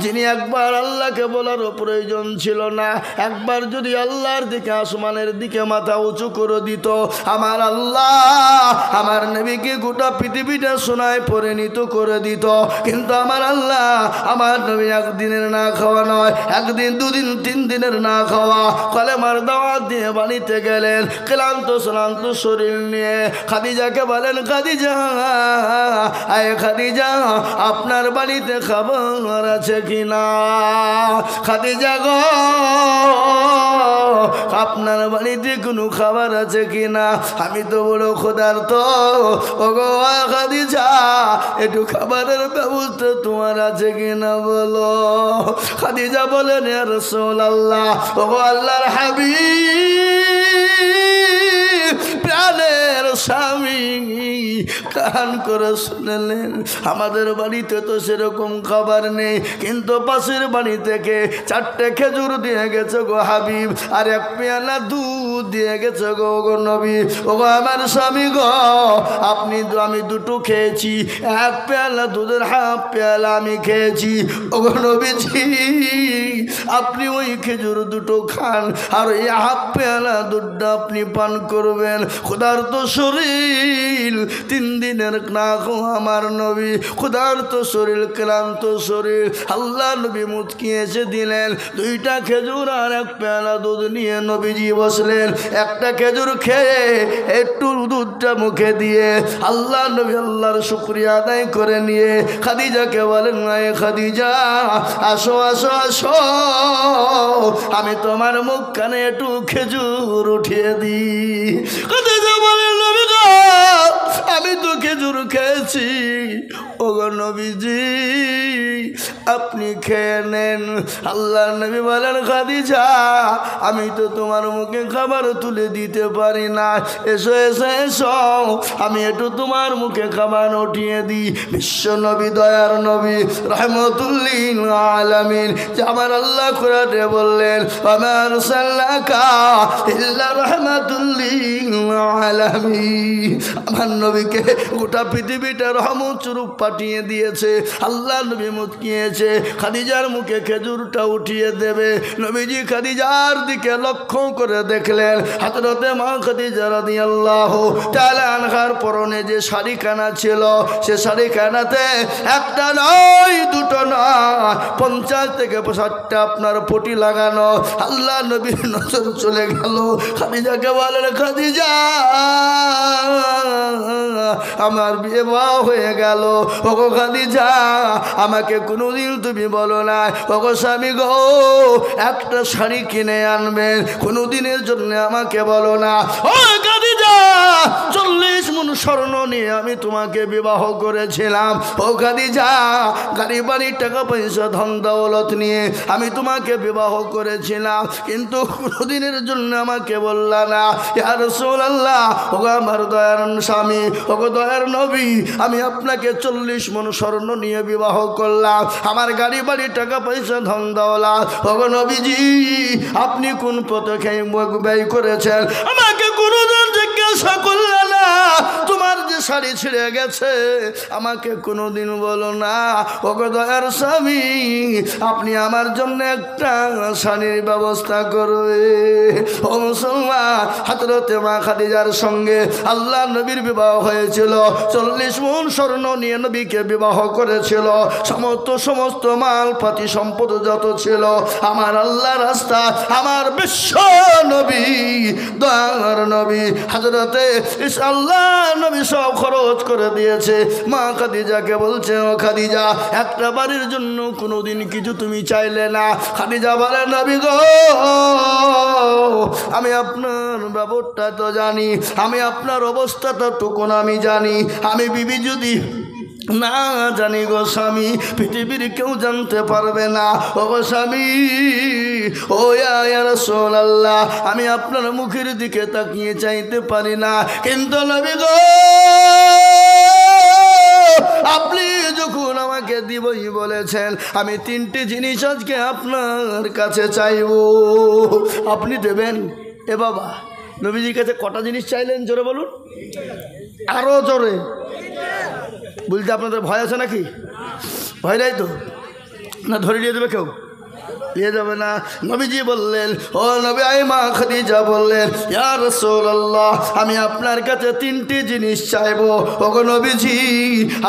যিনি একবার আল্লাহকে বলার প্রয়োজন ছিল না, একবার যদি আল্লাহর দিকে আসমানের দিকে মাথা উঁচু করে দিত, আমার আল্লাহ আমার নবীকে গোটা পৃথিবীটা সোনায় পরিণত করে দিত। কিন্তু আমার আল্লাহ আমার নবী একদিনের না খাওয়া নয়, একদিন দুদিন তিন দিনের না খাওয়া কলেমার দাওয়াত দিয়ে বাড়িতে গেলেন ক্লান্ত শ্রান্ত শরীর নিয়ে। খাদিজাকে বলেন, খাদিজা আয় খাদিজা, আপনার বাড়িতে খাবার আছে কিনা? খাদিজা গো, আপনার বাড়িতে কোনো খাবার আছে কিনা? আমি তো বড় ক্ষুধার্ত। ও গো খাদিজা, একটু খাবারের ব্যবস্থা তোমার আছে কিনা বলো। খাদিজা বলেন, ইয়া রাসূলুল্লাহ, ও গো আল্লাহর হাবিব, প্রাণের স্বামী, কান করে শুনলেন আমাদের বাড়িতে তো সেরকম খাবার নেই, কিন্তু পাশের বাড়ি থেকে 4টে খেজুর দিয়ে গেছে গো হাবিব, আর 1 পেয়ালা দুধ দিয়ে গেছে গো গো নবী। ও গো আমার স্বামী গো, আমি 2টো খেয়েছি, 1 পেয়ালা দুধের হাফ পেয়ালা আমি খেয়েছি। ও গো নবীজি, আপনি ওই খেজুর 2টো খান, আর ওই হাফ পেয়ালা দুধটা আপনি পান করবেন। ক্ষুধার্ত শরীর, 3 দিনের না খাওয়া আমার নবী, ক্ষুধার্ত শরীর, ক্লান্ত শরীর। আল্লাহ নবী মুচকি এসে দিলেন 2টা খেজুর আর 1 পেয়ালা দুধ নিয়ে নবীজি বসলেন। 1টা খেজুর খেয়ে একটু দুধটা মুখে দিয়ে আল্লাহ নবী আল্লাহর শুকরিয়া আদায় করে নিয়ে খাদিজাকে বলেন, আয় খাদিজা, আসো আসো আসো, আমি তোমার মুখ কানে একটু খেজুর উঠিয়ে দিই। খাদিজা বলেন, নবী গো, আমি তো খেজুর খেয়েছি। ও গো নবীজি, আপনি খেয়ে নেন। আল্লাহ নবী বলেন, খাদিজা, আমি তো তোমার মুখে খাবার তুলে দিতে পারি না, এসো এসো এসো, আমি একটু তোমার মুখে খাবার উঠিয়ে দিই। বিশ্ব নবী, দয়ার নবী, রহমতুল্লিল আলামিন, যে আমার আল্লাহ কোরআনে বললেন, ওয়া আরসালনাকা ইল্লা রাহমাতুল্লিল আলামিন, আমার নবীকে গোটা পৃথিবীটা রহমত স্বরূপ পাঠিয়ে দিয়েছে। আল্লাহ নবী মুচকিয়েছে, খাদিজার মুখে খেজুরটা উঠিয়ে দেবে। নবীজি খাদিজার দিকে লক্ষ্য করে দেখলেন, হযরতে মা খাদিজা রাদিয়াল্লাহু তাআলা আনহার পরনে যে শাড়িখানা ছিল, সে শাড়িখানাতে 1টা নয় 2টো নয় 50 থেকে 60টা আপনার পটি লাগানো। আল্লাহ নবীর নজর চলে গেল। খাদিজাকে বলেন, খাদিজা, আমার বিয়ে হয়ে গেল। ওগো খাদিজা, আমাকে কোনোদিন তুমি বলো না, ওগো স্বামী গো, 1টা শাড়ি কিনে আনবেন, কোনোদিনের জন্য আমাকে বলো না। ও খাদিজা, 40 মণ স্বর্ণ নিয়ে আমি তোমাকে বিবাহ করেছিলাম। ও খাদিজা, গাড়ি বাড়ি টাকা পয়সা ধন দৌলত নিয়ে আমি তোমাকে বিবাহ করেছিলাম, কিন্তু কোনোদিনের জন্য আমাকে বললা না। ইয়া রাসূলুল্লাহ, ওগো আমার দয়ার স্বামী, ওগো দয়ার নবী, আমি আপনাকে 40 মণ স্বর্ণ নিয়ে বিবাহ করলাম, আমার গাড়ি বাড়ি টাকা পয়সা ধন দৌলত। ওগো নবীজি, আপনি কোন পথে খেয়ে ব্যয় করেছেন আমাকে কোনোদিন জিজ্ঞাসা করলেন না। তোমার যে শাড়ি ছিঁড়ে গেছে আমাকে কোনোদিন বলো না। ওগো দয়ার স্বামী, আপনি আমার জন্য একটা শাড়ির ব্যবস্থা করবে। ও মুসলমান, হযরতে মা খাদিজার সঙ্গে আল্লাহ নবীর বিবাহ হয়েছিল। 40 মণ স্বর্ণ নিয়ে নবীকে বিবাহ করেছিল। সমস্ত মাল পাতি সম্পদ যত ছিল আমার আল্লাহ রাস্তা, আমার বিশ্ব নবী, দয়ার নবী হযরতে আল্লাহ নবী সব খরচ করে দিয়েছে। মা খাদিজাকে বলছে, ও খাদিজা, 1টা বাড়ির জন্য কোনোদিন কিছু তুমি চাইলে না। খাদিজা বলে, নবী গো, আমি আপনার ব্যাপারটা তো জানি, আমি আপনার অবস্থাটা টুকুন আমি জানি। আমি বিবি যদি না জানি গো স্বামী, পৃথিবীর কেউ জানতে পারবে না। ও গো স্বামী, ও ইয়া রাসূলুল্লাহ, আমি আপনার মুখের দিকে তাকিয়ে চাইতে পারি না, কিন্তু নবী গো, আপনি যখন আমাকে দিবই বলেছেন, আমি 3টে জিনিস আজকে আপনার কাছে চাইব, আপনি দেবেন। এ বাবা, নবীজির কাছে কটা জিনিস চাইলেন জোরে বলুন, আরো জোরে। বলতে আপনাদের ভয় আছে নাকি? ভয় নাই তো? না ধরে নিয়ে যাবে কেউ? নিয়ে যাবে না। নবীজি বললেন, ও নবী, মা খাদিজা বললেন, ইয়া রাসূলুল্লাহ, আমি আপনার কাছে 3টি জিনিস চাইবো। ওগো নবীজি,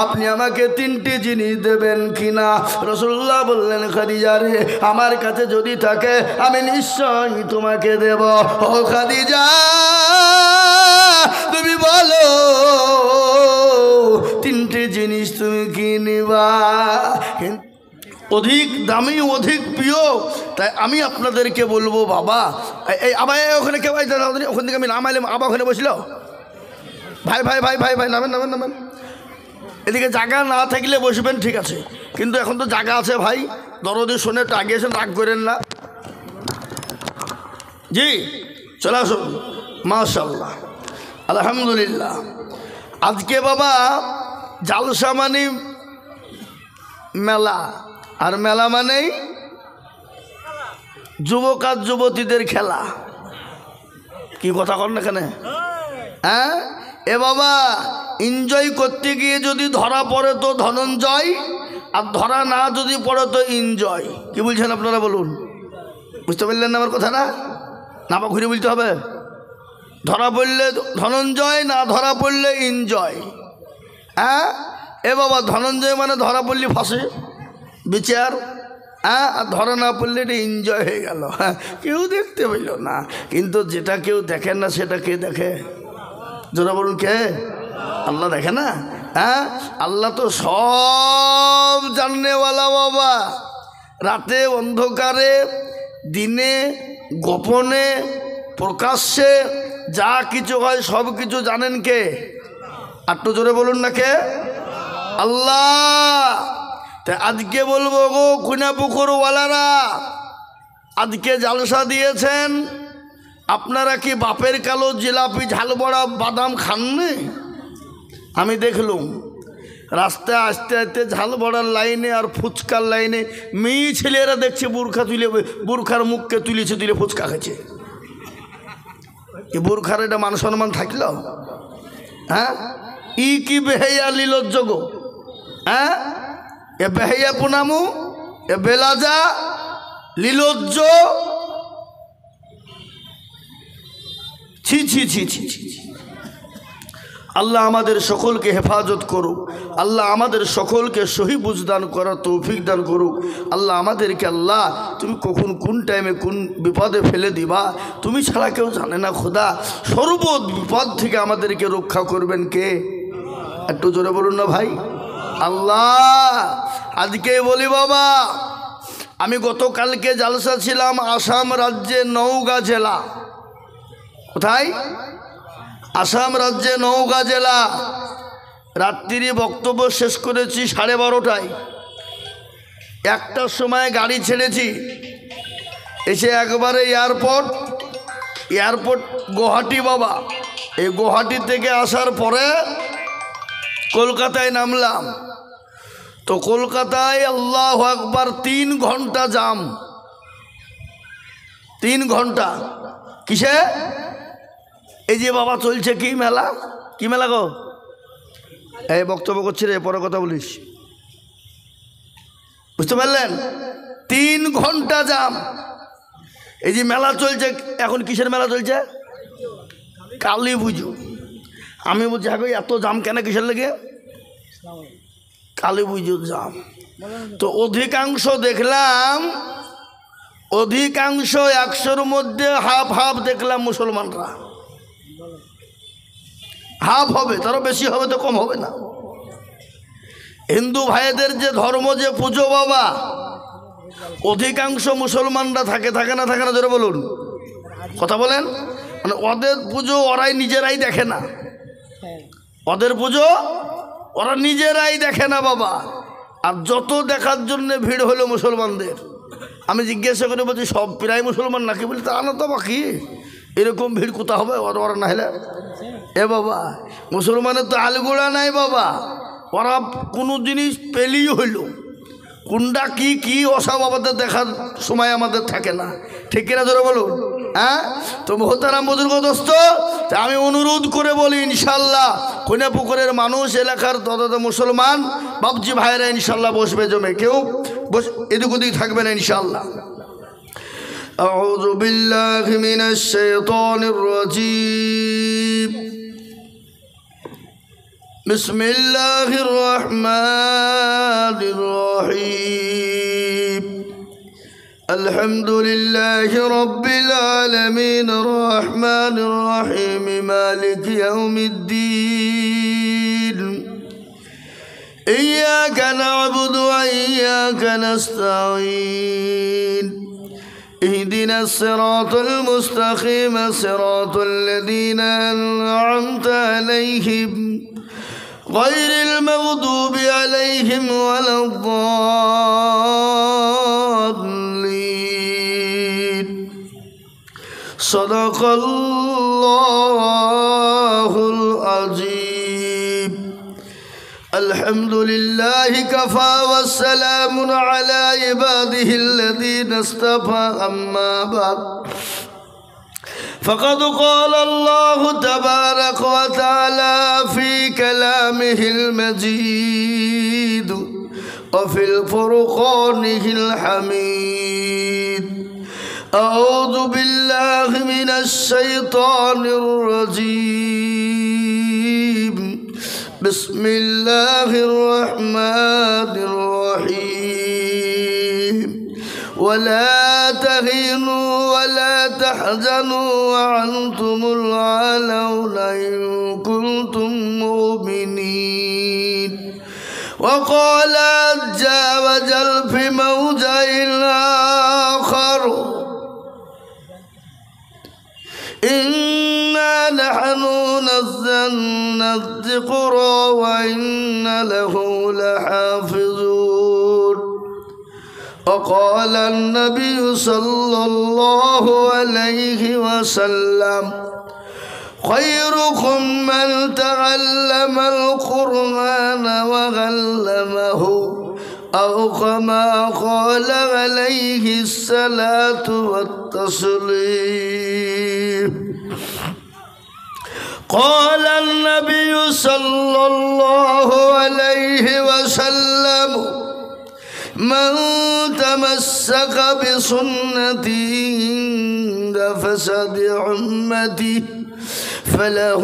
আপনি আমাকে 3টি জিনিস দেবেন কিনা? রাসূলুল্লাহ বললেন, খাদিজা রে, আমার কাছে যদি থাকে আমি নিশ্চয়ই তোমাকে দেব। ও খাদিজা, তুমি বলো 3টি জিনিস তুমি কি নিবা? অধিক দামি, অধিক প্রিয়, তাই আমি আপনাদেরকে বলবো, বাবা এই আবার ওখানে কেউ ওখান থেকে আমি নামাইলাম, আবার ওখানে বসলো, ভাই ভাই ভাই ভাই ভাই নামেন নামেন নামেন। এদিকে জায়গা না থাকলে বসবেন, ঠিক আছে, কিন্তু এখন তো জায়গা আছে ভাই, দরদে শুনে একটু আগে এসে রাগ করেন না। জি চলে আসুন, মাশাআল্লাহ, আলহামদুলিল্লাহ। আজকে বাবা জালসা মানে মেলা, আর মেলা মানেই যুবক আর যুবতীদের খেলা। কি কথা কর না কেন? হ্যাঁ এ বাবা, এনজয় করতে গিয়ে যদি ধরা পড়ে তো ধনঞ্জয়, আর ধরা না যদি পড়ে তো এনজয়। কি বলছেন আপনারা বলুন? বুঝতে পারলেন না আমার কথা? না না বা ঘুরে বলতে হবে। ধরা পড়লে ধনঞ্জয়, না ধরা পড়লে এনজয়। হ্যাঁ এ বাবা, ধনঞ্জয় মানে ধরা পড়লি ফাঁসে বিচার, হ্যাঁ, আর ধরা না পড়লে এটা এনজয় হয়ে গেল। হ্যাঁ, কেউ দেখতে পেল না, কিন্তু যেটা কেউ দেখেন না সেটা কে দেখে? যারা বলুন কে? আল্লাহ দেখে না? হ্যাঁ, আল্লাহ তো সব জাননেওয়ালা বাবা। রাতে অন্ধকারে, দিনে গোপনে, প্রকাশ্যে যা কিছু হয় সব কিছু জানেন কে? একটু জোরে বলুন না কে? আল্লাহ। তাই আজকে বলবো গো কুনা পুকুরওয়ালারা, আজকে জালসা দিয়েছেন, আপনারা কি বাপের কালো জিলাপি, ঝালবড়া, বাদাম খাননি? আমি দেখলুম রাস্তায় আসতে আসতে ঝালবড়ার লাইনে আর ফুচকার লাইনে মেয়ে ছেলেরা দেখছে বুরখা তুলে, বুরখার মুখকে তুলেছে, তুলে ফুচকা খেছে। এই বুরখার এটা মান সম্মান থাকল? হ্যাঁ, ই কি বেহেয়া লীলজ্জ গো। হ্যাঁ, এ বেহেয়া পুনামু, এ বেলাজা, লীলজ্জ, ছি ছি ছি ছি ছি। আল্লাহ আমাদের সকলকে হেফাজত করুক, আল্লাহ আমাদের সকলকে সহি বুঝদান করার তৌফিক দান করুক। আল্লাহ আমাদেরকে, আল্লাহ তুমি কখন কোন টাইমে কোন বিপদে ফেলে দিবা তুমি ছাড়া কেউ জানে না খোদা। সর্ব বিপদ থেকে আমাদেরকে রক্ষা করবেন কে? একটু জোরে বলুন না ভাই। আল্লাহ। আজকে বলি বাবা, আমি গতকালকে জালসা ছিলাম আসাম রাজ্যে নওগাঁ জেলা। কোথায়? আসাম রাজ্যে নওগাঁ জেলা। রাত্রি বক্তব্য শেষ করেছি 12:30টায়। 1টার সময় গাড়ি ছেড়েছি, এসে একবারে এয়ারপোর্ট গুয়াহাটি বাবা। এই গুয়াহাটি থেকে আসার পরে কলকাতায় নামলাম। তো কলকাতায় আল্লাহু আকবার 3 ঘন্টা জাম। 3 ঘন্টা কিসে? এই যে বাবা চলছে কি মেলা, কি মেলা গো? এই বক্তব্য করছি রে, পরে কথা বলিস, বুঝতে পারলেন? 3 ঘন্টা জাম। এই যে মেলা চলছে এখন, কিসের মেলা চলছে? কালী পুজো। আমি বলছি হ্যাঁ এত জাম কেন, কিসের লেগে? কালী পুজোর জাম। তো অধিকাংশ দেখলাম, অধিকাংশ 100-র মধ্যে হাফ দেখলাম মুসলমানরা। হাফ হবে, তারও বেশি হবে তো কম হবে না। হিন্দু ভাইদের যে ধর্ম, যে পুজো বাবা, অধিকাংশ মুসলমানরা থাকে না ধরে বলুন, কথা বলেন। মানে ওদের পুজো ওরাই নিজেরাই দেখে না, ওদের পুজো ওরা নিজেরাই দেখে না বাবা। আর যত দেখার জন্য ভিড় হলো মুসলমানদের। আমি জিজ্ঞাসা করে বলছি সব প্রায় মুসলমান নাকি? বলি তা না তো বাকি, এরকম ভিড় কোথা হবে ওরা না হলে? এ বাবা, মুসলমানের তো আলগোড়া নাই বাবা। ওরা কোনো জিনিস পেলেই হইল, কোনটা কি কি ওসব আমাদের দেখার সময় আমাদের থাকে না, ঠিক কিনা ধরে বলুন? হ্যাঁ, তো মোহতারাম বুজুর্গ দোস্ত, আমি অনুরোধ করে বলি ইনশাল্লাহ কইনা পুকুরের মানুষ, এলাকার তত মুসলমান বাবজি ভাইরা ইনশাল্লাহ বসবে জমে। কেউ এদিক ওদিক থাকবেন ইনশাআল্লাহ। আউযু বিল্লাহি মিনাশ শাইতানির রাজীম। বিসমিল্লাহির রহমানির রহিম। আলহামদুলিল্লাহি রাব্বিল আলামিন রহমানির রহিম মালিকি ইয়াউমিদ্দিন। ইয়্যাকা না'বুদু ওয়া ইয়্যাকা নাস্তাঈন। اهدنا الصراط المستقيم صراط الذين أنعمت عليهم غير المغضوب عليهم ولا الضالين. صدق الله العظيم. الحمد لله كفى والسلام على عباده الذين اصطفى. أما بعد فقد قال الله تبارك وتعالى في كلامه المجيد وفي الفرقانه الحميد. أعوذ بالله من الشيطان الرجيم. بسم الله الرحمن الرحيم. ولا تهنوا ولا تحزنوا وأنتم الأعلون إن كنتم مؤمنين. وقال عز وجل في موضع آخر إنا نحن نزلنا الذكر وإنا له لحافظون. وقال النبي صلى الله عليه وسلم خيركم من تعلم القرآن وعلمه أو كما قال عليه الصلاة والتسليم. قال النبي صلى الله عليه وسلم من تمسك بسنتي عند فساد أمتي فله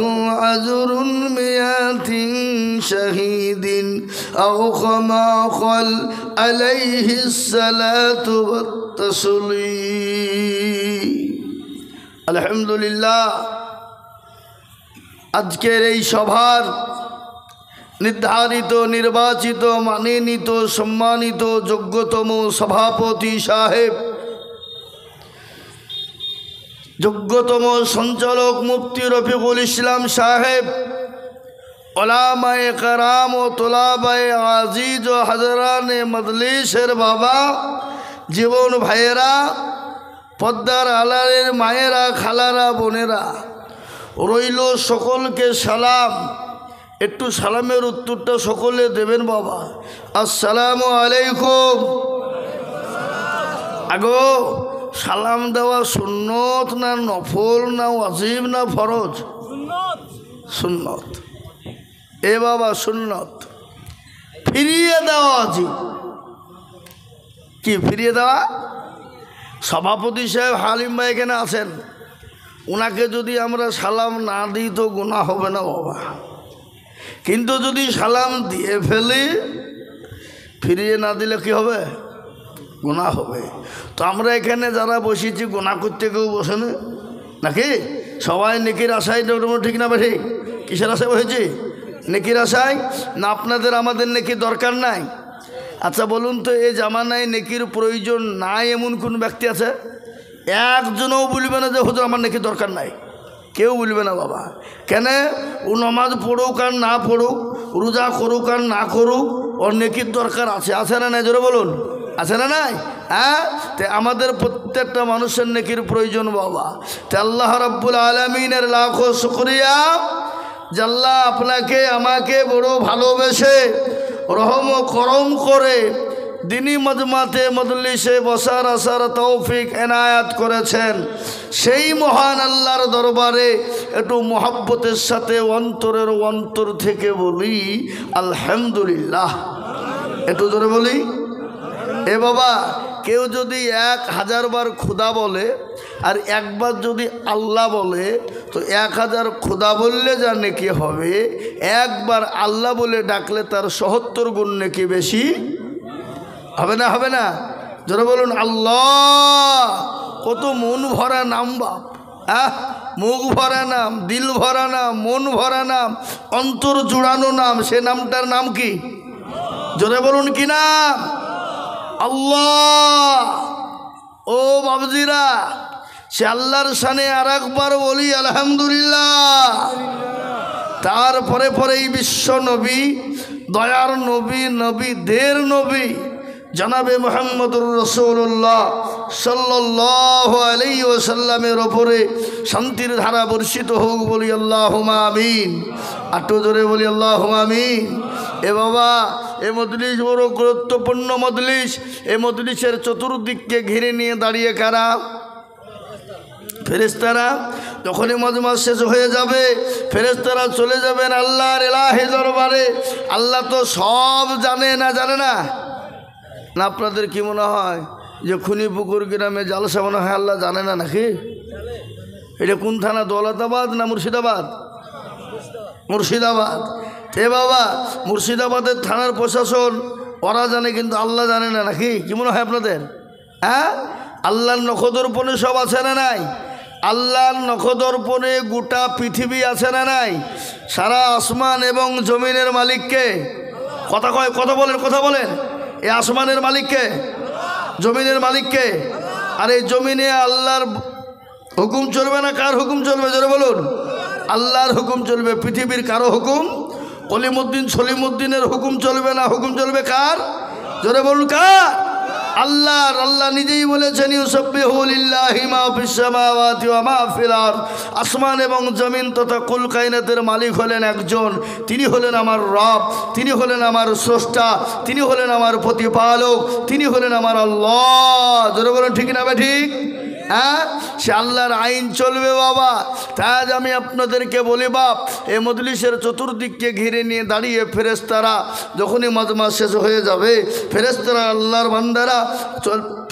أجر 100 شهيد أو كما قال عليه الصلاة والتسليم. الحمد لله. আজকের এই সভার নির্ধারিত নির্বাচিত মানিনীত সম্মানিত যোগ্যতম সভাপতি সাহেব, যোগ্যতম সঞ্চালক মুফতি রফিকুল ইসলাম সাহেব, ওলামায়ে কেরাম ও তোলাবায়ে আজিজ ও হাজরানে মজলিসের বাবা, জীবন ভাইয়েরা, পদ্মার আলারের মায়েরা, খালারা, বোনেরা, রইল সকলকে সালাম। একটু সালামের উত্তরটা সকলে দেবেন বাবা। আসসালামু আলাইকুম। আগো সালাম দেওয়া সুন্নত না নফল না ওয়াজিব না ফরজ? সুন্নত। এ বাবা সুন্নত। ফিরিয়ে দেওয়া ওয়াজিব। কি ফিরিয়ে দেওয়া? সভাপতি সাহেব হালিম ভাই এখানে আছেন, ওনাকে যদি আমরা সালাম না দিই তো গুনাহ হবে না বাবা, কিন্তু যদি সালাম দিয়ে ফেলি ফিরিয়ে না দিলে কি হবে? গুনাহ হবে। তো আমরা এখানে যারা বসেছি গুনাহ করতে কেউ বসে না নাকি? সবাই নেকির আশায়, ঠিক না ঠিক? কিসের আশায় বসেছি? নেকির আশায়। না আপনাদের আমাদের নেকির দরকার নাই? আচ্ছা বলুন তো, এই জামানায় নেকির প্রয়োজন নাই এমন কোন ব্যক্তি আছে? একজনও বলবে না যে হুজুর আমার নেকির দরকার নাই। কেউ বলবে না বাবা। কেন? ও নমাজ পড়ুক আর না পড়ুক, রোজা করুক আর না করুক, ওর নেকির দরকার আছে। আছে না নাই? জোরে বলুন, আছে না নাই? হ্যাঁ, তো আমাদের প্রত্যেকটা মানুষের নেকির প্রয়োজন বাবা। তো আল্লাহ রাব্বুল আলামিনের লাখো শুকরিয়া যে আল্লাহ আপনাকে আমাকে বড় ভালোবেসে রহম ও করম করে দিনী মজমাতে মজলিসে বসার আসার তৌফিক এনায়াত করেছেন। সেই মহান আল্লাহর দরবারে একটু মহব্বতের সাথে অন্তরের অন্তর থেকে বলি আলহামদুলিল্লাহ। একটু জোরে বলি এ বাবা, কেউ যদি 1000 বার খোদা বলে আর একবার যদি আল্লাহ বলে, তো 1000 খোদা বললে যা নেকি হবে, একবার আল্লাহ বলে ডাকলে তার ৭৭ গুণ নেকি বেশি হবে না? হবে না? যারা বলুন আল্লাহ, কত মন ভরা নাম বাপ। মুখ ভরা নাম, দিল ভরা নাম, মন ভরা নাম, অন্তর জুড়ানো নাম। সে নামটার নাম কি? জোরে বলুন কি নাম? আল্লাহ। ও বাবজিরা, সে আল্লাহর শানে আর একবার বলি আলহামদুলিল্লাহ। তারপরে পরেই বিশ্ব নবী, দয়ার নবী, নবীদের নবী জনাবে মুহাম্মদুর রাসূলুল্লাহ সাল্লাল্লাহু আলাইহি ওয়াসাল্লামের ওপরে শান্তির ধারা বর্ষিত হোক, বলি আল্লাহুম্মা আমিন। আটো জোরে বলি আল্লাহুম্মা আমিন। এ বাবা, এ মজলিস বড় গুরুত্বপূর্ণ মজলিস। এই মজলিসের চতুর্দিককে ঘিরে নিয়ে দাঁড়িয়ে কারা? ফেরেশতারা। যখনই মজমা শেষ হয়ে যাবে, ফেরেশতারা চলে যাবেন আল্লাহর ইলাহি দরবারে। আল্লাহ তো সব জানে না, জানে না? না আপনাদের কি মনে হয় যে খুনিপুকুর গ্রামে জালসা মনে হয় আল্লাহ জানে না নাকি? এটা কোন থানা? দৌলতাবাদ না মুর্শিদাবাদ? মুর্শিদাবাদ। এ বাবা, মুর্শিদাবাদের থানার প্রশাসন ওরা জানে, কিন্তু আল্লাহ জানে না নাকি? কি মনে হয় আপনাদের? হ্যাঁ, আল্লাহর নখদর্পণে সব আছে না নাই? আল্লাহর নখদর্পণে গোটা পৃথিবী আছে না নাই? সারা আসমান এবং জমিনের মালিককে কথা কয়, কথা বলেন, কথা বলেন। এই আসমানের মালিককে, জমিনের মালিককে। আর এই জমিনে আল্লাহর হুকুম চলবে না কার হুকুম চলবে? জোরে বলুন। আল্লাহর হুকুম চলবে, পৃথিবীর কারো হুকুম। কলিমুদ্দিন সলিমুদ্দিনের হুকুম চলবে না। হুকুম চলবে কার? জোরে বলুন কার? আল্লাহর। আল্লাহ নিজেই বলেছেন ইউসাব্বিহু লিল্লাহি মা ফিস সামাওয়াতি ওয়া মা ফিল আরদ। আসমান এবং জমিন তথা কুল কায়নাতের মালিক হলেন একজন, তিনি হলেন আমার রব, তিনি হলেন আমার স্রষ্টা, তিনি হলেন আমার প্রতিপালক, তিনি হলেন আমার আল্লাহ। জোরে বলুন ঠিক না বে ঠিক? হ্যাঁ, সে আল্লাহর আইন চলবে বাবা। তাই আজ আমি আপনাদেরকে বলি বাপ, এই মজলিসের চতুর্দিককে ঘিরে নিয়ে দাঁড়িয়ে ফেরেশতারা যখনই মাজমা শেষ হয়ে যাবে, ফেরেশতারা আল্লাহর বান্দারা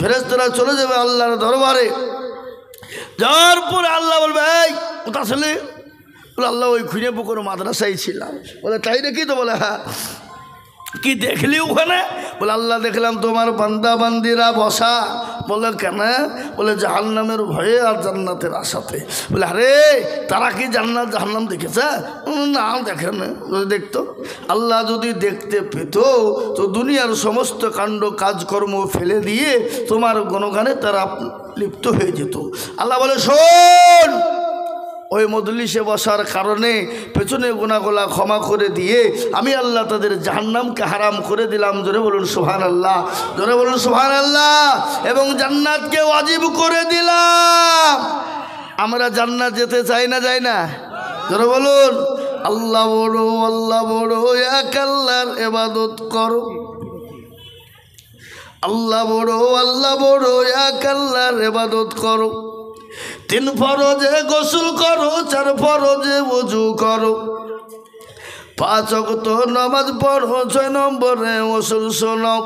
ফেরেশতারা চলে যাবে আল্লাহর দরবারে। যাওয়ার পরে আল্লাহ বলবে, এই কোথা ছেলে? বলে আল্লাহ ওই খুনিপুকুর মাদ্রাসায় ছিলাম। বলে তাই দেখি তো? বলে হ্যাঁ। কি দেখলি ওখানে? বলে আল্লাহ দেখলাম তোমার বান্দা বান্দিরা বসা। বলে কেন? বলে জাহান্নামের ভয়ে আর জান্নাতের আশাতে। বলে আরে তারা কি জান্নাত জাহান্নাম দেখেছে? না দেখে না। যদি দেখতো, আল্লাহ যদি দেখতে পেত তো দুনিয়ার সমস্ত কাণ্ড কাজকর্ম ফেলে দিয়ে তোমার গুণগানে তারা লিপ্ত হয়ে যেত। আল্লাহ বলে শোন, ওই মজলিসে বসার কারণে পেছনে গুনাহগুলো ক্ষমা করে দিয়ে আমি আল্লাহ তাদের জাহান্নামকে হারাম করে দিলাম। জোরে বলুন সুবহানাল্লাহ, জোরে বলুন সুবহানাল্লাহ। এবং জান্নাতকে ওয়াজিব করে দিলাম। আমরা জান্নাত যেতে চাই না, যাই না? জোরে বলুন আল্লাহ বড়, আল্লাহ বড়, এক আল্লাহর ইবাদত করো। আল্লাহ বড়, আল্লাহ বড়, এক আল্লাহর ইবাদত করো। 3 ফরজে গোসল করো, 4 ফরজে ওযু করো, 5 ওয়াক্ত নামাজ পড়ো, 6 নম্বরে ওসুল শোনো,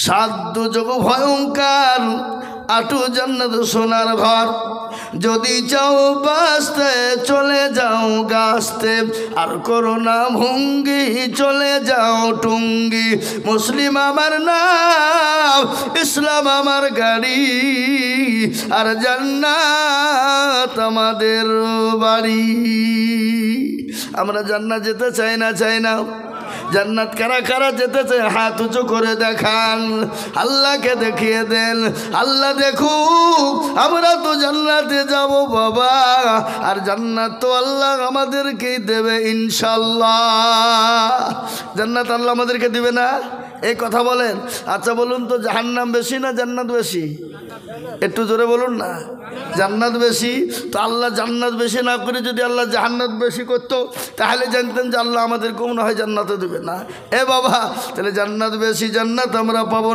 7 দুজক ভয়ঙ্কর, 8 জান্নাত সোনার ঘর। যদি চাও বাঁচতে চলে যাও গাছতে, আর করো না ভঙ্গি চলে যাও টুঙ্গি। মুসলিম আমার নাম, ইসলাম আমার গাড়ি, আর জান্নাত আমাদের বাড়ি। আমরা জান্নাত যেতে চাই না, চাই না? জান্নাত কারা কারা যেতে চায় হাত উঁচু করে দেখান, আল্লাহকে দেখিয়ে দেন। আল্লাহ দেখুক আমরা তো জান্নাতে যাব বাবা, আর জান্নাত তো আল্লাহ আমাদেরকেই দেবে ইনশাল্লাহ। জান্নাত আল্লাহ আমাদেরকে দিবে না? এই কথা বলেন। আচ্ছা বলুন তো, জাহান্নাম বেশি না জান্নাত বেশি? একটু জোরে বলুন না, জান্নাত বেশি। তো আল্লাহ জান্নাত বেশি না করে যদি আল্লাহ জাহান্নাত বেশি করতো তাহলে জানতেন যে আল্লাহ আমাদেরকে মনে হয় জান্নাতে দেবে না। এ বাবা, তাহলে জান্নাত বেশি, জান্নাত আমরা পাবো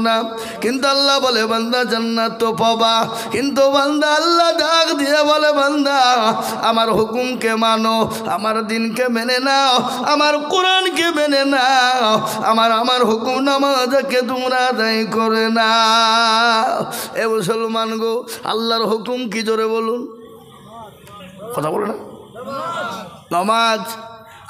না। কিন্তু আল্লাহ বলে বান্দা জান্নাত তো পাবা, কিন্তু বান্দা আল্লাহ ডাক দিয়ে বলে বান্দা আমার হুকুমকে মানো, আমার দিনকে মেনে নাও, আমার কোরআনকে মেনে নাও, আমার হুকুম নামাজকে তোমরা আদায় করে নাও। এ মুসলমান গো, আল্লাহর হুকুম কি জোরে বলুন, কথা বলে না? নামাজ।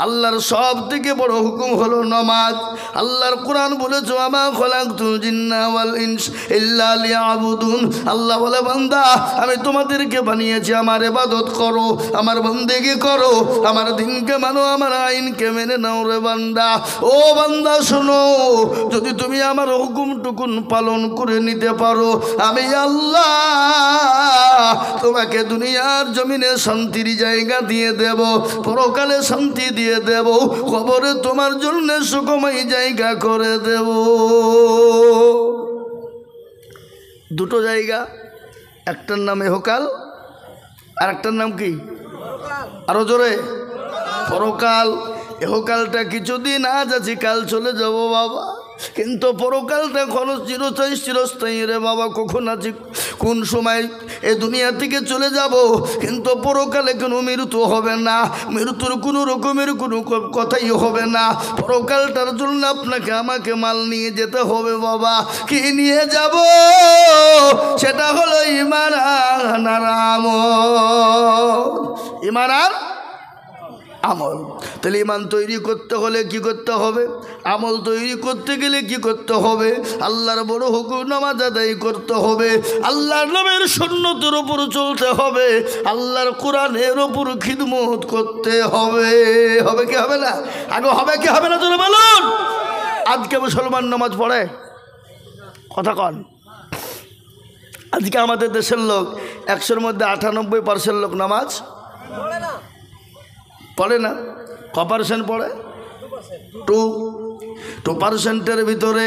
আল্লাহর সব থেকে বড় হুকুম হলো নামাজ। আল্লাহর কোরআন বলেছে আমা খলাকতুল জিন্না ওয়াল ইনস ইল্লা লিয়াবুদুন। আল্লাহ বলে বান্দা আমি তোমাদেরকে বানিয়েছি আমার ইবাদত করো, আমার বন্দেগি করো, আমার দিনকে মানো, আমার আইনকে মেনে নাও রে বান্দা। ও বান্দা শোনো, যদি তুমি আমার হুকুমটুকুন পালন করে নিতে পারো আমি আল্লাহ তোমাকে দুনিয়ার জমিনে শান্তির জায়গা দিয়ে দেব, পরকালে শান্তি দিয়ে দেব, কবরে তোমার জন্য সুখময় জায়গা করে দেব। দুটো জায়গা, একটার নাম ইহকাল আর একটার নাম কি? আরো জোরে, পরকাল। ইহকালটা কিছুদিন আজ আছি কাল চলে যাব বাবা, কিন্তু পরকালটা চিরস্থায়ী রে বাবা। কখন আছি কোন সময় এ দুনিয়া থেকে চলে যাব, কিন্তু পরকালে কোনো মৃত্যু হবে না, মৃত্যুর কোনো রকমের কোনো কথাই হবে না। পরকালটার জন্য আপনাকে আমাকে মাল নিয়ে যেতে হবে বাবা। কি নিয়ে যাব? সেটা হলো ঈমান আর আমল। ঈমান আর আমল। তাহলে ঈমান তৈরি করতে হলে কি করতে হবে? আমল তৈরি করতে গেলে কি করতে হবে? আল্লাহর বড় হুকুম নামাজ আদায় করতে হবে, আল্লাহর নামের সুন্নতের উপর চলতে হবে, আল্লাহর কোরআনের উপর খিদমত করতে হবে। হবে কি হবে না? আগে হবে কি হবে না তোরা বলুন। আজকে মুসলমান নামাজ পড়ে? কথা কন। আজকে আমাদের দেশের লোক 100-র মধ্যে 98% লোক নামাজ পড়ে না। ক% পড়ে? 2%-এর ভিতরে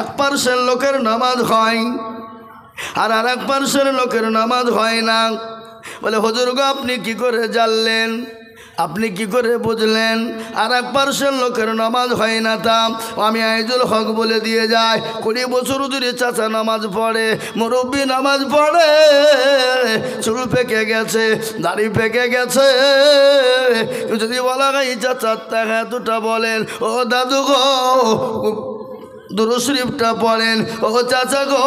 1% লোকের নামাজ হয় আর 1% লোকের নামাজ হয় না। বলে হুজুর গো আপনি কি করে জানলেন, আপনি কি করে বুঝলেন? আর 1% লোকের নামাজ হয় না। তা আমি আইজুল হক বলে দিয়ে যায় 20 বছর ধরে চাচা নামাজ পড়ে, মুরব্বী নামাজ পড়ে, চুল পেকে গেছে, দাড়ি পেকে গেছে। যদি বলা হয় চাচা টাকা দুটা বলেন, ও দাদু গো দুরূদ শরীফটা পড়েন, ও চাচা গো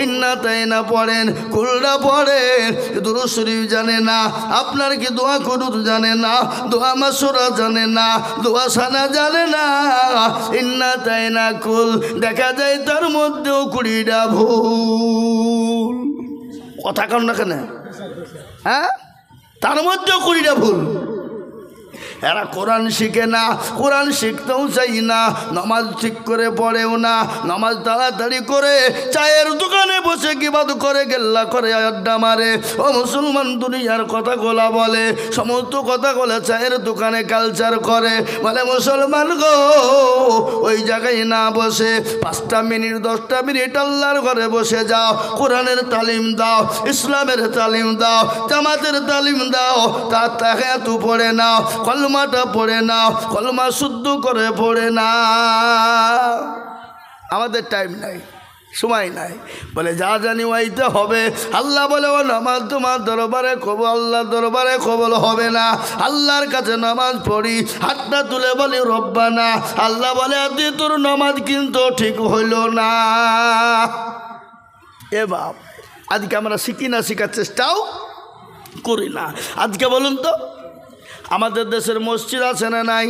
ইন্না তাইনা পড়েন, কুলটা পড়েন, দুরূদ শরীফ জানে না। আপনার কি দোয়া কুনুত জানে না, দোয়া মাসুরা জানে না, দোয়া সানা জানে না, ইন্না তাইনা কুল। দেখা যায় তার মধ্যেও 20টা ভুল। কথা কন না কেন? হ্যাঁ, তার মধ্যেও 20টা ভুল। এরা কোরআন শিখে না, কোরআন শিখতেও চাই না, নামাজ ঠিক করে পড়েও না, নামাজ তাড়াতাড়ি করে চায়ের দোকানে বসে কিবাদ করে, গেল্লা করে, আড্ডা মারে। ও মুসলমান দুনিয়ার কথাগুলা বলে, সমস্ত কথাগুলা চায়ের দোকানে কালচার করে। বলে মুসলমান গো ওই জায়গায় না বসে 5টা মিনিট 10টা মিনিট আল্লাহর ঘরে বসে যাও, কোরআনের তালিম দাও, ইসলামের তালিম দাও, জামাতের তালিম দাও, তার তাহায়াত পড়ে নাও, কলমাটা পড়ে নাও, কলমা শুদ্ধ করে পড়ে না। আমাদের টাইম নাই, সময় নাই। বলে যা জানি ওইতে হবে। আল্লাহ বলে ও নামাজ তোমার দরবারে কবুল, আল্লাহর দরবারে কবুল হবে না। আল্লাহর কাছে নামাজ পড়ি, হাতটা তুলে বলি রব্বানা। আল্লাহ বলে আদি তোর নামাজ কিন্তু ঠিক হইল না। এ বাপ, আজকে আমরা শিখি না, শেখার চেষ্টাও করি না। আজকে বলুন তো আমাদের দেশের মসজিদ আছে না নাই?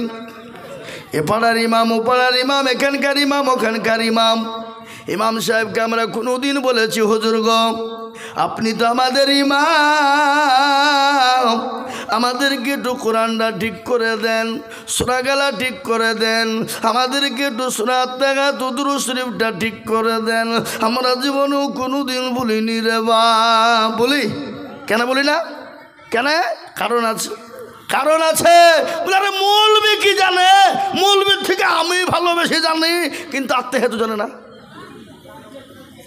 এ পাড়ার ইমাম, ও পাড়ার ইমাম, এখানকার ইমাম, ওখানকার ইমাম। ইমাম সাহেবকে আমরা কোনোদিন বলেছি হুজুর গো আপনি তো আমাদের ইমাম, আমাদেরকে একটু কোরআনটা ঠিক করে দেন, সূরা গালা ঠিক করে দেন, আমাদেরকে একটু সূরা আত্মাগা দুরূদ শরীফটা ঠিক করে দেন। আমরা জীবনেও কোনোদিন বলিনি রে বা। বলি কেন বলি না? কেন? কারণ আছে, কারণ আছে। বলে মৌলবি কি জানে? মৌলবির থেকে আমি ভালোবেসে জানি, কিন্তু আত্মহেতু জানে না।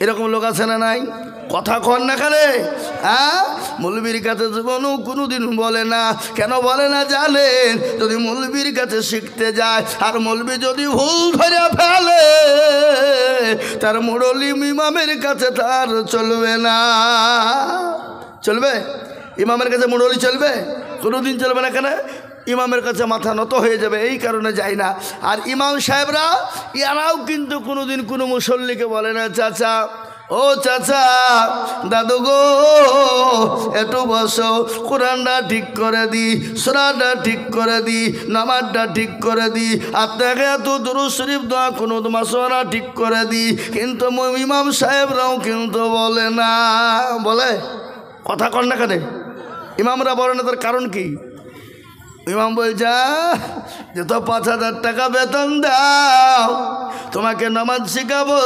এরকম লোক আছে না নাই? কথা কন না খালে। হ্যাঁ, মৌলবীর কাছে জীবনও কোনোদিন বলে না। কেন বলে না জানেন? যদি মৌলবীর কাছে শিখতে যায় আর মৌলবী যদি ভুল ধরে ফেলে, তার মুরলি ইমামের কাছে তার চলবে না। চলবে? ইমামের কাছে মুরলি চলবে? কোনোদিন চলবে না। কেন? ইমামের কাছে মাথা নত হয়ে যাবে, এই কারণে যায় না। আর ইমাম সাহেবরা এরাও কিন্তু কোনোদিন কোনো মুসল্লিকে বলে না, চাচা, ও চাচা, দাদু গো, একটু বসো, কোরআনটা ঠিক করে দি, সূরাটা ঠিক করে দি, নামাজটা ঠিক করে দি, আপনাকে এত দুরূদ শরীফ দোয়া কোনো মাসওয়ারা ঠিক করে দি। কিন্তু ইমাম সাহেবরাও কিন্তু বলে না। বলে? কথা কন না কেন? ইমামরা বলে না, তার কারণ কি? ইমাম বলছে যে তো 5,000 টাকা বেতন দাও, তোমাকে নামাজ শেখাবো,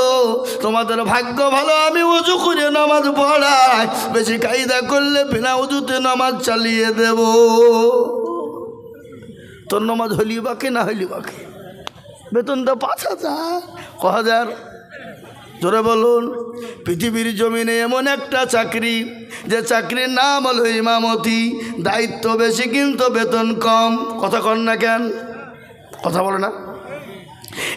তোমাদের ভাগ্য ভালো আমি উজু করে নামাজ পড়াই, বেশি কায়দা করলে বিনা উজুতে নামাজ চালিয়ে দেব। তোর নামাজ হলি বাকি না হইলি বাকি, বেতনটা 5,000। 1,000 জোরে বলুন। পৃথিবীর জমিনে এমন একটা চাকরি, যে চাকরির নাম হলো ইমামতি। দায়িত্ব বেশি কিন্তু বেতন কম। কথা কন না কেন? কথা বলে না।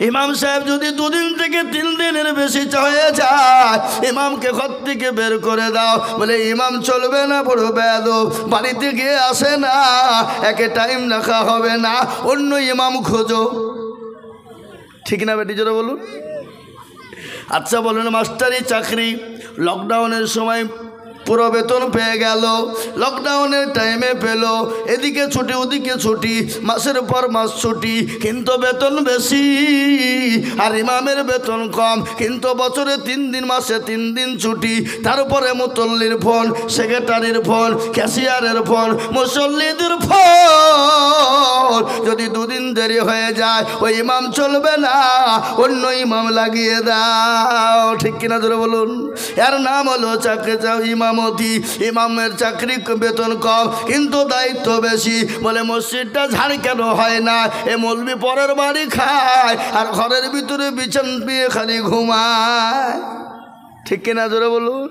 ইমাম সাহেব যদি 2 দিন থেকে 3 দিনের বেশি হয়ে যায়, ইমামকে ঘর থেকে বের করে দাও। বলে ইমাম চলবে না, বড় বেয়াদব, বাড়িতে গিয়ে আসে না, একে টাইম রাখা হবে না, অন্য ইমাম খোঁজো। ঠিক না বেটি? জোরে বলুন। আচ্ছা বলেন, মাস্টারি চাকরি লকডাউনের সময় পুরো বেতন পেয়ে গেল, লকডাউনের টাইমে পেল, এদিকে ছুটি ওদিকে ছুটি, মাসের পর মাস ছুটি, কিন্তু বেতন বেশি। আর ইমামের বেতন কম, কিন্তু বছরে 3 দিন, মাসে 3 দিন ছুটি। তারপরে মুতল্লির ফোন, সেক্রেটারির ফোন, ক্যাশিয়ারের ফোন, মুসল্লিদের ফোন। যদি 2 দিন দেরি হয়ে যায়, ওই ইমাম চলবে না, অন্য ইমাম লাগিয়ে দাও। ঠিক কিনা ধরে বলুন? এর নাম হলো চাকরি ইমামতি। ইমামের চাকরি বেতন কম কিন্তু দায়িত্ব বেশি। বলে মসজিদটা ঝাড় কেন হয় না? এ মৌলবি পরের বাড়ি খায় আর ঘরের ভিতরে বিছান দিয়ে খালি ঘুমায়। ঠিক কিনা জোরে বলুন?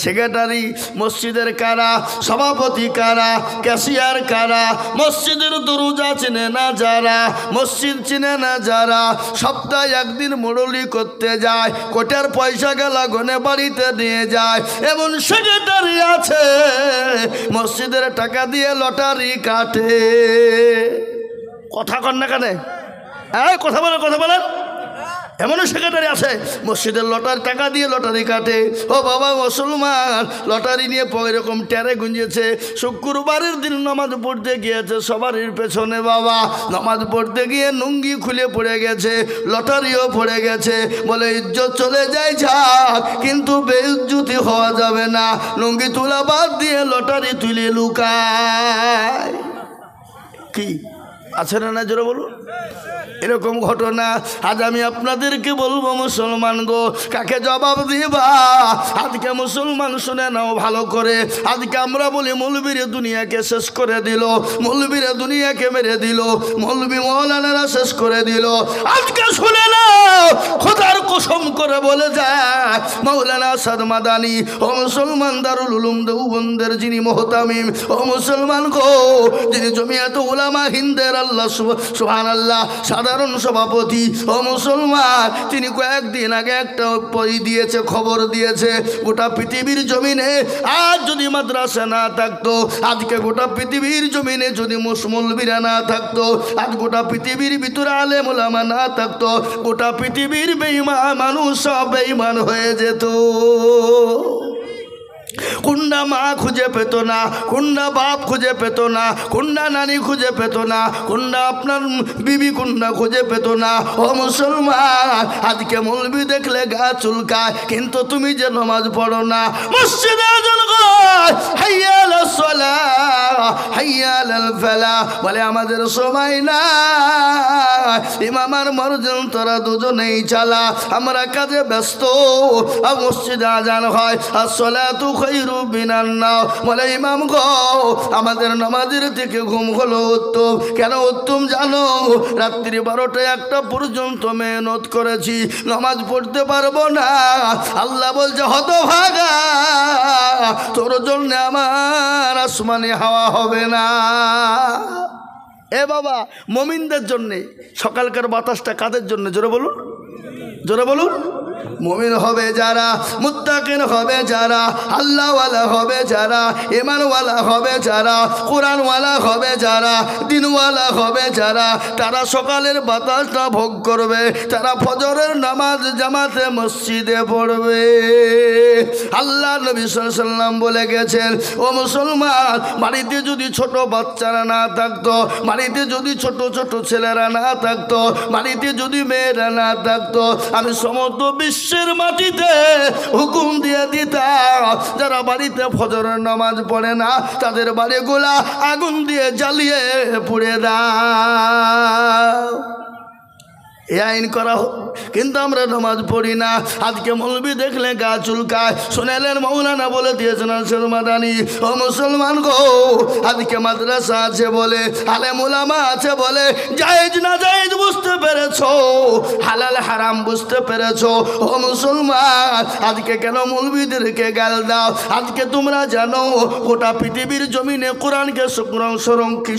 সেক্রেটারি মসজিদের কারা, সভাপতি কারা, ক্যাশিয়ার কারা, মসজিদের দরজা চিনে না যারা, মসজিদ চিনে না যারা, সপ্তাহে 1 দিন মুরলি করতে যায়, কোটার পয়সা গেলা গনে বাড়িতে নিয়ে যায়, এমন সেক্রেটারি আছে মসজিদের টাকা দিয়ে লটারি কাটে। কথা কন না কেন? কথা বলেন, কথা বলেন। এমনও সেক্রেটারি আছে মসজিদের লটারি টাকা দিয়ে লটারি কাটে। ও বাবা মুসলমান, লটারি নিয়ে এরকম টেরে গুঞ্জেছে। শুক্রবারের দিন নামাজ পড়তে গিয়েছে সবারই পেছনে, বাবা নামাজ পড়তে গিয়ে লুঙ্গি খুলে পড়ে গেছে, লটারিও পড়ে গেছে। বলে ইজ্জত চলে যায় যাক, কিন্তু বেইজ্জতি হওয়া যাবে না। লুঙ্গি তোলা বাদ দিয়ে লটারি তুলে লুকায়। কি আছে না? জোরে বলুন। এরকম ঘটনা আজ আমি আপনাদেরকে বলবো, মুসলমান গো, কাকে জবাব দিবা? আজকে মুসলমান শুনে নাও ভালো করে। আজকে আমরা বলি মৌলবীর দুনিয়াকে শেষ করে দিল, মৌলবীর দুনিয়াকে মেরে দিল, মৌলবী মৌলানারা শেষ করে দিল। আজকে শুনে নাও, খোদার কসম করে বলে যায় মৌলানা আসাদ মাদানী, ও মুসলমান, দারুল উলুম দেওবন্দের যিনি মুহতামিম, ও মুসলমান গো, যিনি জমিয়াত উলামা হিন্দের আল্লাহ সুবহানাল্লাহ সাধারণ সভাপতি, ও মুসলমান, তিনি কয়েকদিন আগে একটা দিয়েছে, খবর দিয়েছে, গোটা পৃথিবীর জমিনে আজ যদি মাদ্রাসা না থাকতো, আজকে গোটা পৃথিবীর জমিনে যদি মৌলবীরা না থাকতো, আজ গোটা পৃথিবীর ভিতরে আলেম ওলামা না থাকতো, গোটা পৃথিবীর বেঈমান মানুষ সব বেঈমান হয়ে যেত। কুন্ডা মা খুঁজে পেত না, কুন্ডা বাপ খুঁজে পেত না, কুন্ডা নানি খুঁজে পেত না, কুন্ডা আপনার বিবি কুন্ডা খুঁজে পেত না। ও মুসলমান, আজকে মৌলবি দেখলে গা চুলকায়, কিন্তু তুমি যে নামাজ পড়ো না, মসজিদে আজান গো, হাইয়া আলাস সালাহ হাইয়া আলাল ফালাহ, বলে আমাদের সময় না, ইমাম আর মুয়াজ্জিন তোরা দুজনেই চালা, আমরা কাজে ব্যস্ত। মসজিদে আজান হয়, আসসালাতু খায়রু মিনান নাওম, বলে ইমাম গো আমাদের নামাজের থেকে ঘুম হলো উত্তম। কেন উত্তম জানো? রাত্রি 12টা-1টা পর্যন্ত মেহনত করেছি, নামাজ পড়তে পারবো না। আল্লাহ বলছে হতভাগা, তোর জন্য আমার আসমানে হাওয়া হবে না। এ বাবা, মুমিনদের জন্যে সকালকার বাতাসটা কাদের জন্য? জোরে বলুন, জোরে বলুন। মুমিন হবে যারা, মুত্তাকিন হবে যারা, আল্লাহওয়ালা হবে যারা, ঈমানওয়ালা হবে যারা, কোরআনওয়ালা হবে যারা, দিনওয়ালা হবে যারা, তারা সকালের বাতাসটা ভোগ করবে, তারা ফজরের নামাজ জামাতে মসজিদে পড়বে। আল্লাহ নবী সাল্লাল্লাহু আলাইহি ওয়াসাল্লাম বলে গেছেন, ও মুসলমান, বাড়িতে যদি ছোট বাচ্চারা না থাকতো, বাড়িতে যদি ছোট ছোট ছেলেরা না থাকতো, বাড়িতে যদি মেয়েরা না থাকতো, আমি সমস্ত বিশ্বের মাটিতে হুকুম দিয়ে দিতাম, যারা বাড়িতে ফজরের নামাজ পড়ে না তাদের বাড়িগুলা আগুন দিয়ে জ্বালিয়ে পুড়ে দাও। এ আইন করা হোক, কিন্তু আমরা নামাজ পড়ি না। আজকে মৌলবি দেখলে গা চুলকায়। শুনেলেন মৌলানা বলে দিয়েছেন আরশেদ মাদানী, ও মুসলমান গো, আজকে মাদ্রাসা আছে বলে, আলেম উলামা আছে বলে, জায়েজ না জায়েজ বুঝতে পেরেছো, হালাল হারাম বুঝতে পেরেছো। ও মুসলমান, আজকে কেন মৌলবিদেরকে গাল দাও? আজকে তোমরা জানো গোটা পৃথিবীর জমিনে কোরআনকে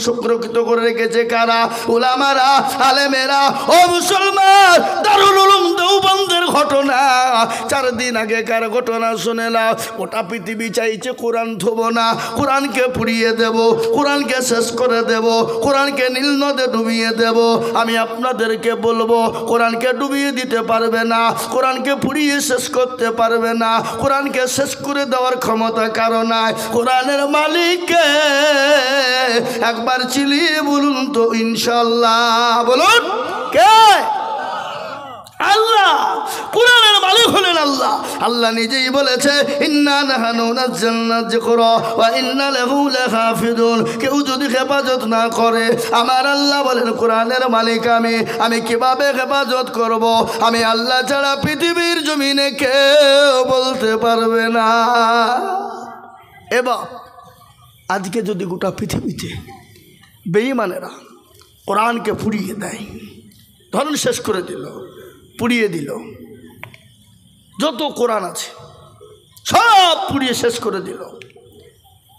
সুরক্ষিত করে রেখেছে কারা? উলামারা, আলেমেরা। ও মুসলমান, দারুল উলুম দেওবন্দের ঘটনা 4 দিন আগেকার ঘটনা শুনে নাও। গোটা পৃথিবী চাইছে কোরআন ধোব না, কোরআনকে পুড়িয়ে দেব, কোরআনকে শেষ করে দেব, কোরআনকে নীল নদে ডুবিয়ে দেব। আমি আপনাদেরকে বলবো, কোরআনকে ডুবিয়ে দিতে পারবে না, কোরআনকে পুড়িয়ে শেষ করতে পারবে না। কোরআনকে শেষ করে দেওয়ার ক্ষমতা কারো নাই, কোরআনের মালিককে। একবার চিলিয়ে বলুন তো ইনশাআল্লাহ। বলুন কে? আল্লাহ। কোরআনের মালিক হলেন আল্লাহ। আল্লাহ নিজেই বলেছে, ইন্না নাহনু নাযালনা যিকরা ওয়া ইন্না লাহু লাহাফিজুন। কেউ যদি হেফাজত না করে, আমার আল্লাহ বলেন কোরআনের মালিক আমি কিভাবে হেফাজত করব? আমি আল্লাহ ছাড়া পৃথিবীর জমিনে কেউ বলতে পারবে না। এবার আজকে যদি গোটা পৃথিবীতে বেঈমানেরা কোরআনকে পুড়িয়ে দেয়, ধরুন শেষ করে দিল, পুড়িয়ে দিল, যত কোরআন আছে সব পুড়িয়ে শেষ করে দিল,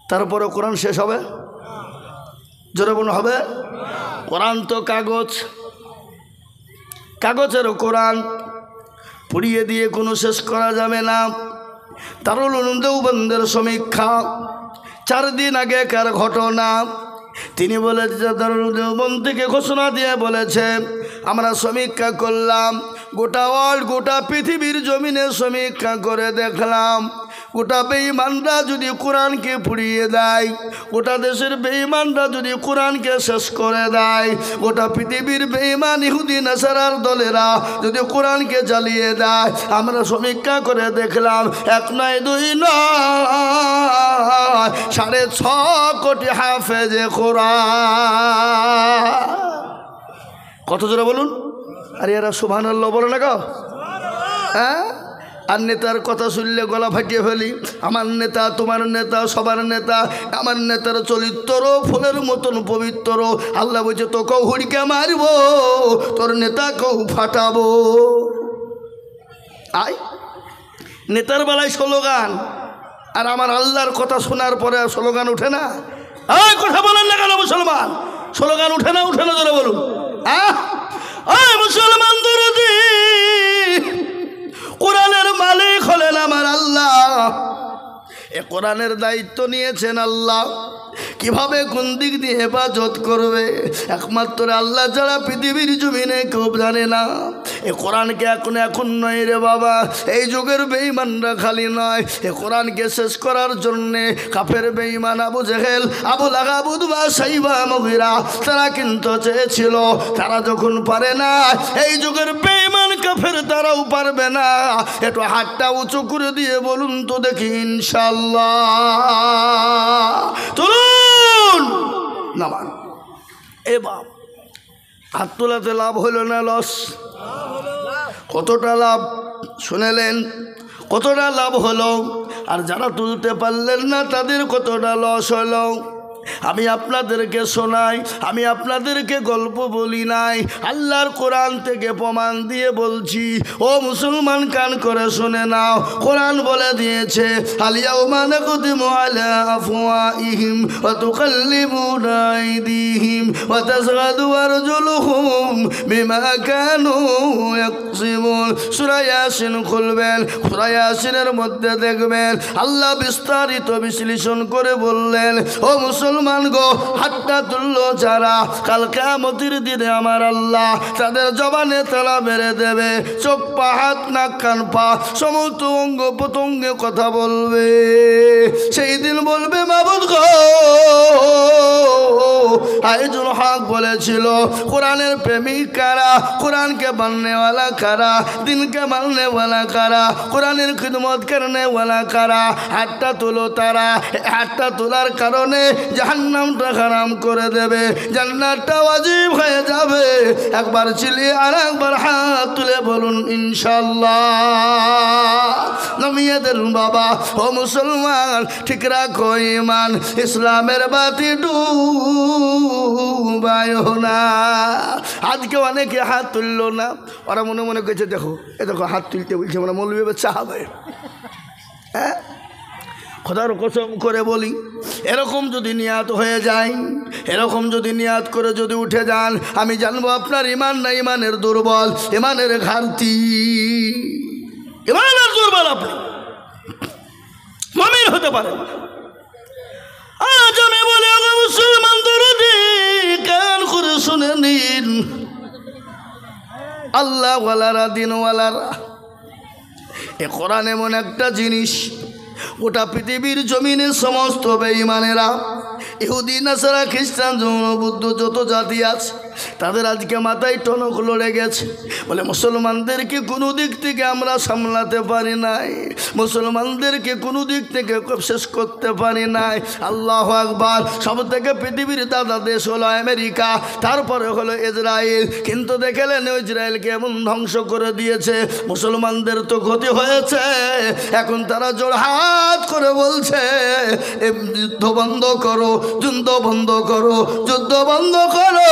তারপরে কোরআন শেষ হবে? জোরে বলুন হবে? কোরআন তো কাগজ, কাগজেরও কোরআন পুড়িয়ে দিয়ে কোনো শেষ করা যাবে না। দারুল উলুম দেওবন্দের সমীক্ষা 4 দিন আগেকার ঘটনা। তিনি বলেছে, দারুল উলুম দেওবন্দ থেকে ঘোষণা দিয়ে বলেছে, আমরা সমীক্ষা করলাম, গোটা ওয়ার্ল্ড, গোটা পৃথিবীর জমিনে সমীক্ষা করে দেখলাম, গোটা বেঈমানরা যদি কোরআনকে পুড়িয়ে দেয়, গোটা দেশের বেঈমানরা যদি কোরআনকে শেষ করে দেয়, গোটা পৃথিবীর বেঈমান ইহুদি নাসারার দলেরা যদি কোরআনকে জ্বালিয়ে দেয়, আমরা সমীক্ষা করে দেখলাম 1 নয় 2 নয় 6.5 কোটি হাফেজে কোরআন। কত জোরে বলুন? আর এরা সুবহানাল্লাহ বলে না গো? হ্যাঁ? আর নেতার কথা শুনলে গলা ফাটিয়ে ফেলি। আমার নেতা, তোমার নেতা, সবার নেতা। আমার নেতার চরিত্র ফুলের মতন পবিত্র। আল্লাহ বলছে, তোকেও হুড়কে মারব, তোর নেতাকেও ফাটাবো। আয় নেতার বেলায় স্লোগান, আর আমার আল্লাহর কথা শোনার পরে স্লোগান উঠে না? এই কথা বলেন না কেন মুসলমান? স্লোগান উঠে না? উঠে না? ধরে বলুন। মুসলমান দরদি, কোরআনের মালিক হলেন আমার আল্লাহ। এ কোরআনের দায়িত্ব নিয়েছেন আল্লাহ। কিভাবে কোন দিক দিয়ে হেফাজত করবে একমাত্র আল্লাহ ছাড়া পৃথিবীর জমিনে কেউ জানে না। এ কোরআনকে এখন নয় রে বাবা, এই যুগের বেঈমানরা খালি নয়, এ কোরআনকে শেষ করার জন্যে কাফের বেঈমান আবু জেহেল, আবু লাহাব, উতবা, সাইবা, মুগীরা তারা কিন্তু চেয়েছিল। তারা যখন পারে না, এই যুগের বেঈমান কাফের তারাও পারবে না। একটু হাতটা উঁচু করে দিয়ে বলুন তো দেখি ইনশাআল্লাহ। তুলুন নামান। এ বাপ, হাত তোলাতে লাভ হলো না লস? কতটা লাভ শুনেলেন? কতটা লাভ হলো? আর যারা তুলতে পারলেন না তাদের কতটা লস হলো? আমি আপনাদেরকে শোনাই, আমি আপনাদেরকে গল্প বলি নাই, আল্লাহর কোরআন থেকে প্রমাণ দিয়ে বলছি। ও মুসলমান, কান করে শুনে নাও। কোরআন বলে দিয়েছে, আলিয়াউমা নাকতিমু আলা আফওয়াহিহিম ওয়া তুকাল্লিমুনা আইদিহিম ওয়া তাশহাদু আরজুলুহুম বিমা কানু ইয়াকসিবুন। সূরা ইয়াসিন খুলবেন, সূরা ইয়াসিনের মধ্যে দেখবেন আল্লাহ বিস্তারিত বিশ্লেষণ করে বললেন, ও মুসলমান গো, হাতটা তুললো যারা, কাল কিয়ামতের দিনে আমার আল্লাহ তাদের জবানে তালা মেরে দেবে। চোখ পা হাত নাক কান পা সমস্ত অঙ্গ প্রত্যঙ্গে কথা বলবে। সেই দিন বলবে, মাবুদ গো, আইজুল হক বলেছিল কোরআনের প্রেমিক কারা, কোরআনকে মাননেওয়ালা কারা, দিনকে মাননেওয়ালা কারা, কোরআনের খিদমত করনেওয়ালা কারা। হাতটা তুলো তারা। হাতটা তোলার কারণে জাহান্নামটা হারাম করে দেবে, জান্নাতটা ওয়াজিব হয়ে যাবে। একবার চিল্লিয়ে আর একবার হাত তুলে বলুন ইনশাআল্লাহ। নামিয়ে দেন বাবা। ও মুসলমান, ঠিক রাখো ঈমান, ইসলামের বাতি ডুবায়ো না। আজকে অনেকে হাত তুললো না, ওরা মনে মনে করছে দেখো এ দেখো হাত তুলতে বলছে, আমরা মৌলবী বাচ্চা হবে। হ্যাঁ, খোদার কসম করে বলি, এরকম যদি নিয়াত হয়ে যায়, এরকম যদি নিয়াত করে যদি উঠে যান, আমি জানবো আপনার ইমান না ইমানের দুর্বল, ইমানের ঘাটতি, ইমানের দুর্বল। আপনি মুমিন হতে পারেন। আজ আমি বলি, মুসলমান দরদি, কান করে শুনে নিন। আল্লাহ ওয়ালারা, দিনওয়ালারা, এ কোরআন এমন একটা জিনিস, গোটা পৃথিবীর জমিনে সমস্ত বেঈমানেরা, ইহুদি, নাসারা, খ্রিস্টান, জৈন, বুদ্ধ, যত জাতি আছে, তাদের আজকে মাথায় টনক লড়ে গেছে। বলে মুসলমানদেরকে কোনো দিক থেকে আমরা সামলাতে পারি নাই, মুসলমানদেরকে কোনো দিক থেকে শেষ করতে পারি নাই। আল্লাহু আকবার। সব থেকে পৃথিবীর দাদা দেশ হলো আমেরিকা, তারপরে হলো ইসরায়েল। কিন্তু দেখলেন ইসরায়েলকে এমন ধ্বংস করে দিয়েছে, মুসলমানদের তো ক্ষতি হয়েছে। এখন তারা জোড়হাত করে বলছে, যুদ্ধ বন্ধ করো, যুদ্ধ বন্ধ করো, যুদ্ধ বন্ধ করো।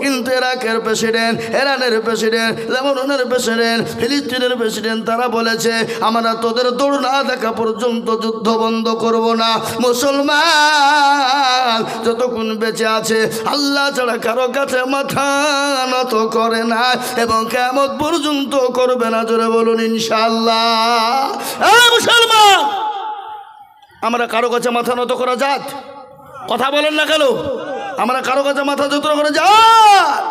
কিন্তু ইরাকের প্রেসিডেন্ট, ইরানের প্রেসিডেন্ট, লেবাননের প্রেসিডেন্ট, ফিলিস্তিনের প্রেসিডেন্ট, তারা বলেছে আমরা তোদের দৌড় না দেখা পর্যন্ত যুদ্ধ বন্ধ করব না। মুসলমান যতক্ষণ বেঁচে আছে আল্লাহ ছাড়া কারো কাছে মাথা নত করে না, এবং কিয়ামত পর্যন্ত করবে না। জোরে বলুন ইনশাআল্লাহ। মুসলমান, আমরা কারো কাছে মাথা নত করা জাত? কথা বলেন না কেন? আমরা কারো কাছে মাথা নত করে জাত?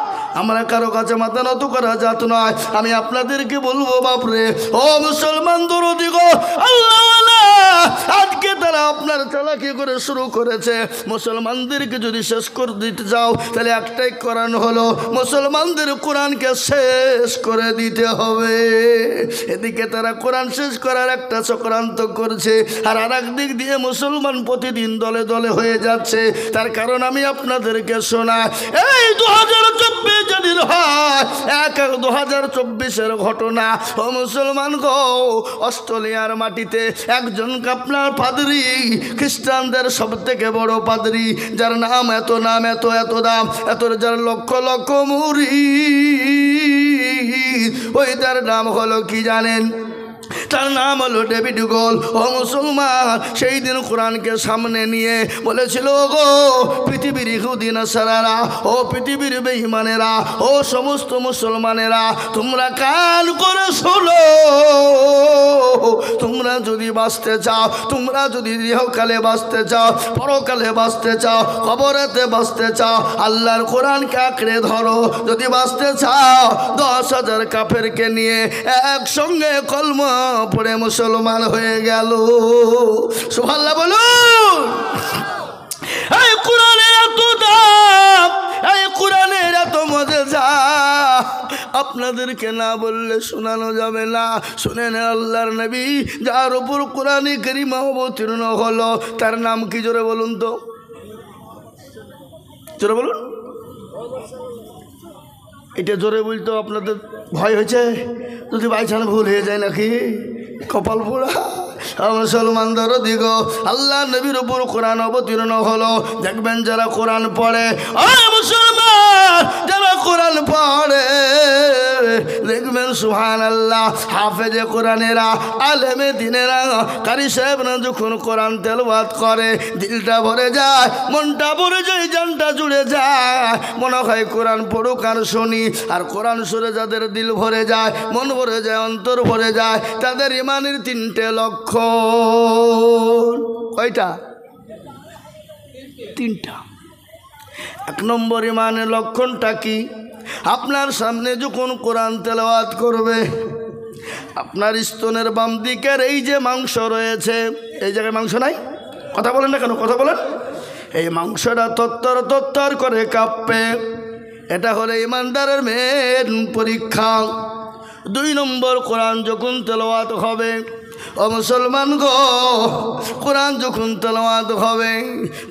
আমরা কারো কাছে মাথা নত করা জাত নয়। আমি আপনাদেরকে বলবো, বাপরে ও মুসলমান দরদি গো, আল্লাহ আজকে তারা আপনার চালাকি করে শুরু করেছে। মুসলমানদেরকে যদি শেষ করে দিতে যাও, তাহলে একটাই কোরআন হলো, মুসলমানদের কোরআনকে শেষ করে দিতে হবে। এদিকে তারা কোরআন শেষ করার একটা চক্রান্ত করছে, আর এক দিক দিয়ে মুসলমান প্রতিদিন দলে দলে হয়ে যাচ্ছে। তার কারণ আমি আপনাদেরকে শোনাই, এই 2024 যদি হয় 1/1/2024 ঘটনা। ও মুসলমান গো, অস্ট্রেলিয়ার মাটিতে একজন আপনার পাদ্রী, খ্রিস্টানদের সব থেকে বড় পাদ্রী, যার নাম এত নাম, এত এত দাম, এত, যার লক্ষ লক্ষ মুরিদ, ওই তার নাম হলো কি জানেন? তার নাম হলো ডেভিড গোল। ও মুসলমান, সেই দিন কোরআনকে সামনে নিয়ে বলেছিল, গো পৃথিবীর ইহুদি নাসারারা, ও পৃথিবীর বেঈমানেরা, ও সমস্ত মুসলমানেরা, তোমরা কান করে শোনো। তোমরা যদি বাঁচতে চাও, তোমরা যদি ইহকালে বাঁচতে চাও, পরকালে বাঁচতে চাও, কবরেতে বাঁচতে চাও, আল্লাহর কোরআনকে আঁকড়ে ধরো। যদি বাঁচতে চাও, 10,000 কাফেরকে নিয়ে একসঙ্গে কলমা পড়ে মুসলমান হয়ে গেল। সুবহানাল্লাহ বলুন। এই কোরআনের এত দাম, এই কোরআনের এত মজা আপনাদেরকে না বললে শোনানো যাবে না। শুনেন আল্লাহর নবী যার উপর কোরআনে কারিমা অবতীর্ণ হলো তার নাম কি? জোরে বলুন তো, জোরে বলুন। এটা জোরে বলতো আপনাদের ভয় হয়েছে যদি বাইচান ভুল হয়ে যায় নাকি? কপাল পোড়া মুসলমান দরদি গো, আল্লাহ নবীর উপর কোরআন অবতীর্ণ হলো। দেখবেন যারা কোরআন পড়ে, ও মুসলমান যারা কোরআন পড়ে দেখবেন সুবহানাল্লাহ হাফেজে কোরআনেরা, আলেমে দিনেরা, কারি সাহেবরা যখন কোরআন তেলাওয়াত করে দিলটা ভরে যায়, মনটা ভরে যায়, জানটা জুড়ে যায়। মনে হয় কোরআন পড়ুক আর শুনি। আর কোরআন শুনে যাদের দিল ভরে যায়, মন ভরে যায়, অন্তর ভরে যায়, তাদের ইমানের 3টে লক্ষণ। কয়টা? 3টা। 1 নম্বর ইমানের লক্ষণটা কি? আপনার সামনে যখন কোরআন তেলাওয়াত করবে, আপনার স্তনের বাম দিকের এই যে মাংস রয়েছে, এই জায়গায় মাংস নাই? কথা বলেন না কেন? কথা বলেন। এই মাংসটা তত্তর তত্তর করে কাঁপবে। এটা হলো ইমানদারের মেন পরীক্ষা। 2 নম্বর, কোরআন যখন তেলাওয়াত হবে, ও মুসলমান গো, কোরআন যখন তেলাওয়াত হবে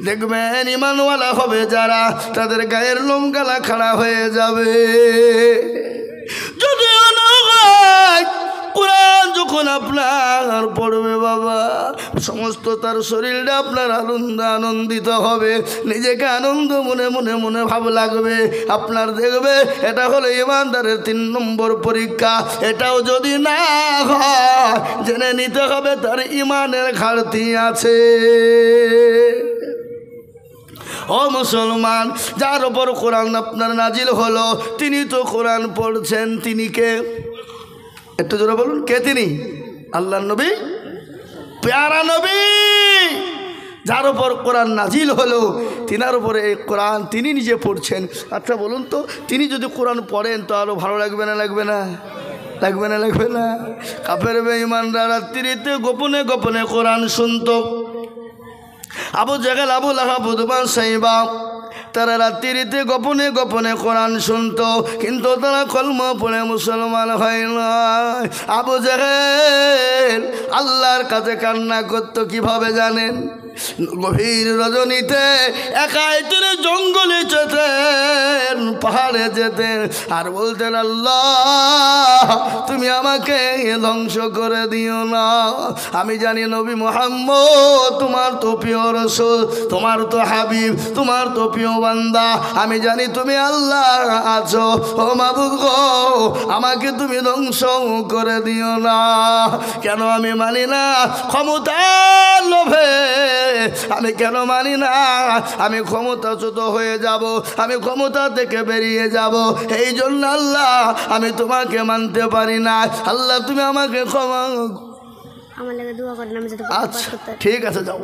দেখবেন ইমানওয়ালা হবে যারা, তাদের গায়ের লোম গালা খাড়া হয়ে যাবে। যদিও না হয় কোরআন যখন আপনার পড়বে বাবা, সমস্ত তার শরীরটা আপনার আনন্দিত হবে, নিজেকে আনন্দ মনে মনে মনে ভাব লাগবে আপনার। দেখবে এটা হলো ইমানদারের 3 নম্বর পরীক্ষা। এটাও যদি না হয় জেনে নিতে হবে তার ইমানের ঘাটতি আছে। ও মুসলমান, যার উপর কোরআন আপনার নাজিল হলো তিনি তো কোরআন পড়ছেন, তিনি কে? একটু জোরে বলুন, কে তিনি? আল্লাহর নবী, প্যারা নবী, যার উপর কোরআন নাজিল হলো তিনার উপরে এই কোরআন তিনি নিজে পড়ছেন। আচ্ছা বলুন তো, তিনি যদি কোরআন পড়েন তো আরও ভালো লাগবে না? লাগবে না? লাগবে না? লাগবে না? কাফের বেঈমানরা রাত্রিতে গোপনে গোপনে কোরআন শুনতো। আবু জাহেল, আবু লাহাব, উতবা, সাইবা তারা রাত্রিতে গোপনে গোপনে কোরআন শুনতো, কিন্তু তারা কলমা পড়ে মুসলমান হয় না। আবু জাহেল আল্লাহর কাছে কান্না করতো কিভাবে জানেন? গভীর রজনীতে একাই তিনি জঙ্গলে যেতেন, পাহাড়ে যেতেন, আর বলতেন আল্লাহ তুমি আমাকে ধ্বংস করে দিও না। আমি জানি নবী মুহাম্মদ তোমার তো প্রিয় রাসূল, তোমার তো হাবিব, তোমার তো প্রিয় বান্দা। আমি জানি তুমি আল্লাহ আছো। ও মাবুদ গো, আমাকে তুমি ধ্বংস করে দিও না। কেন আমি মানি না? ক্ষমতার লোভে আমি কেন মানি না? আমি ক্ষমতাচ্যুত হয়ে যাব, আমি ক্ষমতা থেকে বেরিয়ে যাব। এই জন্য আল্লাহ আমি তোমাকে মানতে পারি না। আল্লাহ তুমি আমাকে ক্ষমা। আচ্ছা ঠিক আছে, যাও।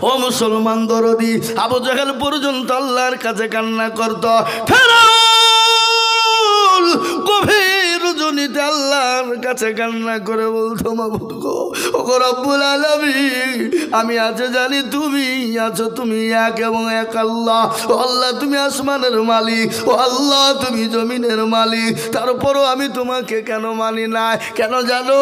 ও মুসলমান দরদি, আবু জাহেল পর্যন্ত আল্লাহর কাছে কান্না করত। ফেরাউন গভীর রজনীতে আল্লাহর কাছে কান্না করে বলতো মাবুদ গো, ও রব্বুল আলামিন, আমি আজ জানি তুমি আছো, তুমি এক এবং এক আল্লাহ। ও আল্লাহ তুমি আসমানের মালিক, ও আল্লাহ তুমি জমিনের মালিক, তারপরও আমি তোমাকে কেন মানি না? কেন জানো?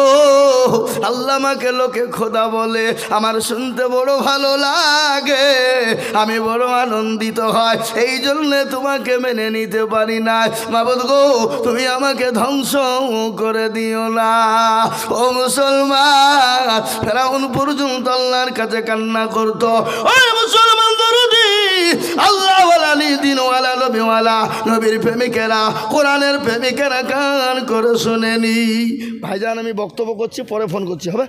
আল্লাহ আমাকে লোকে খোদা বলে, আমার শুনতে বড় ভালো লাগে, আমি বড় আনন্দিত হয়, এই জন্যে তোমাকে মেনে নিতে পারি না। মাবুদ গো, তুমি আমাকে ধ্বংস করে দিও না। ও মুসলমান, ফেরাউন পর্যন্ত আল্লাহর কাছে কান্না করতো। ওই মুসলমান দরদি, আল্লাহ ওয়ালা, দিন ওয়ালা, নবী ওয়ালা, নবীর প্রেমিকেরা, কোরআনের প্রেমিকেরা কান করে শুনেনি। ভাইজান আমি বক্তব্য করছি, পরে ফোন করছি, হবে?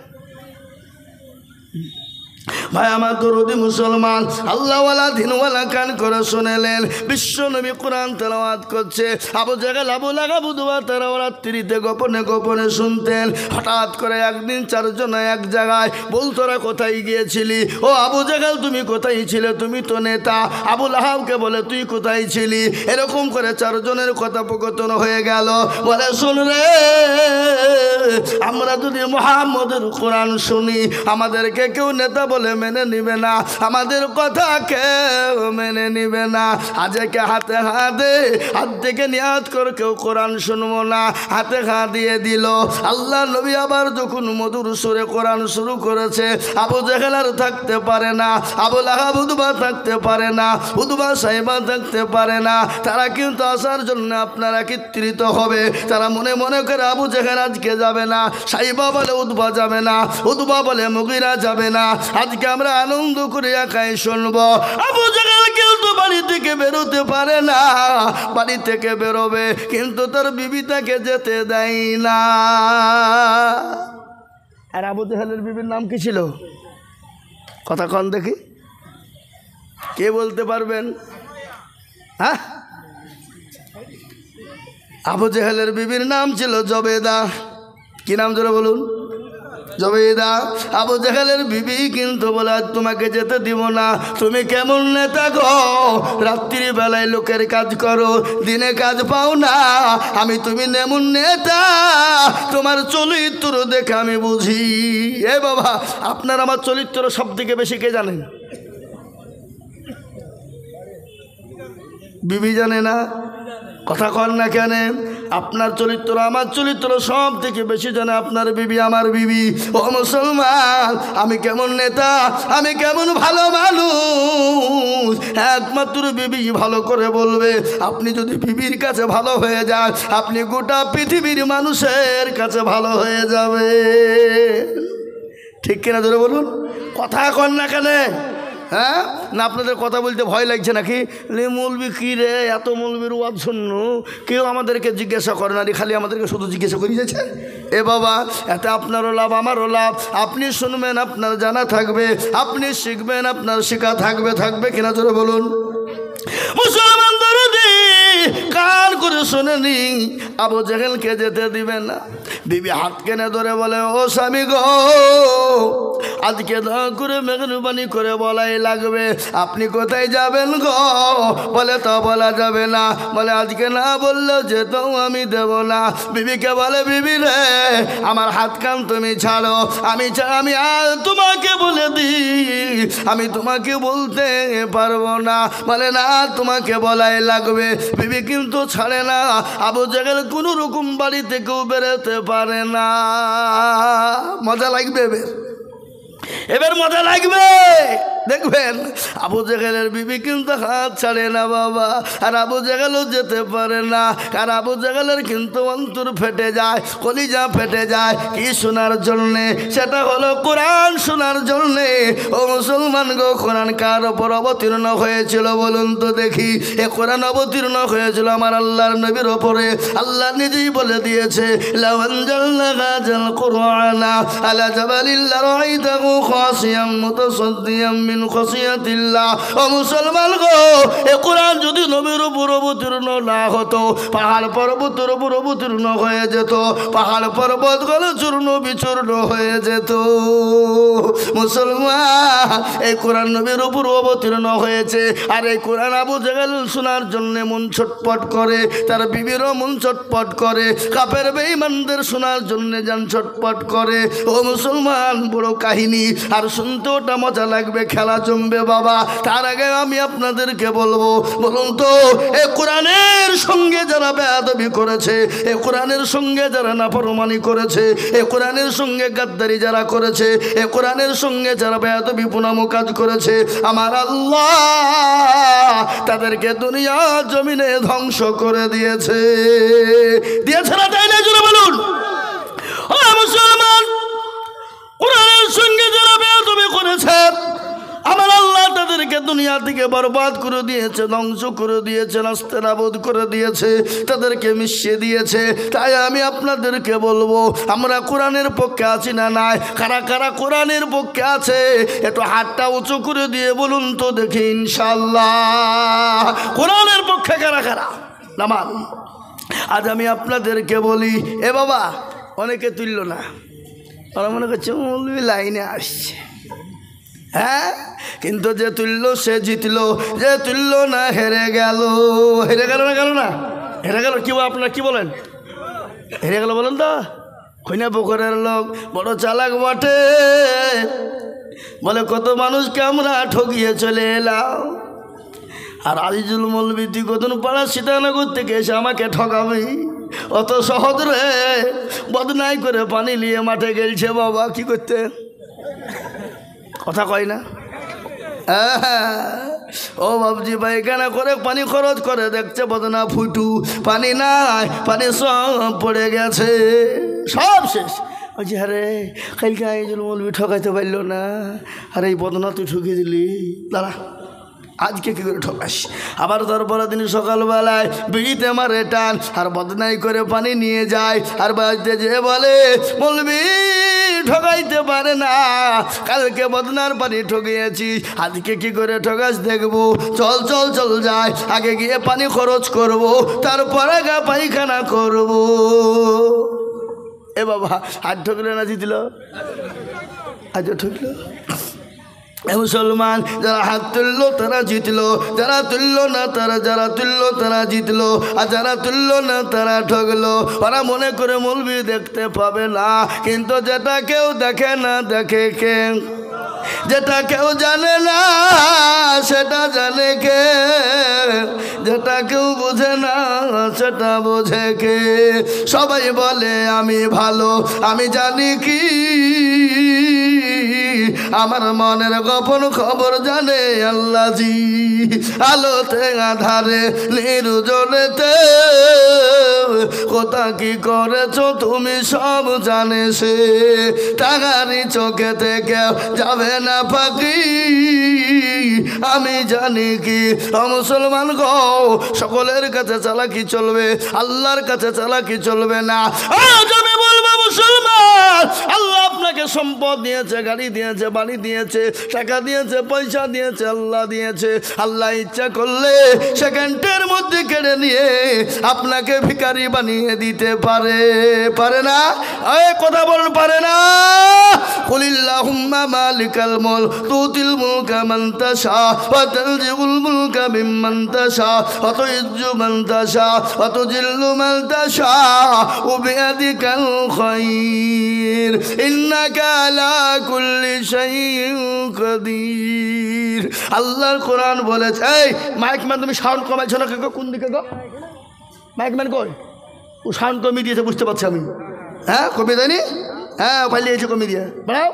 ভাই আমার দরদি মুসলমান, আল্লাহওয়ালা দিনওয়ালা কান করে শুনেলেন। বিশ্ব নবী কোরআন তেলাওয়াত করছে। আবু জাহেল, আবু লাহাব, উতবা তারা রাত্রিতে গোপনে গোপনে শুনতেন। হঠাৎ করে একদিন 4 জন এক জায়গায় বলতো, তোরা কোথায় গিয়েছিলি? ও আবু জাহেল তুমি কোথায় ছিলে? তুমি তো নেতা। আবু লাহাবকে বলে তুই কোথায় ছিলি? এরকম করে 4 জনের কথোপকথন হয়ে গেল। বলে শুন রে, আমরা যদি মুহাম্মদের কোরআন শুনি আমাদেরকে কেউ নেতা বলে মেনে নিবে না, আমাদের কথা কেউ মেনে নিবে না। আজকে হাতে হাত থেকে নিয়াত করে কেউ কোরআন শুনবো না, হাতে হাত দিয়ে দিল। আল্লাহ নবী আবার যখন মধুর সুরে কোরআন শুরু করেছে, আবু জেহেল আর থাকতে পারে না, আবু লাহাব উতবা থাকতে পারে না, উতবা সাইবা থাকতে পারে না। তারা কিন্তু আসার জন্য আপনারা কৃতৃত হবে। তারা মনে মনে করে আবু জেহেল আজকে যাবে না, সাইবা বলে উতবা যাবে না, উতবা বলে মুগিরা যাবে না। আজকে আমরা আনন্দ করে একাই শুনবো। আবু জেহেল কিন্তু বাড়ি থেকে বেরোতে পারে না, বাড়ি থেকে বেরোবে কিন্তু তার বিবি তাকে যেতে দেয় না। আর আবু জেহেলের বিবির নাম কি ছিল? কথা কন দেখি, কে বলতে পারবেন? হ্যাঁ, আবু জেহেলের বিবির নাম ছিল জবেদা। কি নাম ধরে বলুন? জবেদা। আবু জেহেলের বিবি কিন্তু বলে তোমাকে যেতে দিব না। তুমি কেমন নেতা গো, রাত্রি বেলায় লোকের কাজ করো, দিনে কাজ পাও না। তুমি নেমন নেতা, তোমার চরিত্র দেখে আমি বুঝি। এ বাবা, আপনার আমার চরিত্র সব থেকে বেশি কে জানেন? বিবি জানে না? কথা কন না কেন? আপনার চরিত্র আমার চরিত্র সব থেকে বেশি জানে আপনার বিবি, আমার বিবি। ও মুসলমান, আমি কেমন নেতা, আমি কেমন ভালো মানুষ, একমাত্র বিবি ভালো করে বলবে। আপনি যদি বিবির কাছে ভালো হয়ে যান, আপনি গোটা পৃথিবীর মানুষের কাছে ভালো হয়ে যাবে। ঠিক কিনা ধরে বলুন? কথা কন না কেন? হ্যাঁ না, আপনাদের কথা বলতে ভয় লাগছে নাকি? মৌলবি কী রে, এত মৌলবির ওয়াজ শূন্য, কেউ আমাদেরকে জিজ্ঞাসা করে না, খালি আমাদেরকে শুধু জিজ্ঞাসা করে যাচ্ছে। এ বাবা, এতে আপনারও লাভ আমারও লাভ। আপনি শুনবেন, আপনার জানা থাকবে, আপনি শিখবেন, আপনার শেখা থাকবে। থাকবে কিনা জোরে বলুন? মুসলমান দরদি কান করে শোনেনি, আবু জেহেলকে যেতে দিবেন না। বিবি হাত কেনে ধরে বলে, ও স্বামী গো, আজকে দয়া করে মেহরবানি করে বলাই লাগবে, আপনি কোথায় যাবেন গো? বলে তো বলা যাবে না। বলে আজকে না বললেও যেতেও আমি দেব না। বিবিকে বলে, বিবি রে, আমার হাত কান তুমি ছাড়ো, আমি আর তোমাকে বলে দিই, আমি তোমাকে বলতে পারবো না। বলে না, তোমাকে বলাই লাগবে। বিবি কিন্তু ছাড়ে না। আবু জেহেল কোনো রকম বাড়ি থেকেও বেরোতে পারে না। মজা লাগবে এবার মজা লাগবে, দেখবেন। আবু জেহেলের বিবি কিন্তু হাত ছাড়ে না বাবা, আর আবু জেহেলও যেতে পারে না। আর আবু জেহেলের কিন্তু অন্তর ফেটে যায়, কলিজা ফেটে যায়। কি শোনার জন্যে? সেটা হলো কোরআন শোনার জন্যে। ও মুসলমান গো, কোরআন কার ওপর অবতীর্ণ হয়েছিল বলুন তো দেখি? এ কোরআন অবতীর্ণ হয়েছিল আমার আল্লাহর নবীর ওপরে। আল্লাহ নিজেই বলে দিয়েছে, লাউ আনজালনা হাযাল কুরআনা আলা জাবালিন লারাআইতাহু খাশিয়াম মুতাসাদ্দিয়াম মিন খাশিয়াতিল্লাহ। ও মুসলমান গো, এ কোরআন যদি নবীর উপর অবতীর্ণ না হতো, পাহাড় পর্বতের উপর অবতীর্ণ হয়ে যেত, পাহাড় পর্বতগুলো চূর্ণ বিচূর্ণ হয়ে যেত। মুসলমান, এই কোরআন নবীর উপর অবতীর্ণ হয়েছে, আর এই কোরআন আবু জেহেল শোনার জন্য মন ছটপট করে, তার বিবিরও মন ছটপট করে, কাফের বেঈমানদের শোনার জন্য যান ছটপট করে। ও মুসলমান, বড় কাহিনী, আর শুনতে ওটা মজা লাগবে, খেলা জমবে বাবা। তার আগে আমি আপনাদেরকে বলবো, বলুন তো, এ কোরআনের সঙ্গে যারা বেয়াদবি করেছে, এ কোরআনের সঙ্গে যারা নাফরমানি করেছে, এ কোরআনের সঙ্গে গাদ্দারি যারা করেছে, এ কোরআনের সঙ্গে যারা বেয়াদবি পুনামো কাজ করেছে, আমার আল্লাহ তাদেরকে দুনিয়া জমিনে ধ্বংস করে দিয়েছে। দিয়েছে না, তাই না? জোরে বলুন। ও মুসলমান, কোরআনের সঙ্গে যারা বেয়াদবি করেছে, আমার আল্লাহ তাদেরকে দুনিয়া থেকে বরবাদ করে দিয়েছে, ধ্বংস করে দিয়েছে, নাস্তানাবুদ করে দিয়েছে, তাদেরকে মিশিয়ে দিয়েছে। তাই আমি আপনাদেরকে বলবো, আমরা কোরআনের পক্ষে আছি না নাই? কারা কারা কোরআনের পক্ষে আছে? একটু হাতটা উঁচু করে দিয়ে বলুন তো দেখি, ইনশাআল্লাহ কোরআনের পক্ষে কারা কারা? নামান। আজ আমি আপনাদেরকে বলি, এ বাবা, অনেকে তুলল না, ওরা মনে করছে মৌলবি লাইনে আসছে। হ্যাঁ, কিন্তু যে তুলল সে জিতলো, যে তুলল না হেরে গেল। হেরে গেল না? গেল না? হেরে গেল। কি আপনারা কি বলেন? হেরে গেল বলেন তো? খৈনা পুকুরের লোক বড় চালাক বটে, বলে কত মানুষকে আমরা ঠকিয়ে চলে এলাম, আর আজিজুল মৌলবী তুই কতন পাড়া সীতানগর থেকে এসে আমাকে ঠকাবি? অত সহজ রে, বদনাই করে পানি নিয়ে মাঠে গেলছে বাবা। কি করতে কথা কয় না? ও বাবজি পায়খানা করে পানি খরচ করে দেখছে বদনা ফুটু, পানি নাই, পানি সব পড়ে গেছে, সব শেষ। বলছি আরে কালকে আজিজুল মৌলবী ঠকাইতে পারলো না, আর এই বদনা তুই ঠকিয়ে দিলি, দাঁড়া আজকে কী করে ঠকাস? আবার তারপরে দিন সকালবেলায় বিড়িতে মারে টান, আর বদনাই করে পানি নিয়ে যায়, আর বাড়িতে যে বলে মৌলবী ঠকাইতে পারে না, কালকে বদনার পানি ঠকিয়েছি, আজকে কি করে ঠকাস দেখবো। চল চল চল যায়, আগে গিয়ে পানি খরচ করব, তারপরে গা পায়খানা করব। এ বাবা হাত ঠকলে না জিতল, আজ ঠকলো। মুসলমান যারা হাত তুললো তারা জিতলো, যারা তুললো না তারা, যারা তুললো তারা জিতলো, আর যারা তুললো না তারা ঠকলো। ওরা মনে করে মৌলবী দেখতে পাবে না, কিন্তু যেটা কেউ দেখে না দেখে কে? যেটা কেউ জানে না সেটা জানে কে? যেটা কেউ বোঝে না সেটা বোঝে কে? সবাই বলে আমি ভালো, আমি জানি কি আমার মনের গোপন খবর জানে আল্লাহজি। আলোতে আধারে নির্জনেতে কোথা কি করেছো তুমি সব জানে সে, টাকারি চোখে থেকে যাবে না ফাঁকি, আমি জানি কি। মুসলমান গো, সকলের কাছে চালাকি চলবে, আল্লাহর কাছে চালাকি চলবে না। আজ আমি বলবো মুসলমান, আল্লাহ আপনাকে সম্পদ দিয়েছে, গাড়ি দিয়েছে, বাড়ি দিয়েছে, টাকা দিয়েছে, পয়সা দিয়েছে, আল্লাহ দিয়েছে। আল্লাহ ইচ্ছা করলে সেকেন্ডের মধ্যে কেড়ে নিয়ে আপনাকে ভিখারি বানিয়ে দিতে পারে, পারে না? এই কথা বলুন, পারে না? কুলিল্লাহুম্মা মালিকাল মুলক তুতিল মুলকা মান তাশা ওয়া তানজিউল মুলকা মিম্মান তাশা ওয়া তুইজ্জু মান তাশা ওয়া তুজিল্লু মান তাশা ওয়া বিয়াদিকাল খায়র ইন্নাকা আলা কুল্লি শাইইন কাদির। আল্লাহর কোরআন বলেছে। এই মাইকম্যান তুমি সাউন্ড কমাইছো না? কোন দিকে গো মাইকম্যান? কই ও সাউন্ড কমিয়ে দিয়েছে, বুঝতে পারছি আমি। হ্যাঁ কমিয়ে দেয়নি? হ্যাঁ পালিয়েছে, কমিয়ে দিয়ে বাড়াও।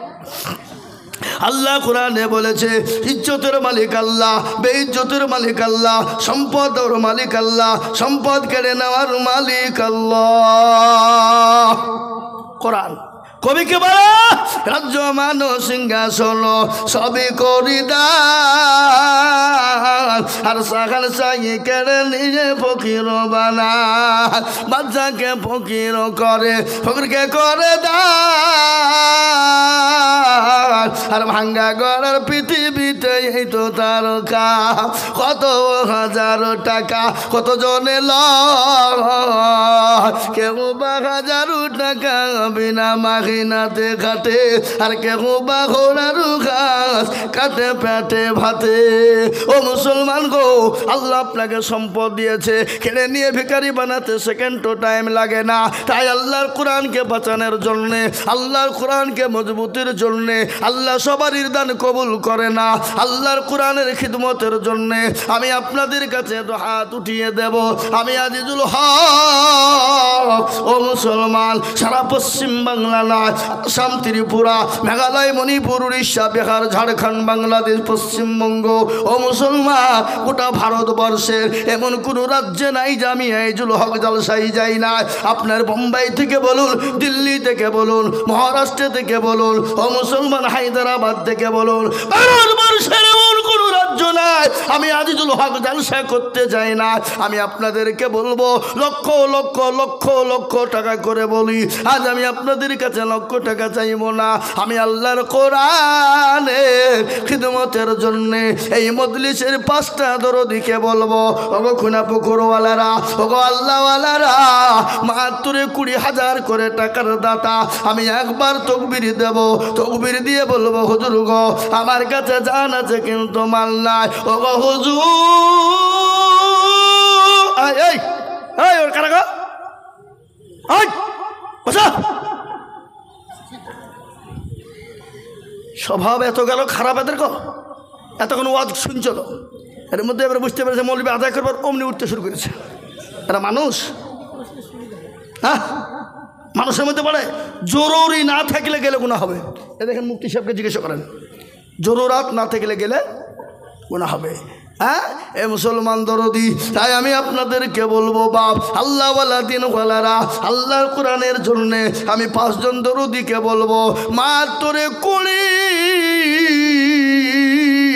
আল্লাহ কোরআনে বলেছে ইজ্জতের মালিক আল্লাহ, বেইজ্জতের মালিক আল্লাহ, সম্পদের মালিক আল্লাহ, সম্পদ কেড়ে নেওয়ার মালিক আল্লাহ। কোরআন কবিকে বলে রাজ্য মান সিংহাসন সবই করি দান, আর সাখার সাই কেড়ে নিজে ফকির বানা, বাচ্চাকে ফকির করে, ফকিরকে করে দান, আর ভাঙ্গা গড়ার পৃথিবীতে এই তো তার কাজ। কত হাজার টাকা কত জনে লয়, কেউ বা হাজারো টাকা বিনা মাগিনাতে কাটে, আর কেউ বা ঘোড়ারও ঘাস কাটে পেটে ভাতে। ও মুসলমান গো, আল্লাহ আপনাকে সম্পদ দিয়েছে, কেড়ে নিয়ে ভিখারি বানাতে সেকেন্ডও টাইম লাগে না। তাই আল্লাহর কোরআনকে বাঁচানোর জন্যে, আল্লাহর কোরআনকে মজবুতির জন্যে, আল্লাহ সবারই দান কবুল করে না, আল্লাহর কোরআনের খিদমতের জন্যে আমি আপনাদের কাছে তো হাত উঠিয়ে দেব। আমি আজিজুল হক। ও মুসলমান, সারা পশ্চিম বাংলা নয়, আসাম, ত্রিপুরা, মেঘালয়, মণিপুর, উড়িষ্যা, বিহার, ঝাড়খণ্ড, বাংলাদেশ, পশ্চিমবঙ্গ, ও মুসলমান গোটা ভারতবর্ষের এমন কোনো রাজ্যে নাই যে আমি আজিজুল হক জলসাই যাই না। আপনার বোম্বাই থেকে বলুন, দিল্লি থেকে বলুন, মহারাষ্ট্র থেকে বলুন, ও মুসলমান হায়দ্রাবাদ থেকে বলুন, ভারতবর্ষের এমন কোনো রাজ্য নাই আমি আজিজুল হক জলসা করতে যাই না। আমি আপনাদেরকে বলবো, লক্ষ লক্ষ লক্ষ লক্ষ টাকা করে বলি, আজ আমি আপনাদের কাছে লক্ষ টাকা চাইব না। আমি আল্লাহর কোরআনের খিদমতের জন্যে এই মজলিসের 5টা দরদিকে বলবো, ওগো খুনা পুকুরওয়ালারা, ওগো আল্লাহওয়ালারা, মাত্র 20,000 করে টাকার দাতা, আমি একবার তকবির দেব, তকবির দিয়ে বলবো হুজুর গো আমার কাছে জান আছে কিন্তু মাল নাই। ওগো হুজুর, এই এই ওর কারা গো, এই বসা, স্বভাব এত গেল খারাপ এদের এতক্ষণ ওয়াজ শুনছিল, এর মধ্যে এবার বুঝতে পেরেছে মৌলবি আদায় করবার অমনি উঠতে শুরু করেছে। এরা মানুষ, হ্যাঁ মানুষের মধ্যে পড়ে। জরুরি না থাকলে গেলে গুনাহ হবে। এ দেখেন মুফতি সাহেবকে জিজ্ঞাসা করেন, জরুরাত না থাকলে গেলে গুনাহ হবে। হ্যাঁ এ মুসলমান দরদি, তাই আমি আপনাদেরকে বলবো বাপ, আল্লাহওয়ালা দিনওয়ালারা, আল্লাহর কোরআনের জন্যে আমি 5 জন দরদিকে বলবো মাত্র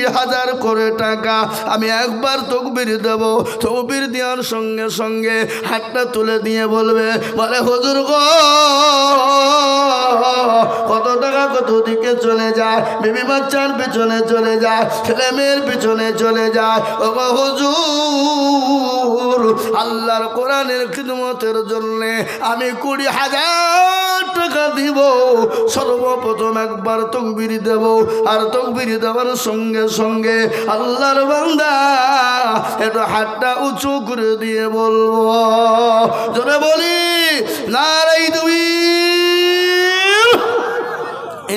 20,000 করে টাকা আমি একবার তকবির দেব। তকবির দেওয়ার সঙ্গে সঙ্গে হাতটা তুলে দিয়ে বলবে, বলে হুজুর গো কত টাকা কত দিকে চলে যায়, বিবি বাচ্চার পিছনে চলে যায়, ছেলে মেয়ের পিছনে চলে যায়। ও গো হুজুর আল্লাহর কোরআনের খিদমতের জন্য আমি 20,000 টাকা দিব। সর্বপ্রথম একবার তকবির দেব, আর তকবির দেওয়ার সঙ্গে সঙ্গে আল্লাহর বান্দা একটু হাতটা উঁচু করে দিয়ে বলবো, জোরে বলি নারাই তুমি।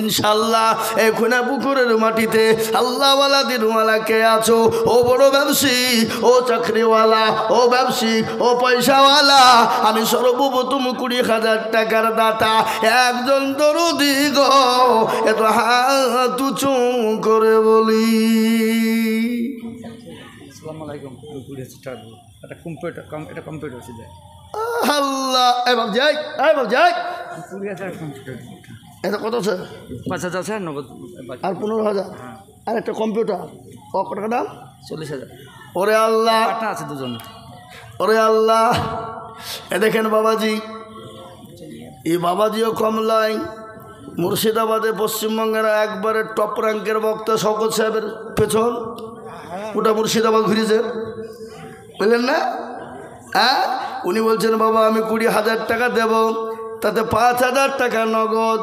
ইনশাল্লাহ এই খুনা পুকুরের মাটিতে আল্লাহওয়ালা দিনওয়ালা কে আছো, ও বড় ব্যবসায়ী, ও চাকরিওয়ালা, ও ব্যবসায়িক, ও পয়সাওয়ালা, আমি সর্বপ্রথম 20,000 টাকার দাতা একজন দরদি গো এত হাত উঁচু করে বলি। আসসালামু আলাইকুম। কম্পিউটার আল্লাহ এবার যাই, এবার যাই। এটা কত আছে? 5,000 আছে, নগদ আর 15,000 আর একটা কম্পিউটার, কত টাকা দাম? 40,000। ওরে আল্লাহ আছে 2 জন। ওরে আল্লাহ, এ দেখেন বাবাজি, এই বাবাজিও কম লাই। মুর্শিদাবাদে পশ্চিমবঙ্গের একবারে টপ র্যাঙ্কের বক্তা শওকত সাহেবের পেছন ওটা মুর্শিদাবাদ ঘুরেছে, বুঝলেন না? হ্যাঁ উনি বলছেন বাবা আমি 20,000 টাকা দেব, তাতে 5,000 টাকা নগদ,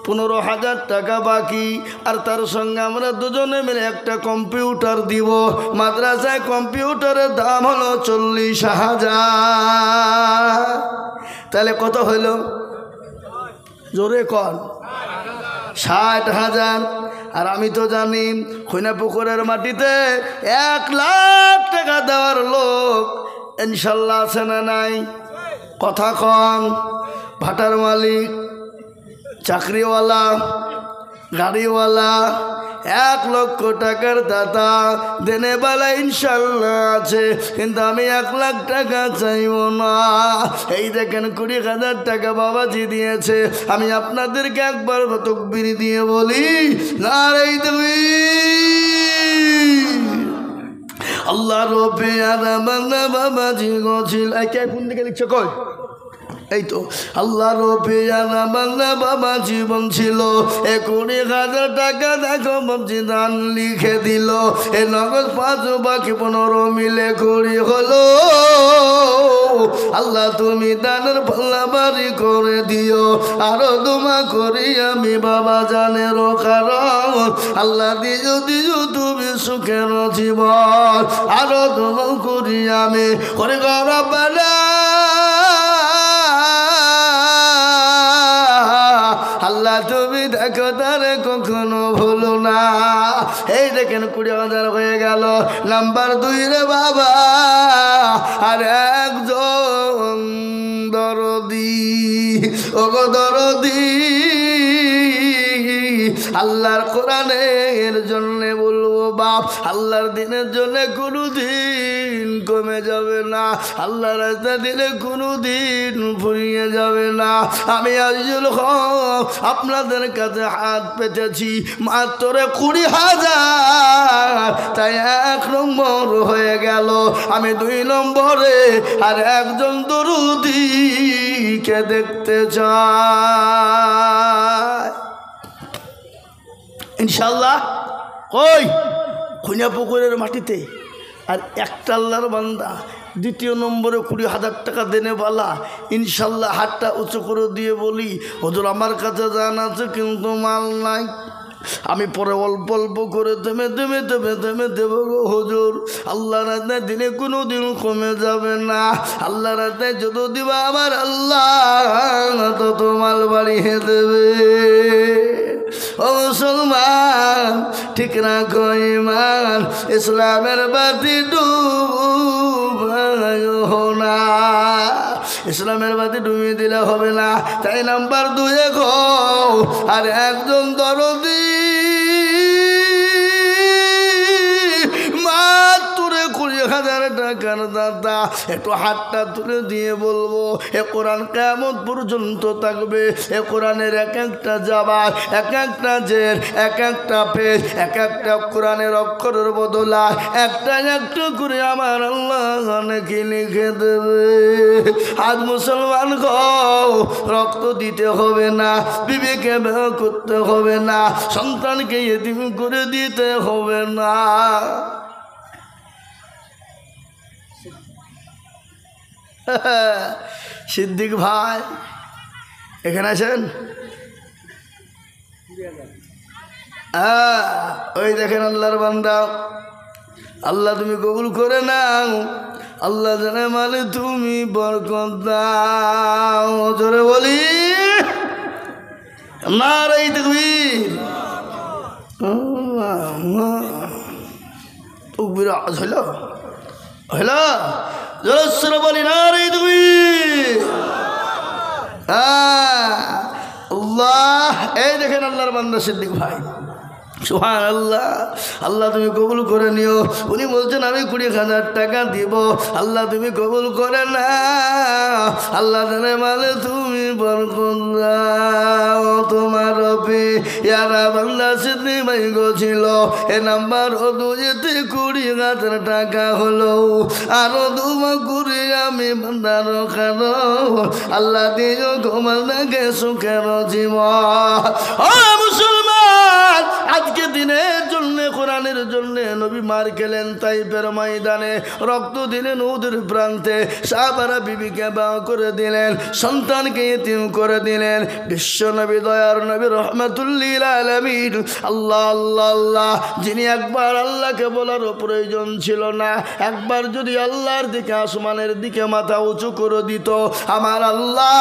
15,000 টাকা বাকি, আর তার সঙ্গে আমরা দুজনে মিলে একটা কম্পিউটার দিব। মাদ্রাসায় কম্পিউটারের দাম হলো 40,000। তাহলে কত হইল? জোরে কর। 60,000। আর আমি তো জানি খুনা পুকুরের মাটিতে 1 লাখ টাকা দেওয়ার লোক ইনশাল্লাহ আছে না নাই? কথা কন। ভাটার মালিক, চাকরিওয়ালা, গাড়িওয়ালা, 1 লক্ষ টাকার দাতা দেনে বেলা ইনশাল্লাহ আছে, কিন্তু আমি 1 লাখ টাকা চাইব না। এই দেখেন 20,000 টাকা বাবাজি দিয়েছে। আমি আপনাদেরকে একবার তকবীর দিয়ে বলি নারাই তুমি আল্লাহ রবে আর বাবাজি গছিল। কোন দিকে লিখছে কই? এই তো আল্লাহ রবিয়ানা বাংলা বাবা জীবন ছিল 20,000 টাকা দেখো বাবজি দান লিখে দিল। এ নগদ 5 বাকি 15 মিলে 20 হলো। আল্লাহ তুমি দানের পাল্লা বাড়ি করে দিও। আরো দোয়া করি আমি বাবা জানের কারণ আল্লাহ দিও দিও তুমি সুখের জীবন। আরো দোয়া করি আমি করে গরবানা আল্লাহ তুমি দেখো তারে কখনো ভুলো না। এই দেখেন 20,000 হয়ে গেল। নাম্বার 2 রে বাবা, আর একজন দরদি, ও গো দরদি, আল্লাহর কোরআনের জন্যে বলবো বাপ, আল্লাহর দিনের জন্য কোনো দিন কমে যাবে না, আল্লাহর রাস্তা দিলে কোনো দিন ফুরিয়ে যাবে না। আমি আজুল হক আপনাদের কাছে হাত পেতেছি মাত্র 20,000, তাই 1 নম্বর হয়ে গেল। আমি 2 নম্বরে আর একজন দরুদিকে দেখতে চাই ইনশাল্লাহ। ওই খুনা পুকুরের মাটিতে আর একটা আল্লাহর বান্দা 2 নম্বরে 20,000 টাকা দেনে বালা ইনশাল্লাহ। হাতটা উঁচু করে দিয়ে বলি হুজুর আমার কাছে জান আছে কিন্তু মাল নাই, আমি পরে অল্প অল্প করে থেমে থেমে থেমে থেমে দেবো গো হুজুর। আল্লাহ রাস্তায় দিলে কোনো দিন কমে যাবে না। আল্লাহ রাস্তায় যত দিবা আমার আল্লাহ তত মাল বাড়িয়ে দেবে। ও মুসলমান ঠিক রাখো ঈমান ইসলামের বাতি ডুবাইও না ইসলামের বাতি ডুবিয়ে দিলে হবে না তাই নাম্বার 2 গো আর একজন দরদি মাত্র 20,000 টাকার দাদা একটু হাতটা তুলে দিয়ে বলবো এ কোরআন কিয়ামত পর্যন্ত থাকবে এ কোরআনের এক একটা জবাব এক একটা জের এক একটা পেজ এক একটা কোরআনের অক্ষরের বদলা একটা একটা করে আমার আল্লাহ অনেকে লিখে দেবে আজ মুসলমান গো রক্ত দিতে হবে না বিবেকে ব্যয় করতে হবে না সন্তানকে এতিম করে দিতে হবে না সিদ্দিক ভাই এখানে আছেন ওই দেখেন আল্লাহর বান্দা আল্লাহ তুমি কবুল করে নাও আল্লাহ জানে মানে তুমি বরকত দাও জোরে বলি নারে তাকবীর তাকবীর আওয়াজ হলো হলো জোরে বলি নারে তাকবীর আল্লাহ এই দেখেন আল্লাহর বান্দা সিদ্দিক ভাই সুবহানাল্লাহ আল্লাহ তুমি কবুল করে নিও উনি বলছেন আমি 20,000 টাকা দিব আল্লাহ তুমি কবুল করে না আল্লাহ জানে মানে তুমি বরকত দাও তোমার রবি ইয়ারা বান্দা সিদ্দিক ভাই গো ছিল এ নাম্বার ও 2তে 20,000 টাকা হলো আরো 2 করে আমি বান্দার খানো আল্লাহ দিও তোমাকে সুখের জীবন ও মুসলমান আজকে দিনের জন্য কোরআনের জন্য নবী মার খেলেন তাইফের ময়দানে রক্ত দিলেন উহুদের প্রান্তে সাহাবারা বিবিকে বিবাহ করে দিলেন সন্তানকে ইতিম করে দিলেন বিশ্ব নবী দয়ার নবী রহমাতুল লিল আলামিন আল্লাহ আল্লাহ আল্লাহ যিনি একবার আল্লাহকে বলার প্রয়োজন ছিল না একবার যদি আল্লাহর দিকে আসমানের দিকে মাথা উঁচু করে দিত আমার আল্লাহ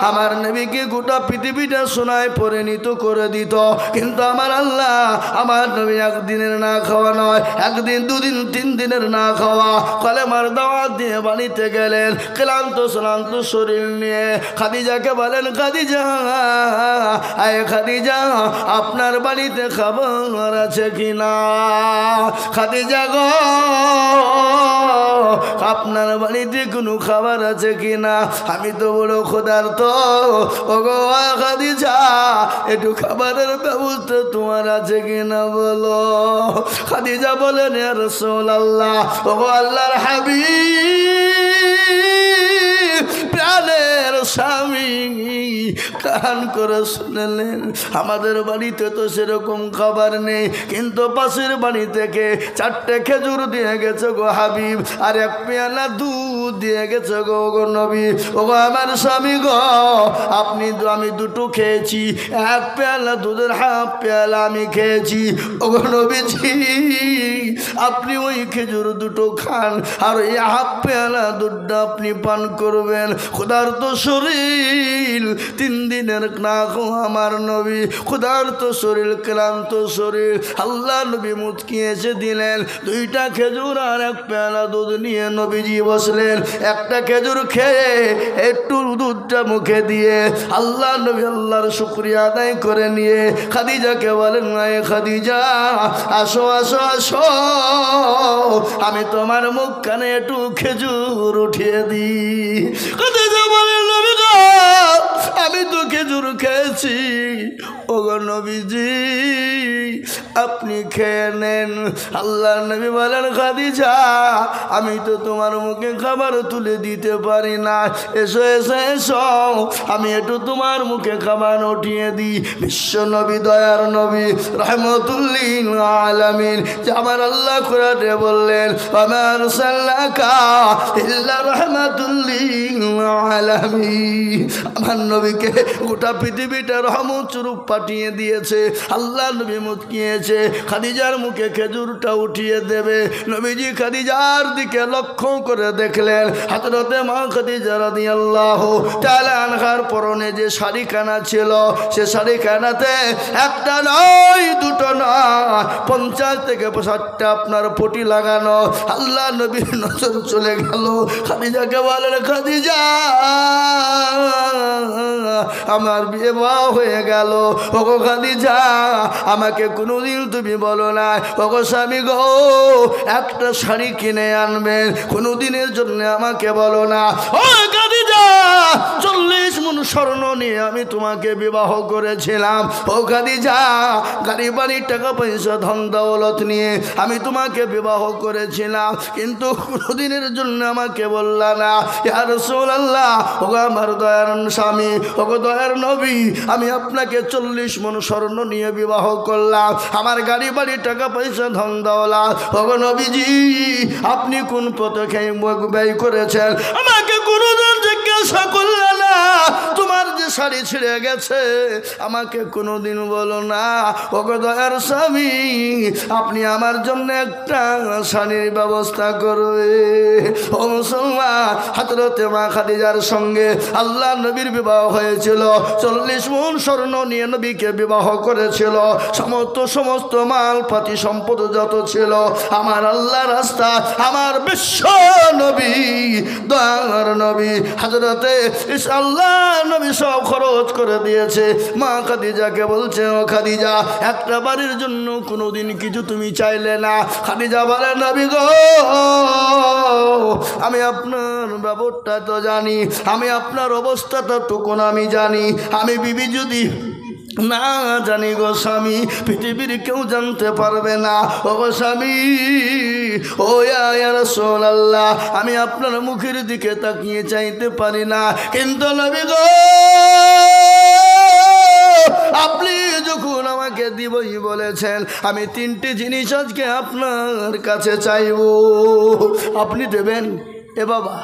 আমার নবীকে গোটা পৃথিবীটা সোনায় পরিণত করে দিত কিন্তু আমার আল্লাহ আমার নবী একদিনের না খাওয়া নয় একদিন 2 দিন 3 দিনের না খাওয়া কলেমার দাওয়াত দিয়ে বাড়িতে গেলেন ক্লান্ত শ্রান্ত শরীর নিয়ে খাদিজাকে বলেন খাদিজা আয় খাদিজা আপনার বাড়িতে খাবার আছে কিনা খাদিজা গো আপনার বাড়িতে কোনো খাবার আছে কিনা আমি তো বড় ক্ষুধার্ত ওগো খাদিজা একটু খাবারের ব্যবস্থা তোমার আছে কিনা বলো খাদিজা বলেন ইয়া রাসূলুল্লাহ ওগো আল্লাহর হাবিব প্রাণের স্বামী কান করে শুনলেন আমাদের বাড়িতে তো সেরকম খাবার নেই কিন্তু পাশের বাড়ি থেকে 4টে খেজুর দিয়ে গেছে গো হাবিব আর 1 পেয়ালা দুধ দিয়ে গেছে গো গো নবী ওগো আমার স্বামী গো আপনি আমি 2টো খেয়েছি 1 পেয়ালা দুধের হাফ পেয়ালা আমি খেয়েছি ওগো নবীজি আপনি ওই খেজুর 2টো খান আর এই হাফ পেয়ালা দুধটা আপনি পান করবেন ক্ষুধার্ত শরীর 3 দিনের না খাওয়া আমার নবী ক্ষুধার্ত শরীর ক্লান্ত শরীর আল্লাহ নবী মুচকি এসে দিলেন 2টা খেজুর আর 1 পেয়ালা দুধ নিয়ে নবীজি বসলেন একটা খেজুর খেয়ে একটু দুধটা মুখে দিয়ে আল্লাহ নবী আল্লাহর শুকরিয়া আদায় করে নিয়ে খাদিজাকে বলেন আয় খাদিজা আসো আসো আসো আমি তোমার মুখ কানে একটু খেজুর উঠিয়ে দিই খাদিজা বলেন নবী গো আমি তো খেজুর খেয়েছি ওগো নবীজি আপনি খেয়ে নেন আল্লাহ নবী বলেন খাদিজা আমি তো তোমার মুখে খাবার তুলে দিতে পারি না এসো এসো এসো আমি একটু তোমার মুখে খাবার উঠিয়ে দিই বিশ্ব নবী দয়ার নবী রহমাতুল লিল আলামিন যে আমার আল্লাহ কোরআনে বললেন ওয়া আরসালনাকা ইল্লা রাহমাতুল লিল আলামিন আমার নবী নবীকে গোটা পৃথিবীটা রহমত স্বরূপ পাঠিয়ে দিয়েছে। আল্লাহ নবী মুচকিয়েছে, খাদিজার মুখে খেজুরটা উঠিয়ে দেবে। নবীজি খাদিজার দিকে লক্ষ্য করে দেখলেন হযরতে মা খাদিজা রাদিয়াল্লাহু তাআলা আনহার পরনে যে শাড়িখানা ছিল, সে শাড়িখানাতে একটা নয়, দুটো নয়, 50 থেকে 60টা আপনার পটি লাগানো। আল্লাহ নবীর নজর চলে গেল, খাদিজাকে বলেন, খাদিজা আমার বিবাহ হয়ে গেল। ওগো খাদিজা, আমাকে কোনোদিন তুমি বলো না ওগো স্বামী গো একটা শাড়ি কিনে আনবেন, কোনোদিনের জন্য আমাকে বলো না। ও খাদিজা, 40 মণ স্বর্ণ নিয়ে আমি তোমাকে বিবাহ করেছিলাম। ও খাদিজা, গাড়ি বাড়ি টাকা পয়সা ধন দৌলত নিয়ে আমি তোমাকে বিবাহ করেছিলাম, কিন্তু কোনোদিনের জন্য আমাকে বললা না। ইয়া রাসূলুল্লাহ, ওগো আমার দয়ার স্বামী, ওগো দয়ার নবী, আমি আপনাকে 40 মণ স্বর্ণ নিয়ে বিবাহ করলাম, আমার গাড়ি বাড়ি টাকা পয়সা ধন দৌলত। ওগো নবীজি, আপনি কোন পথে খেয়ে ব্যয় করেছেন আমাকে কোনোদিন জিজ্ঞাসা করলেন না। তোমার যে শাড়ি ছিঁড়ে গেছে আমাকে কোনোদিন বলো না। ওগো দয়ার স্বামী, আপনি আমার জন্য একটা শাড়ির ব্যবস্থা করবে। ও মুসলমান, হযরতে মা খাদিজার সঙ্গে আল্লাহ নবীর বিবাহ হয়েছিল। 40 মণ স্বর্ণ নিয়ে নবীকে বিবাহ করেছিল। সমস্ত মালপাতি সম্পদ যত ছিল আমার আল্লাহ রাস্তা, আমার বিশ্ব নবী দয়ার নবী হযরতে আল্লাহ নবী সব খরচ করে দিয়েছে। মা খাদিজাকে বলছে, ও খাদিজা, একটা বাড়ির জন্য কোনোদিন কিছু তুমি চাইলে না। খাদিজা বলে, নবী গো, আমি আপনার ব্যাপারটা তো জানি, আমি আপনার অবস্থাটা টুকুন আমি জানি। আমি বিবি যদি না জানি গো স্বামী, পৃথিবীর কেউ জানতে পারবে না। ও গো স্বামী, ও ইয়া রাসূলুল্লাহ, আমি আপনার মুখের দিকে তাকিয়ে চাইতে পারি না, কিন্তু নবী গো, আপনি যখন আমাকে দিবই বলেছেন, আমি 3টে জিনিস আজকে আপনার কাছে চাইব, আপনি দেবেন। এ বাবা,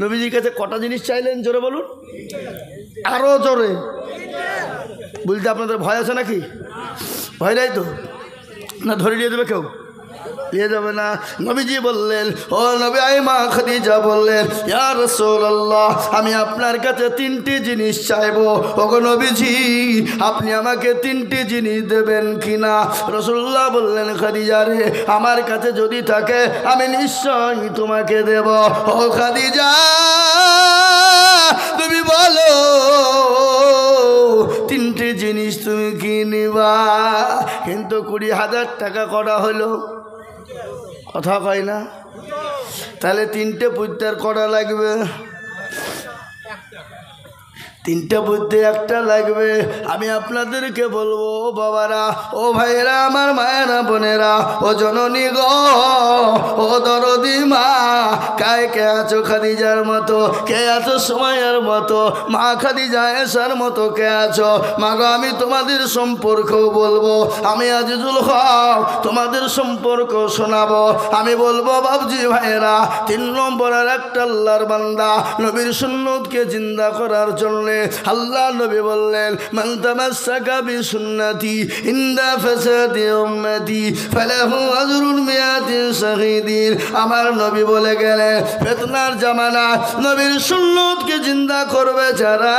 নবীজির কাছে কটা জিনিস চাইলেন জোরে বলুন, আরো জোরে বলতে। আপনাদের ভয় আছে নাকি? ভয় নাই তো? না ধরে নিয়ে দেবে কেউ? নিয়ে যাবে না। নবীজি বললেন, ও নবী, আই মা খাদিজা বললেন, ইয়া রাসূলুল্লাহ, আমি আপনার কাছে 3টে জিনিস চাইবো। ওগো নবীজি, আপনি আমাকে 3টে জিনিস দেবেন কিনা? রাসূলুল্লাহ বললেন, খাদিজা রে, আমার কাছে যদি থাকে আমি নিশ্চয়ই তোমাকে দেব। ও খাদিজা, তুমি বলো 3টে জিনিস তুমি কি নিবা? কিন্তু 20,000 টাকা করা হলো, কথা কয় না? তাহলে 3টে পুত্র করা লাগবে, 3টে বুদ্ধি একটা লাগবে। আমি আপনাদেরকে বলবো বাবারা, ও ভাইয়েরা, আমার মায়েরা, বোনেরা, ও জননী গো, ও দরদি মা, কে আছো খাদিজার মতো? কে আছো সময়ের মতো? মা খাদিজা এসার মতো কে আছো? মা গো, আমি তোমাদের সম্পর্ক বলবো, আমি আজিজুল হক তোমাদের সম্পর্ক শোনাবো। আমি বলবো বাবজি ভাইয়েরা, 3 নম্বরের একটা আল্লাহর বান্দা নবীর সুন্নতকে জিন্দা করার জন্য আল্লাহ নবী বললেন, মান তামাসসাকা বিসুন্নতি ইনদা ফাসাদি উম্মতি ফালাহু আজরুন মিয়াতি শাহীদিন। আমার নবী বলে গেলেন, ফিতনার জামানা নবীর সুন্নতকে জিন্দা করবে যারা,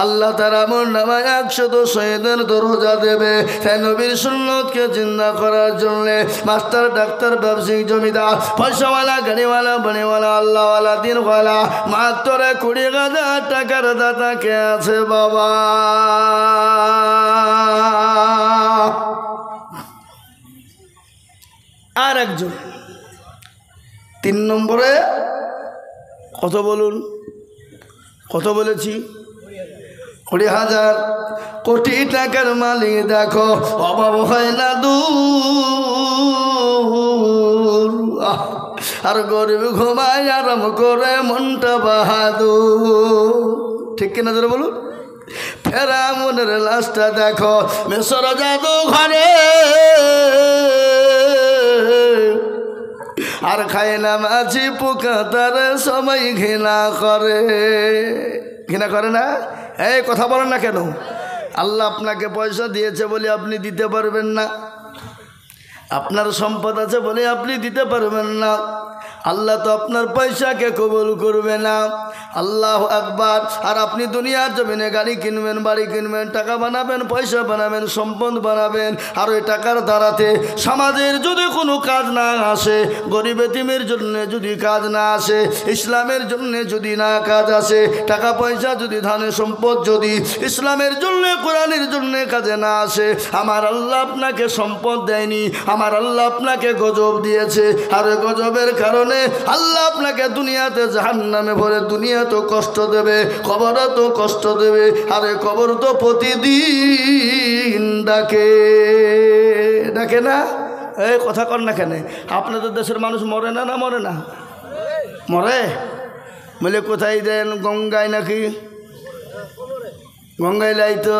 আল্লাহ তাআলা আমল নামায় 100 শহীদের দরজা দেবে। তাই নবীর সুন্নতকে জিন্দা করার জন্য মাস্টার, ডাক্তার, ব্যবসায়িক, জমিদার, পয়সাওয়ালা, গাড়িওয়ালা, বাড়িওয়ালা, আল্লাহওয়ালা, দিনওয়ালা, মাত্র 20,000 টাকার দাতা কে আছে বাবা? আর একজন 3 নম্বরে কত বলুন? কত বলেছি? 20,000 কোটি টাকার মালিক দেখো, অভাব হয় না দূর, আর গরিব ঘুমায় আরাম করে মনটা বাহাদুর। ঠিক কিনা ধরে বলুন? ফেরাউনের লাশটা দেখো মিশর জাদু ঘরে, আর খায় না মাছি পোকা, তার সবাই ঘৃণা করে। ঘৃণা করে না? এই কথা বলেন না কেন? আল্লাহ আপনাকে পয়সা দিয়েছে বলে আপনি দিতে পারবেন না, আপনার সম্পদ আছে বলে আপনি দিতে পারবেন না। আল্লাহ তো আপনার পয়সাকে কবুল করবে না। আল্লাহ আকবার। আর আপনি দুনিয়ার জমিনে গাড়ি কিনবেন, বাড়ি কিনবেন, টাকা বানাবেন, পয়সা বানাবেন, সম্পদ বানাবেন, আর ওই টাকার দ্বারাতে সমাজের যদি কোনো কাজ না আসে, গরিব এতিমের জন্য যদি কাজ না আসে, ইসলামের জন্য যদি না কাজ আসে, টাকা পয়সা যদি ধানে সম্পদ যদি ইসলামের জন্য কোরআনের জন্য কাজে না আসে, আমার আল্লাহ আপনাকে সম্পদ দেয়নি, আমার আল্লাহ আপনাকে গজব দিয়েছে। আর ওই গজবের কারণে আল্লাহ আপনাকে দুনিয়াতে জাহান্নামে ভরে দুনিয়া তো কষ্ট দেবে, কবরে তো কষ্ট দেবে। আরে কবর তো প্রতিদিন ডাকে, ডাকে না? এই কথা কর না কেন? আপনাদের দেশের মানুষ মরে না? না মরে না? মরে। বলে কোথায় দেন? গঙ্গায় নাকি? গঙ্গায় লাইতো।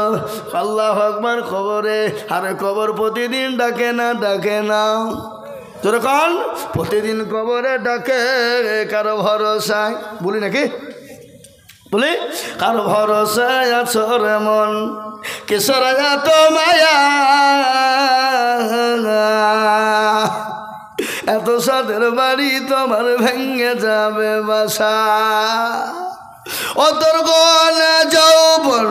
আল্লাহু আকবার। কবরে। আরে কবর প্রতিদিন ডাকে না? ডাকে না? তোরকন প্রতিদিন কবরে ডাকে, কারো ভরসায় বলি নাকি? বলি কারো ভরসায় আছো রে মন, কিশোর এত মায়া, এত সাদের বাড়ি তোমার ভেঙে যাবে বাসা। ও তোর গনে যৌবন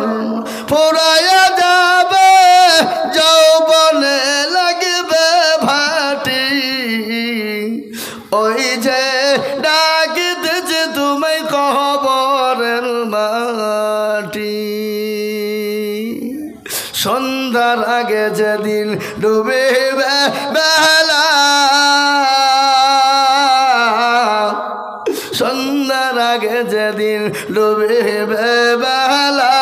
ফুরাইয়া যাবে, যৌবনে লাগবে ভাটি, ওই যে ডাকিতেছে তুমি কবরের মাটি। সন্ধ্যার আগে যেদিন ডুবে বেলা, সন্ধ্যার আগে যেদিন ডুবে বেলা,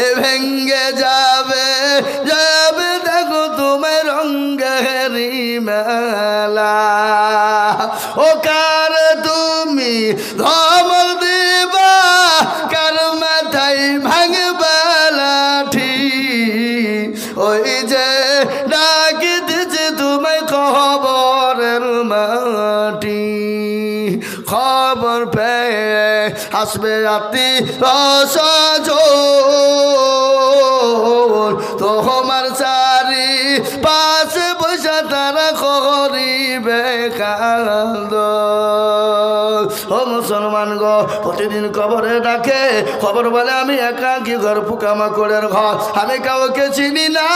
এ ভেঙ্গে যাবে যাবে দেখো তোমার রঙ্গেরি মেলা। ও কার তুমি ধমক দিবা, কার মাথায় ভাঙবে লাঠি, ওই যে ডাকি দিচ্ছে তোমায় কবরের মাটি। খবর পেয়ে আসবে আত্মীয়-স্বজন, তোমার চারি পাশে বসে তারা করিবে কান্দ। ও মুসলমান গো, প্রতিদিন কবরে ডাকে। খবর বলে আমি একাকী ঘর, পোকামাকড়ের ঘর, আমি কাউকে চিনি না।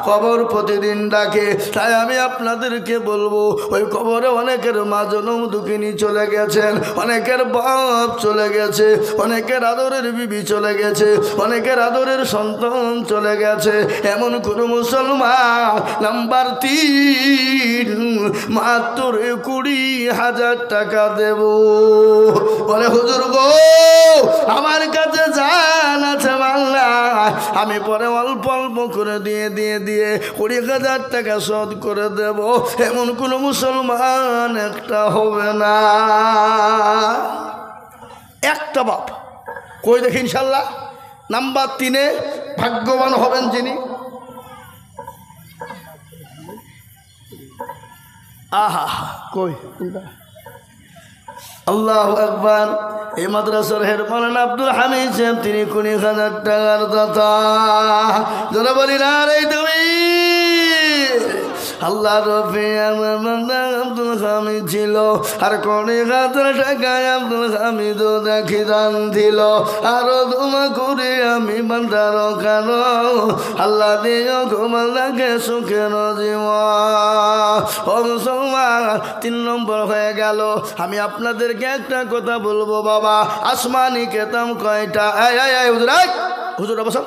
কবর প্রতিদিন ডাকে। তাই আমি আপনাদেরকে বলবো, ওই কবরে অনেকের মা জনম দুঃখিনী চলে গেছেন, অনেকের বাপ চলে গেছে, অনেকের আদরের বিবি চলে গেছে, অনেকের আদরের সন্তান চলে গেছে। এমন কোন মুসলমান নাম্বার 3 মাত্র 20,000 টাকা দেব। বলে হুজুর গো আমার কাছে জান আছে মাল্লা, আমি পরে অল্প অল্প করে দিয়ে 20,000 টাকা শোধ করে দেব। এমন কোন মুসলমান একটা হবে না, একটা বাপ। কই দেখি ইনশাল্লাহ নাম্বার 3 ভাগ্যবান হবেন যিনি। আহা কই আল্লাহু আকবার। এই মাদ্রাসার হেড মাওলানা আব্দুল হামিদ সাহেব, তিনি 20,000 টাকার দাতা। যারা বলি না রে তুমি আল্লাহ রফি আব্দুল হামিদ ছিল, আর 20,000 টাকায় আব্দুল হামিদ দেখি দান দিল। আরো তোমা করে আমি বান্দার কেন আল্লাহ দিও ঘুমালাকে সুখের জীবন। ও মুসলমান, 3 নম্বর হয়ে গেল। আমি আপনাদেরকে একটা কথা বলবো বাবা, আসমানি কেতাম কয়টা? হুজুর বসো।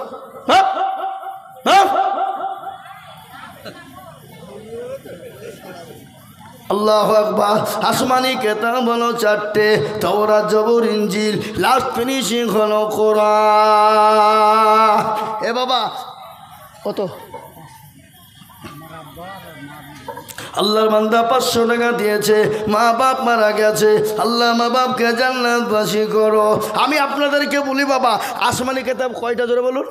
আল্লাহু আকবার। আসমানি কেতাব হলো 4টে, তাওরাত, জবুর, ইনজিল, লাস্ট ফিনিশিং হলো কোরআন। এ বাবা কত? আল্লাহর বান্দা 500 টাকা দিয়েছে, মা বাপ মারা গেছে, আল্লাহ মা বাপকে জান্নাতবাসী করো। আমি আপনাদেরকে বলি বাবা, আসমানি কেতাব কয়টা? জোরে বলুন।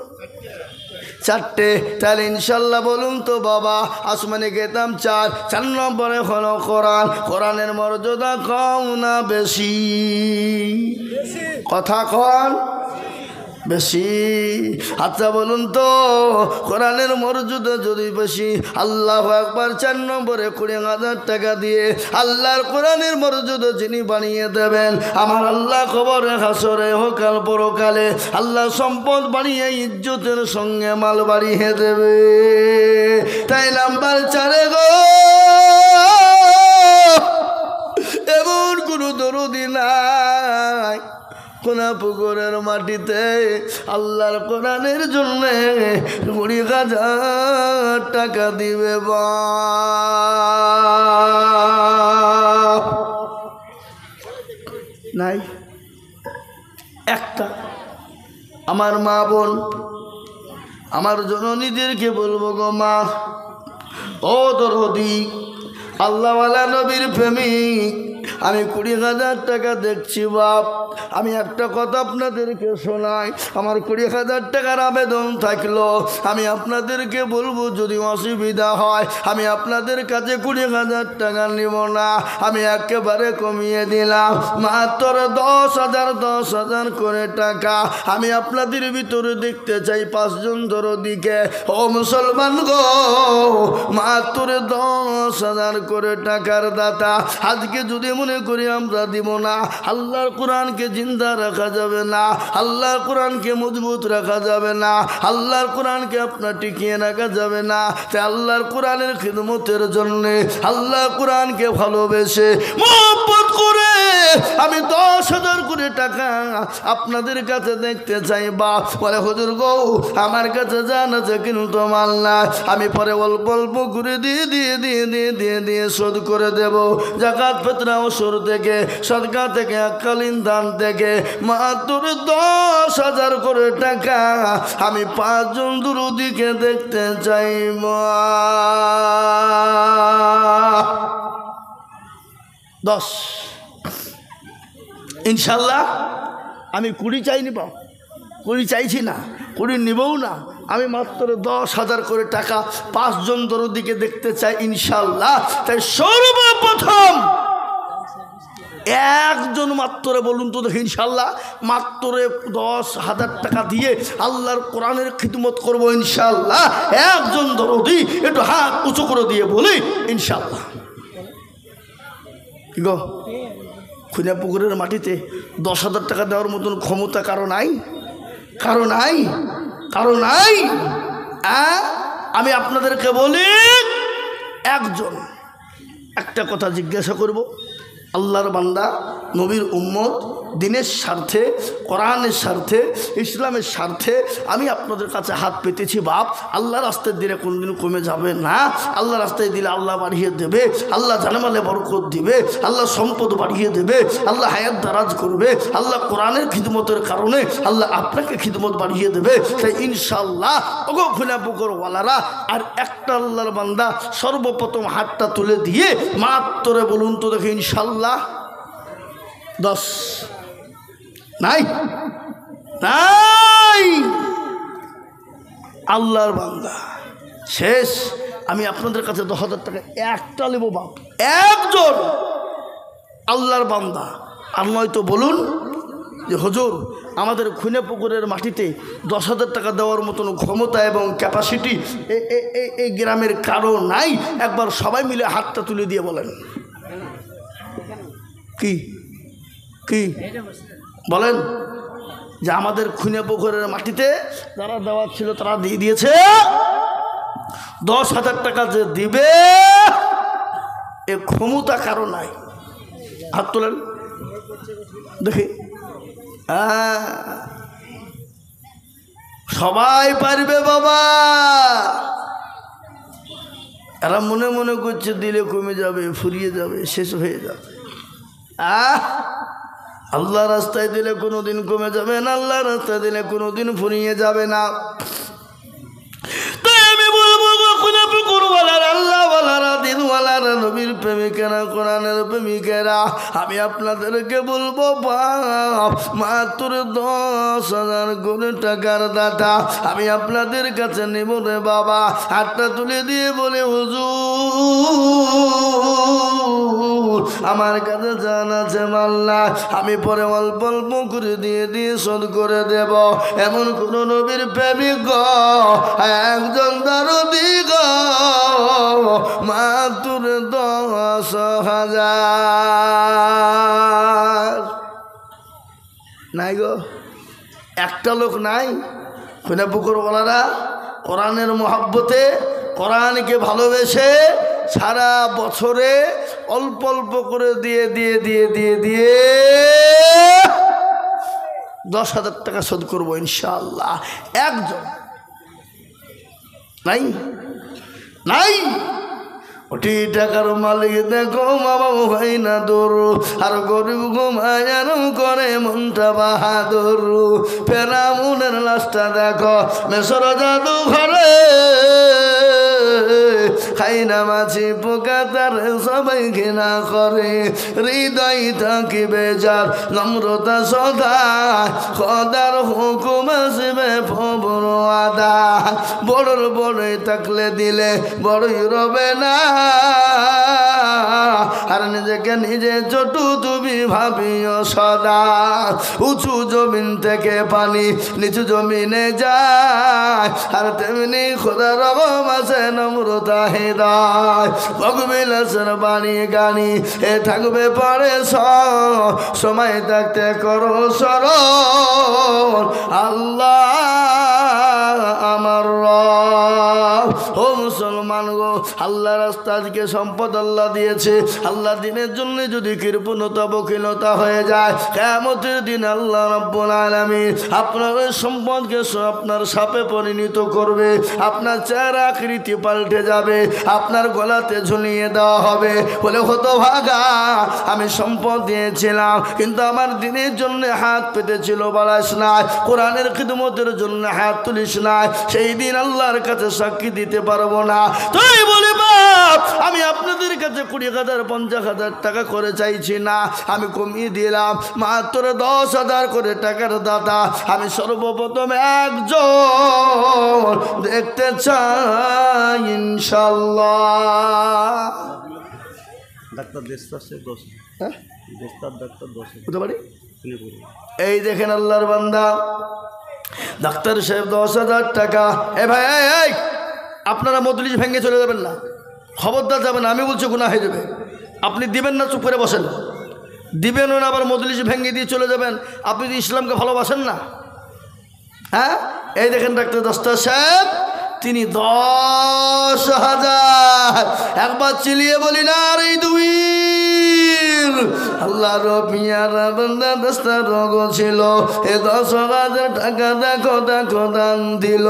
চারটে। তাহলে ইনশাল্লাহ বলুন তো বাবা, আসমানি কিতাব 4 নম্বরে হলো কোরআন। কোরআনের মর্যাদা কম না বেশি? কথা কন বেশি। আচ্ছা বলুন তো কোরআনের মর্যাদা যদি বেশি, আল্লাহু আকবার 4 নম্বরে 20,000 টাকা দিয়ে আল্লাহর কোরআনের মর্যাদা যিনি বানিয়ে দেবেন, আমার আল্লাহ কবরে হাসরে হোকাল পরকালে আল্লাহ সম্পদ বানিয়ে ইজ্জতের সঙ্গে মাল বাড়িয়ে দেবে। তাই নাম্বার 4 গো, এমন কোনো দরদি নাই কোনা পুকুরের মাটিতে আল্লাহর কোরআনের জন্য 20,000 টাকা দিবে বা নাই একটা। আমার মা বোন, আমার জননীদেরকে বলবো গো মা, ও দরদি আল্লাহওয়ালা নবীর প্রেমিক, আমি 20,000 টাকা দেখছি বাপ। আমি একটা কথা আপনাদেরকে শোনাই, আমার 20,000 টাকার আবেদন থাকলো আমি আপনাদেরকে বলবো, যদি অসুবিধা হয় আমি আপনাদের কাছে 20,000 টাকা নিব না, আমি একেবারে কমিয়ে দিলাম মাত্র 10,000 করে টাকা। আমি আপনাদের ভিতরে দেখতে চাই 5 জন দরদিকে। ও মুসলমান গো, মাত্র 10,000 করে টাকার দাতা। আজকে যদি মনে করি আমরা দিব না, আল্লাহর কোরআনকে জিন্দা রাখা যাবে না, আল্লাহর কোরআনকে মজবুত রাখা যাবে না, আল্লাহর কোরআনকে আপনার টিকিয়ে রাখা যাবে না। তাই আল্লাহর কোরআনের খিদমতের জন্যে, আল্লাহর কোরআনকে ভালোবেসে মহব্বত করে আমি 10,000 করে টাকা আপনাদের কাছে দেখতে চাই বা বলে হুজুর গো আমার কাছে জান আছে কিন্তু মাল না, আমি পরে অল্প অল্প করে দিয়ে শোধ করে দেব। যাকাত ফিতরা ওসুর থেকে, সদকা থেকে, এককালীন দান থেকে মাত্র 10,000 করে টাকা আমি 5 জন দুরুদিকে দেখতে চাই মা। 10 ইনশাল্লাহ। আমি 20 চাইনি বা 20 চাইছি না, 20 নিবও না, আমি মাত্র 10,000 করে টাকা 5 জন দরদিকে দেখতে চাই ইনশাল্লাহ। তাই সর্বপ্রথম একজন মাত্র বলুন তো দেখি ইনশাল্লাহ, মাত্র 10,000 টাকা দিয়ে আল্লাহর কোরআনের খিদমত করব ইনশাল্লাহ। একজন দরদি একটু হাত উঁচু করে দিয়ে বলি ইনশাল্লাহ। কি গো, খুনা পুকুরের মাটিতে 10,000 টাকা দেওয়ার মতন ক্ষমতা কারো নাই? কারো নাই? কারো নাই? আমি আপনাদেরকে বলি, একজন একটা কথা জিজ্ঞাসা করব। আল্লাহর বান্দা, নবীর উম্মত, দিনের স্বার্থে, কোরআনের স্বার্থে, ইসলামের স্বার্থে আমি আপনাদের কাছে হাত পেতেছি বাপ। আল্লাহ রাস্তায় দিলে কোনোদিন কমে যাবে না। আল্লাহ রাস্তায় দিলে আল্লাহ বাড়িয়ে দেবে, আল্লাহ জানেমালে বরকত দিবে, আল্লাহ সম্পদ বাড়িয়ে দেবে, আল্লাহ হায়াত দারাজ করবে, আল্লাহ কোরআনের খিদমতের কারণে আল্লাহ আপনাকে খিদমত বাড়িয়ে দেবে। তাই ইনশাল্লাহ ওগো খুনা পুকুরওয়ালারা, আর একটা আল্লাহর বান্দা সর্বপ্রথম হাতটা তুলে দিয়ে মাত্র বলুন তো দেখে ইনশাল্লাহ 10 নাই? নাই? আল্লাহর বান্দা শেষ। আমি আপনাদের কাছে 10,000 টাকা একটা নেব বাপ, একজন আল্লাহর বান্দা। আর নয়তো বলুন যে হুজুর আমাদের খুনে পুকুরের মাটিতে 10,000 টাকা দেওয়ার মতন ক্ষমতা এবং ক্যাপাসিটি এই গ্রামের কারো নাই। একবার সবাই মিলে হাতটা তুলে দিয়ে বলেন কি কি বলেন যে আমাদের খুনে পুকুরের মাটিতে যারা দেওয়ার ছিল তারা দিয়ে দিয়েছে। 10,000 টাকা যে দিবে এ ক্ষমতা কারো নাই। হাত তোলেন দেখি। সবাই পারবে বাবা। এরা মনে মনে করছে দিলে কমে যাবে, ফুরিয়ে যাবে, শেষ হয়ে যাবে। আল্লাহ রাস্তায় দিলে কোনোদিন কমে যাবে না, আল্লাহ রাস্তায় দিলে কোনোদিন ফুরিয়ে যাবে না। তাই আমি বলবো পুকুরওয়ালারা, আল্লাহওয়ালারা, দিনওয়ালা আল্লাহর নবীর প্রেমিকেরা, কোরআনের প্রেমিকেরা, আমি আপনাদেরকে বলবো বাপ, মাত্র 10,000 করে টাকার দাতা আমি আপনাদের কাছে নেব রে বাবা। হাতটা তুলে দিয়ে বলে হুজুর আমার কাছে জান আছে মাল্লা, আমি পরে অল্প অল্প করে দিয়ে শোধ করে দেব। এমন কোন নবীর প্রেমিক গো, একজন দারদি গো, মাত্র 10,000 নাই গো, একটা লোক নাই। খুনে পুকুর বলারা কোরআনের মহাব্বতে, কোরআনকে ভালোবেসে সারা বছরে অল্প অল্প করে দিয়ে 10,000 টাকা শোধ করবো ইনশাআল্লাহ। একজন নাই নাই। ওটি টাকার মালিক দেখো বাবা ভাই না দৌড়, আর গরিব ঘুমায়ার করে মনটা বাহাদুর। ফেরাউনের লাশটা দেখো মেসর জাদু ঘরে, খাই না মাছি পোকা তার সবাই ঘৃণা করে। হৃদয় থাকি বেজার নম্রতা সদা, খদার হুকুম আসবে ফবর আদা। বড়র বড়ই থাকলে দিলে বড়ই রবে না, আর নিজেকে নিজে ছোট তুমি ভাবিও সদা। উঁচু জমিন থেকে পানি নিচু জমিনে যায়, আর তেমনি খোদার রকম আছে নম্রতা হৃদয়। ভগবিলাসের বাণী গানি এ থাকবে পরে সময় থাকতে করো স্মরণ, আল্লাহ আমার রব। ও মুসলমান গো, আল্লাহ রাস্তা আজকে সম্পদ আল্লাহ দিয়েছে, আল্লাহ দিনের জন্য যদি কৃপণতা বকিলতা হয়ে যায়, কিয়ামতের দিন আল্লাহ রাব্বুল আলামিন আপনার ওই সম্পদকে আপনার সাপে পরিণত করবে। আপনার চেহারা আকৃতি পাল্টে যাবে, আপনার গলাতে ঝুলিয়ে দেওয়া হবে। বলে হতভাগা, আমি সম্পদ দিয়েছিলাম কিন্তু আমার দিনের জন্য হাত পেতেছিল বাড়াস না, কোরআনের খিদমতের জন্য হাত তুলিস না, সেই দিন আল্লাহর কাছে সাক্ষী দিতে পারবো না। তাই বলে বাপ, আমি আপনাদের কাছে 20,000 50,000 টাকা করে চাইছি না, আমি কমিয়ে দিলাম মাত্র 10,000 করে টাকার দাতা আমি সর্বপ্রথম একজন দেখতে চাই ইনশাল্লাহ। ডাক্তার দেশটা 10, হ্যাঁ ডাক্তার 10 বুঝতে পারি। এই দেখেন আল্লাহর বান্দা ডাক্তার সাহেব 10,000 টাকা। এ ভাই এই আপনারা মজলিস ভেঙে চলে যাবেন না, খবরদার যাবেন, আমি বলছি গুনাহ হয়ে যাবে। আপনি দিবেন না, চুপ করে বসেন, দিবেন না আবার মজলিস ভেঙে দিয়ে চলে যাবেন। আপনি তো ইসলামকে ভালোবাসেন না। হ্যাঁ এই দেখেন ডাক্তার দস্তার সাহেব, তিনি 10,000 একবার চিলিয়ে বলি না আর এই দুই আল্লাহ রবিয়ার বান্দা দস্তা রোগ ছিল, এ 10,000 টাকা দেখো দেখো দান দিল।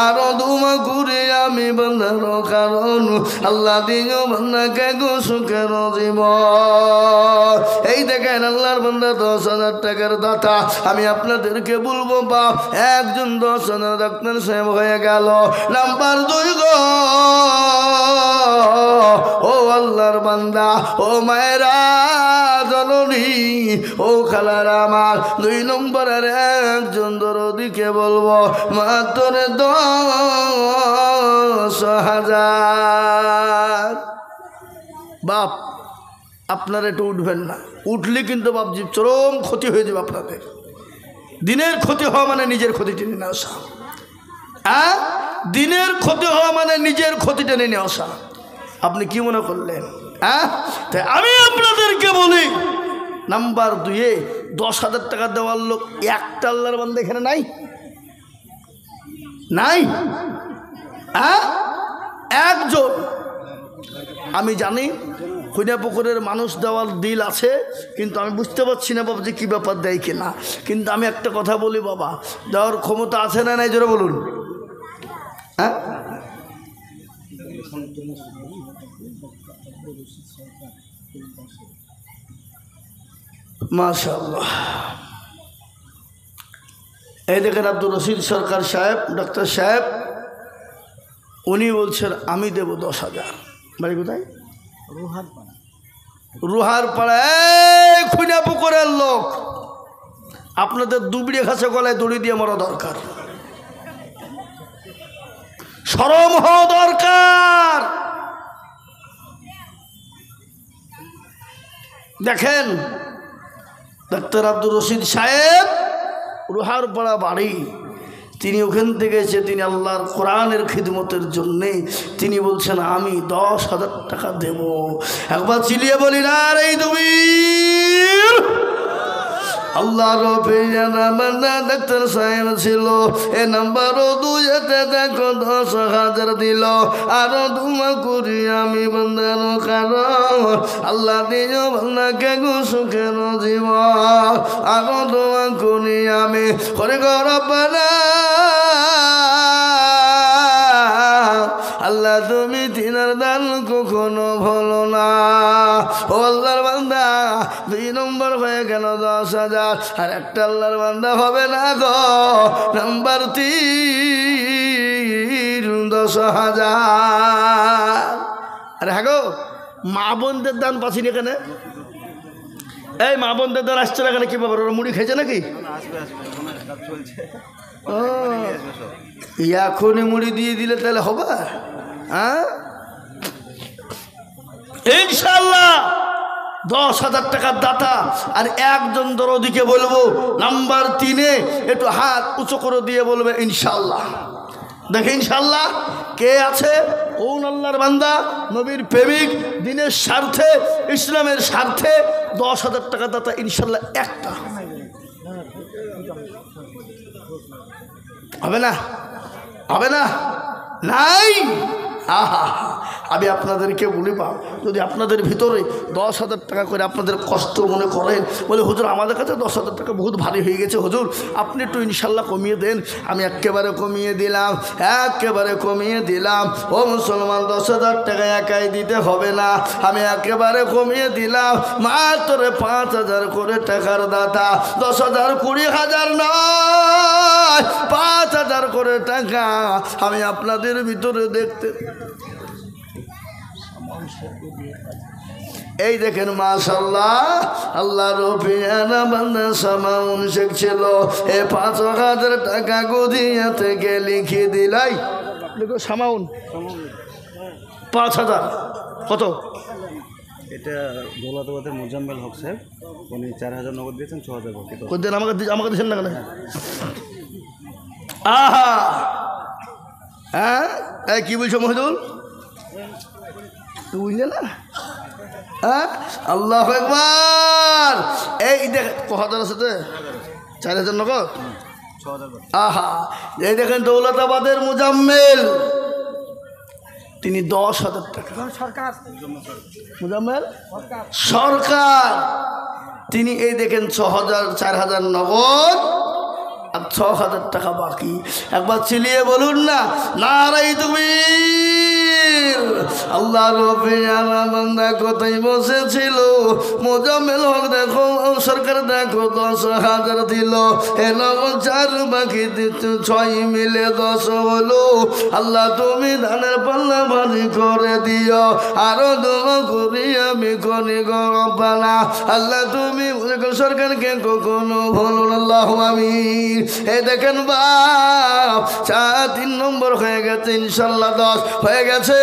আরো দুমা ঘুরে আমি বান্দার কারণ আল্লাহ দিও বান্দাকে গো সুখের জীবন। এই দেখেন আল্লাহর বান্দা 10,000 টাকার দাতা আমি আপনাদেরকে বলবো বাপ, একজন 10,000 ডাক্তার সাহেব হয়ে গেল। নাম্বার 2 গো, ও আল্লাহর বান্দা, ও মায়েরা জননী, ও খালার আমার, 2 নম্বরের একজন দরদিকে বলবো মাত্র 10,000। বাপ আপনারা একটু উঠবেন না, উঠলে কিন্তু বাপজি চরম ক্ষতি হয়ে যাবে আপনাদের। দিনের ক্ষতি হওয়া মানে নিজের ক্ষতি টেনে নিয়ে আসা। হ্যাঁ দিনের ক্ষতি হওয়া মানে নিজের ক্ষতি টেনে নিয়ে আসা। আপনি কি মনে করলেন? হ্যাঁ তাই আমি আপনাদেরকে বলি, নাম্বার 2 10,000 টাকা দেওয়ার লোক একটা আল্লাহর বান্দা এখানে নাই, নাই। হ্যাঁ একজন। আমি জানি খুনিয়াপুকুরের মানুষ দেওয়ার দিল আছে, কিন্তু আমি বুঝতে পারছি না বাবা যে কী ব্যাপার দেয় কিনা। কিন্তু আমি একটা কথা বলি বাবা, দেওয়ার ক্ষমতা আছে না নাই জোরে বলুন। হ্যাঁ মাশাআল্লাহ। এই দেখেন আব্দুর রশিদ সরকার সাহেব, ডাক্তার সাহেব, উনি বলছেন আমি দেব 10,000। বাড়ি কোথায়? রুহার পাড়ায় খুঁজা পুকুরের লোক, আপনাদের দুবড়ে ঘাসে গলায় দড়ি দিয়ে মরা দরকার, শরম হওয়া দরকার। দেখেন ডাক্তার আব্দুর রশিদ সাহেব রুহার পাড়া বাড়ি, তিনি ওখান থেকে এসে তিনি আল্লাহর কোরআনের খিদমতের জন্যে তিনি বলছেন আমি 10,000 টাকা দেব। একবার চিলিয়ে বলি না রে তুমি আল্লাহ ডাক্তার সাহেব ছিল এ নাম্বারও 2-তে দেখো 10,000 দিল। আরো দুমা করি আমি বন্দার কারণ আল্লাহ দিও বন্দাকে গো সুখের জীবন। আরো দোয়া করি আমি করে গরবানা আল্লাহ তুমি তিনার দান কখনো ভুলো না। ও আল্লাহর বান্দা 2 নম্বর হয়ে গেল 10,000, আর একটা আল্লাহর বান্দা হবে না গো নাম্বার 3 10,000। আরে হ্যাঁ গো মা বোনদের দান পাচ্ছি না এখানে, এই মা বোনদের দান আসছে না এখানে, কি ব্যাপার ওরা মুড়ি খেয়েছে নাকি? এখনই মুড়ি দিয়ে দিলে তাহলে হবে? হ্যাঁ ইনশাল্লাহ 10,000 টাকার দাতা। আর একজন দরদিকে বলবো নাম্বার 3-এ একটু হাত উঁচু করে দিয়ে বলবে ইনশাল্লাহ। দেখে ইনশাল্লাহ কে আছে? কোন আল্লাহর বান্দা নবীর প্রেমিক দিনের স্বার্থে ইসলামের স্বার্থে 10,000 টাকা দাতা ইনশাল্লাহ একটা হবে না? হবে না? নাই। আহা আমি আপনাদেরকে বলি বা যদি আপনাদের ভিতরে 10,000 টাকা করে আপনাদের কষ্ট মনে করেন, বলে হুজুর আমাদের কাছে 10,000 টাকা বহুত ভারী হয়ে গেছে হুজুর আপনি একটু ইনশাল্লাহ কমিয়ে দেন, আমি একেবারে কমিয়ে দিলাম, একেবারে কমিয়ে দিলাম। ও মুসলমান 10,000 টাকা একাই দিতে হবে না, আমি একেবারে কমিয়ে দিলাম। মাত্র 5,000 করে টাকার দাতা, 10,000 20,000 নয় 5,000 করে টাকা আমি আপনাদের ভিতরে দেখতে। এই দেখেন মাশাআল্লাহ আল্লাহ রফিয়ানা বান্দা সামাউন শেখ ছিল, এ 5,000 টাকা গদিয়া থেকে লিখে দিলাই। দেখো সামাউন 5,000 কত? এটা দৌলতাবাদের মোজাম্মেল হক সাহেব, উনি 4,000 নগদ দিয়েছেন, 6,000 বাকি। কোনদিন আমাকে দিচ্ছেন না কেন? আহা হ্যাঁ এই কি বলছো মহিদুল? বুঝলে না? হ্যাঁ আল্লাহু আকবার। এই দেখ কত আছে? 4,000 নগদ, 6,000। আহা এই দেখেন দৌলতাবাদের মুজাম্মেল তিনি 10,000 টাকা, সরকার মুজাম্মেল সরকার তিনি এই দেখেন 4,000 নগদ আর 6,000 টাকা বাকি। একবার চিলিয়ে বলুন না নারাই তুমি আল্লাহ রফিয়ানা বান্দা কোথায় বসেছিল? মোজাম্মেল হক দেখো সরকার দেখো 10,000 দিল, এ নগদ 4 বাকি দিত 6 মিলে 10 হলো। আল্লাহ তুমি ধানের পাল্লা ভারী করে দিও, আরো দোয়া করি আমি করি গরবানা আল্লাহ তুমি সরকারকে কখনো ভুলো না। আল্লাহু আমিন। এই দেখেন বাপ 3 নম্বর হয়ে গেছে ইনশাল্লাহ 10 হয়ে গেছে।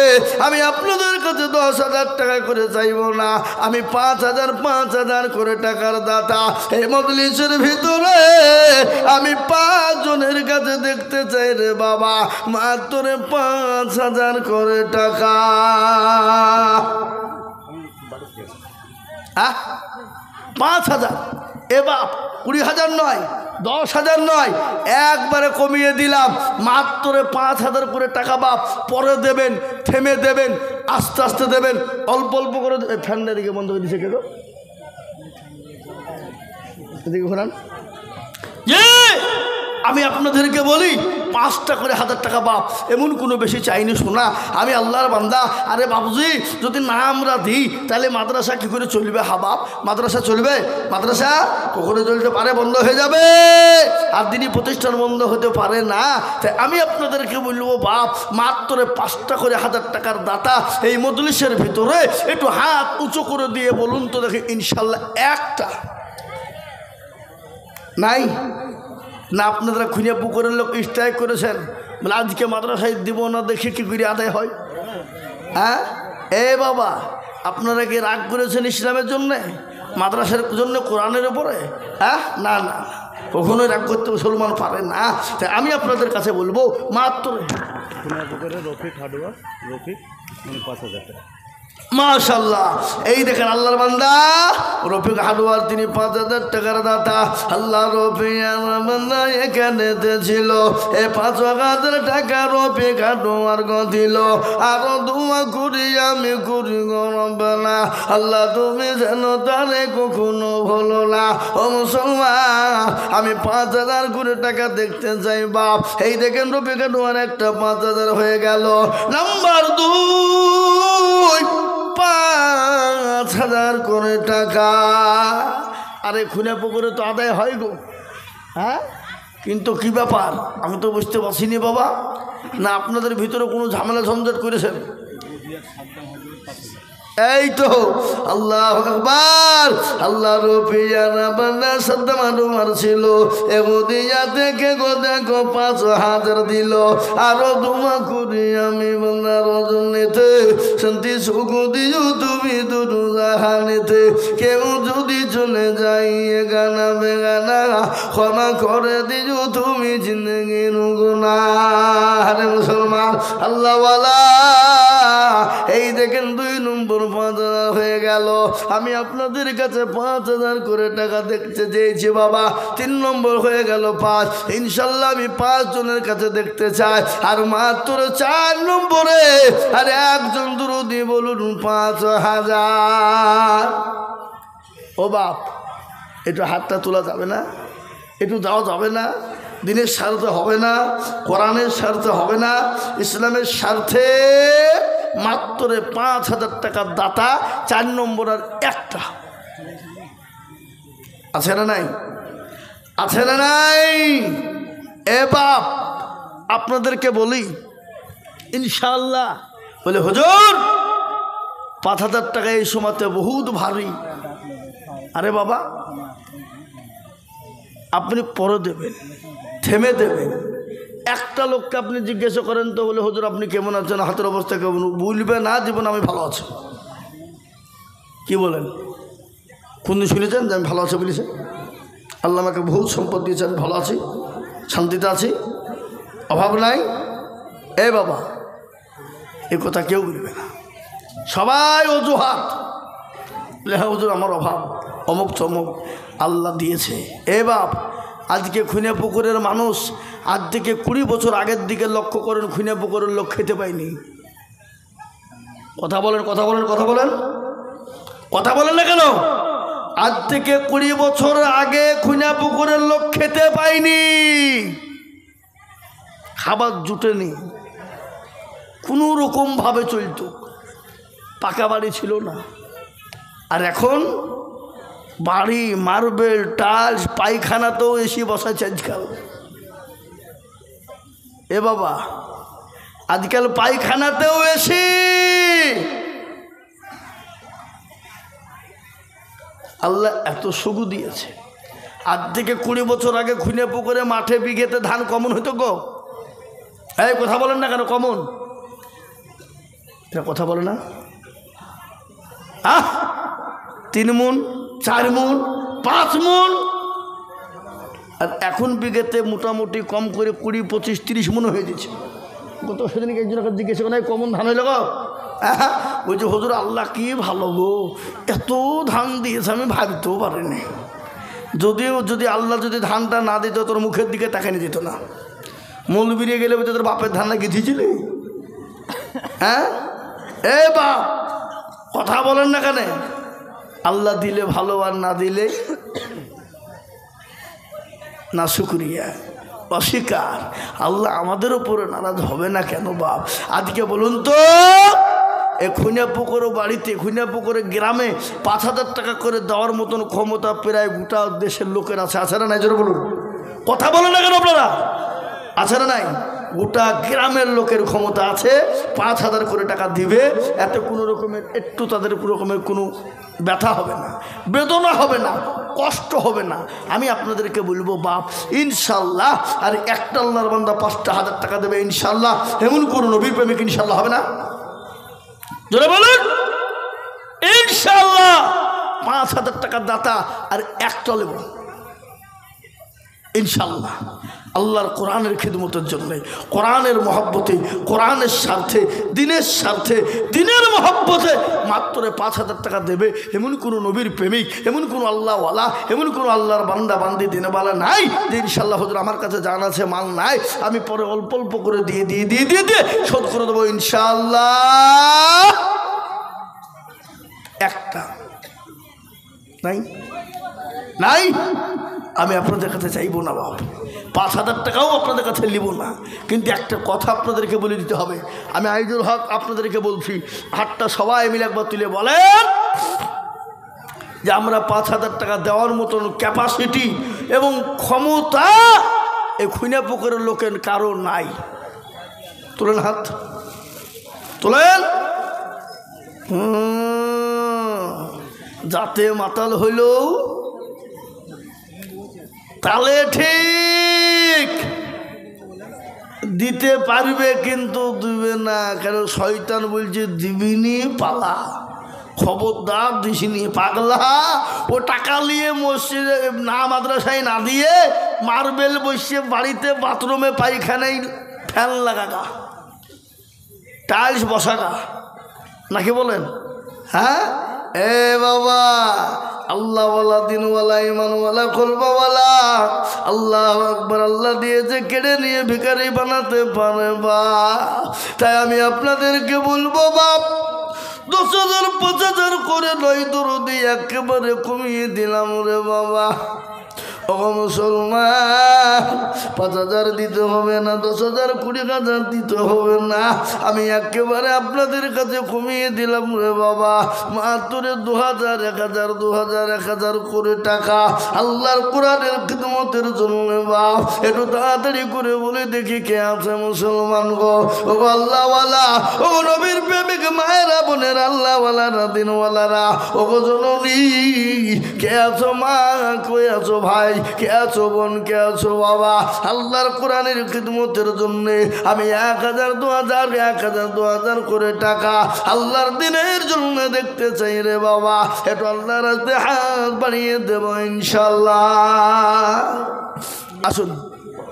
আমি আপনাদের কাছে 10,000 টাকা করে চাইব না, আমি 5,000 করে টাকার দাতা। এই মজলিসের ভিতরে আমি 5 জনের কাছে দেখতে চাই রে বাবা, মাত্র 5,000 করে টাকা। 5,000 এ বাপ 20,000 নয় 10,000 নয়, একবারে কমিয়ে দিলাম মাত্র 5,000 করে টাকা বাপ। পরে দেবেন, থেমে দেবেন, আস্তে আস্তে দেবেন, অল্প অল্প করে। ফ্যানটা দিকে বন্ধ করে দিচ্ছে কেন? এদিকে ঘোরান। আমি আপনাদেরকে বলি 5টা করে 1000 টাকা বাপ, এমন কোনো বেশি চাইনি শোনা। আমি আল্লাহর বান্দা। আরে বাবুজি, যদি না আমরা দিই তাহলে মাদ্রাসা কী করে চলবে? বাপ, মাদ্রাসা চলবে? মাদ্রাসা কখনো চলতে পারে? বন্ধ হয়ে যাবে। আর দিনই প্রতিষ্ঠান বন্ধ হতে পারে না। তাই আমি আপনাদেরকে বলবো বাপ, মাত্র 5টা করে 1000 টাকার দাতা এই মজলিসের ভিতরে একটু হাত উঁচু করে দিয়ে বলুন তো দেখি, ইনশাল্লাহ একটা নাই না? আপনারা খুঁজে পুকুরের লোক স্ট্রাইক করেছেন বলে আজকে মাদ্রাসায় দিব না, দেখি কি করে আদায় হয়। হ্যাঁ এ বাবা, আপনারা কি রাগ করেছেন ইসলামের জন্যে, মাদ্রাসার জন্য, কোরআনের উপরে? হ্যাঁ না না, কখনোই রাগ করতে মুসলমান পারে না। তাই আমি আপনাদের কাছে বলবো মাত্র রফিক হার্ডওয়ার, রফিক 5,000 টাকা। মাশাআল্লাহ, এই দেখেন আল্লাহর বান্দা রফিক হার্ডওয়ার, তিনি 5,000 টাকার দাতা। আল্লাহ রফিক বান্দা এখানে ছিল, এই 5,000 টাকা রফিক হার্ডওয়ার দিল। আরো দোয়া করি আমি করি গরবেলা, আল্লাহ তুমি যেন তারে কখনো ভুলো না। ও মুসলমান, আমি 5,000 করে টাকা দেখতে চাই বাপ। এই দেখেন রফিক হার্ডওয়ার একটা 5,000 হয়ে গেল। নাম্বার 2, 5,000 করে টাকা। আরে খুনে পুকুরে তো আদায় হয় গো। হ্যাঁ, কিন্তু কি ব্যাপার আমি তো বুঝতে পারছিনি বাবা। না আপনাদের ভিতরে কোনো ঝামেলা ঝঞ্ঝট করেছেন? এই তো আল্লাহু আকবার। আল্লাহ রফিয়ানা বান্দা সাদ্দাম আনুমার ছিল, এমদিয়া থেকে গো দেখো 5,000 দিল। আরো দোয়া করি আমি বান্দা রজনীতে, শান্তি সুখ দিও তুমি দুরু জাহানেতে। কেউ যদি চলে যাই গানা বেগানা, ক্ষমা করে দিও তুমি জিন্দগির গুনাহ। আরে মুসলমান আল্লাহওয়ালা, এই দেখেন 2 নম্বর 5,000 হয়ে গেল। আমি আপনাদের কাছে 5,000 করে টাকা দেখতে চেয়েছি বাবা। 3 নম্বর হয়ে গেল 5। ইনশাল্লাহ আমি 5 জনের কাছে দেখতে চাই। আর মাত্র 4 নম্বরে আর একজন দুরুদি বলুন 5,000। ও বাপ, একটু হাতটা তোলা যাবে না? একটু দেওয়া যাবে না? দিনের স্বার্থে হবে না, কোরআনের স্বার্থে হবে না, ইসলামের স্বার্থে মাত্র 5,000 টাকার দাতা। 4 নম্বর আর একটা আছে না নাই? আছে না নাই? এ বাপ, আপনাদেরকে বলি ইনশাআল্লাহ, বলে হুজুর 5,000 টাকা এই সময়তে বহুত ভারী। আরে বাবা, আপনি পরে দেবেন, থেমে দেবেন। একটা লোককে আপনি জিজ্ঞাসা করেন তো, বলে হুজুর আপনি কেমন আছেন, হাতের অবস্থা কেমন? বলবে না জীবন আমি ভালো আছি। কি বলেন? কোনদিন শুনেছেন যে আমি ভালো আছি বলেছে? আল্লাহ আমাকে বহুত সম্পদ দিয়েছে, আমি ভালো আছি, শান্তিতে আছি, অভাব নাই। এ বাবা, এ কথা কেউ বলবে না। সবাই অজুহাত, বলে হ্যাঁ হুজুর আমার অভাব, অমুক চমক আল্লাহ দিয়েছে। এ বাপ, আজকে খুনে পুকুরের মানুষ আজ থেকে 20 বছর আগের দিকে লক্ষ্য করেন, খুনে পুকুরের লোক খেতে পায়নি। কথা বলেন, কথা বলেন, কথা বলেন, কথা বলেন না কেন? আজ থেকে 20 বছর আগে খুনে পুকুরের লোক খেতে পায়নি, খাবার জুটেনি, কোনো রকমভাবে চলত, পাকা বাড়ি ছিল না। আর এখন বাড়ি, মার্বেল, টাইলস, পায়খানাতেও এসি বসাচ্ছে আজকাল। এ বাবা, আজকাল পায়খানাতেও এসি। আল্লাহ এত সুখ দিয়েছে। আজ থেকে 20 বছর আগে খুনে পুকুরে মাঠে বিঘেতে ধান কমন হতো গো। এই কথা বলেন না কেন? কমন কথা বলে না? 3 মণ, 4 মণ, 5 মণ। আর এখন বিঘেতে মোটামুটি কম করে 20, 25, 30 মণ হয়ে যাচ্ছে। গত সেদিন একজনকে জিজ্ঞেস করে কমন ধান হইল গো? বলছে হুজুর আল্লাহ কি ভালো গো, এত ধান দিয়েছে আমি ভাবতেও পারিনি। যদি আল্লাহ যদি ধানটা না দিত তোর মুখের দিকে তাকানি দিত না। মূল বেরিয়ে গেলে বলছে তোর বাপের ধান না গেছিলি? হ্যাঁ এ বাপ, কথা বলেন না কেন? আল্লাহ দিলে ভালো, আর না দিলে না শুকরিয়া। অস্বীকার। আল্লাহ আমাদের উপরে নারাজ হবে না কেন বাপ? আজকে বলুন তো, এই খুনিয়াপুকুর বাড়িতে, খুনিয়াপুকুরে গ্রামে 5,000 টাকা করে দেওয়ার মতন ক্ষমতা প্রায় গোটা দেশের লোকের আছে, আছে না নাই? জোরে বলুন, কথা বলেন না কেন আপনারা? আছে না নাই? গোটা গ্রামের লোকের ক্ষমতা আছে, 5,000 করে টাকা দিবে, এতে কোনো রকমের একটু তাদের রকমের কোনো ব্যথা হবে না, বেদনা হবে না, কষ্ট হবে না। আমি আপনাদেরকে বলবো বাপ, ইনশাল্লাহ আর একটা আল্লাহর বান্দা 5,000 টাকা দেবে ইনশাল্লাহ, এমন কোনো নবীর প্রেমিক ইনশাল্লাহ হবে না? জোরে বলুন ইনশাল্লাহ। 5,000 টাকার দাতা আর একটা নেব ইনশাল্লাহ, আল্লাহর কোরআনের খিদমতের জন্য, কোরআনের মহব্বতে, কোরআনের স্বার্থে, দিনের স্বার্থে, দিনের মহব্বতে মাত্র 5,000 টাকা দেবে এমন কোনো নবীর প্রেমিক, এমন কোনো আল্লাহওয়ালা, এমন কোনো আল্লাহর বান্দা বান্দি দিনেওয়ালা নাই যে ইনশাল্লাহ হুজুর আমার কাছে জান আছে, মাল নাই, আমি পরে অল্প অল্প করে দিয়ে দিয়ে দিয়ে দিয়ে দিয়ে শোধ করে দেবো ইনশাল্লাহ। একটা নাই, নাই। আমি আপনাদের কাছে চাইবো না বাপ, 5,000 টাকাও আপনাদের কাছে নিব না, কিন্তু একটা কথা আপনাদেরকে বলে দিতে হবে। আমি আইজুল হক আপনাদেরকে বলছি, হাতটা সবাই মিলে একবার তুলে বলেন যে আমরা 5,000 টাকা দেওয়ার মতন ক্যাপাসিটি এবং ক্ষমতা এই খুনিয়াপুকুরের লোকের কারো নাই। তোলেন হাত, তোলেন। যাতে মাতাল হইলেও তালে ঠিক দিতে পারবে, কিন্তু দিবে না, কেন শয়তান বলছে দিবিনি পালা, খবরদার দিসিনি পাগলা। ও টাকা নিয়ে মসজিদে না মাদ্রাসায় না দিয়ে মার্বেল বসে বাড়িতে বাথরুমে পায়খানায় ফ্যান লাগাগা, টাইলস বসাগা, নাকি বলেন? হ্যাঁ এ বাবা, আল্লাহওয়ালা, দিনওয়ালা, ইমানওয়ালা, খোলবাওয়ালা, আল্লাহু আকবার, আল্লাহ দিয়েছে, কেড়ে নিয়ে ভিখারি বানাতে পারে বা। তাই আমি আপনাদেরকে বলবো বাপ, 10,000 5,000 করে নয় দরুদি একেবারে কমিয়ে দিলাম রে বাবা। ও মুসলমান, 5,000 দিতে হবে না, 10,000 20,000 দিতে হবে না, আমি একেবারে আপনাদের কাছে কমিয়ে দিলাম রে বাবা, মাত্র 2,000 1,000 2,000 1,000 করে টাকা আল্লাহর কোরআনের খিদমতের জন্য বাপ। একটু তাড়াতাড়ি করে বলে দেখি কে আছে মুসলমান গো? ও আল্লাহওয়ালা, ও নবীর প্রেমিক মায়েরা, বোনের, আল্লাহওয়ালারা, দিনওয়ালারা, ও জননী, কে আছো মা, কে আছো ভাই, কে আছো বোন, কে আছো বাবা? আল্লাহর কোরআনের খিদমতের জন্য আমি 1,000 2,000 1,000 2,000 করে টাকা আল্লাহর দিনের জন্য দেখতে চাই রে বাবা। একটু আল্লাহর রাস্তায় হাত বাড়িয়ে দেব ইনশাল্লাহ। আসুন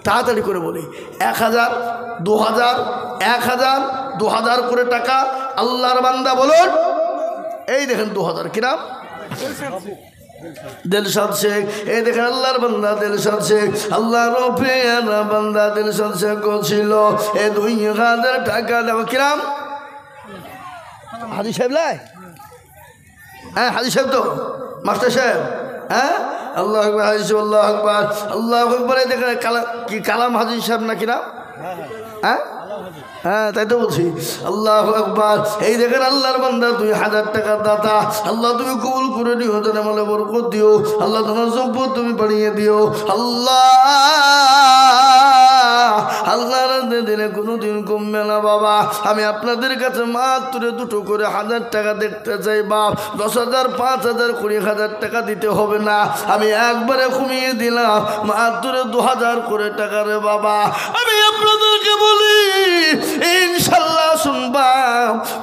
তাড়াতাড়ি করে বলি, 1,000 2,000 1,000 2,000 করে টাকা আল্লাহর বান্দা বলুন। এই দেখেন 2,000 কিরাম দিলশাদ শেখ, এই দেখেন আল্লাহর বান্দা দিলশাদ শেখ, আল্লাহর প্রিয়ারা বান্দা দিলশাদ শেখ ছিল। এই 2,000 টাকা দেবো কিরাম হাজি সাহেব লাই, হ্যাঁ হাজি সাহেব তো মাস্টার সাহেব, হ্যাঁ আল্লাহ আকবার, হাজি সাহেব আল্লাহ আকবার, আল্লাহ আকবার। এই দেখেন কি কালাম হাজি সাহেব না কিরাম, হ্যাঁ হ্যাঁ তাই তো বলছি, আল্লাহু আকবার। এই দেখেন আল্লাহর বান্দা 2,000 টাকার দাতা, আল্লাহ তুমি কবুল করে দিও, যেন আমলে বরকত দিও, আল্লাহ তোমার সম্পদ তুমি বাড়িয়ে দিও, আল্লাহ আল্লাহর দিনে কোনোদিন কমবে না বাবা। আমি আপনাদের কাছে মাত্র 2 করে 1,000 টাকা দেখতে চাই বাপ। 10,000 5,000 20,000 টাকা দিতে হবে না, আমি একবারে কমিয়ে দিলাম মাত্র 2,000 করে টাকা রে বাবা। আমি আপনাদেরকে বলি ইনশাল্লাহ শুনবা,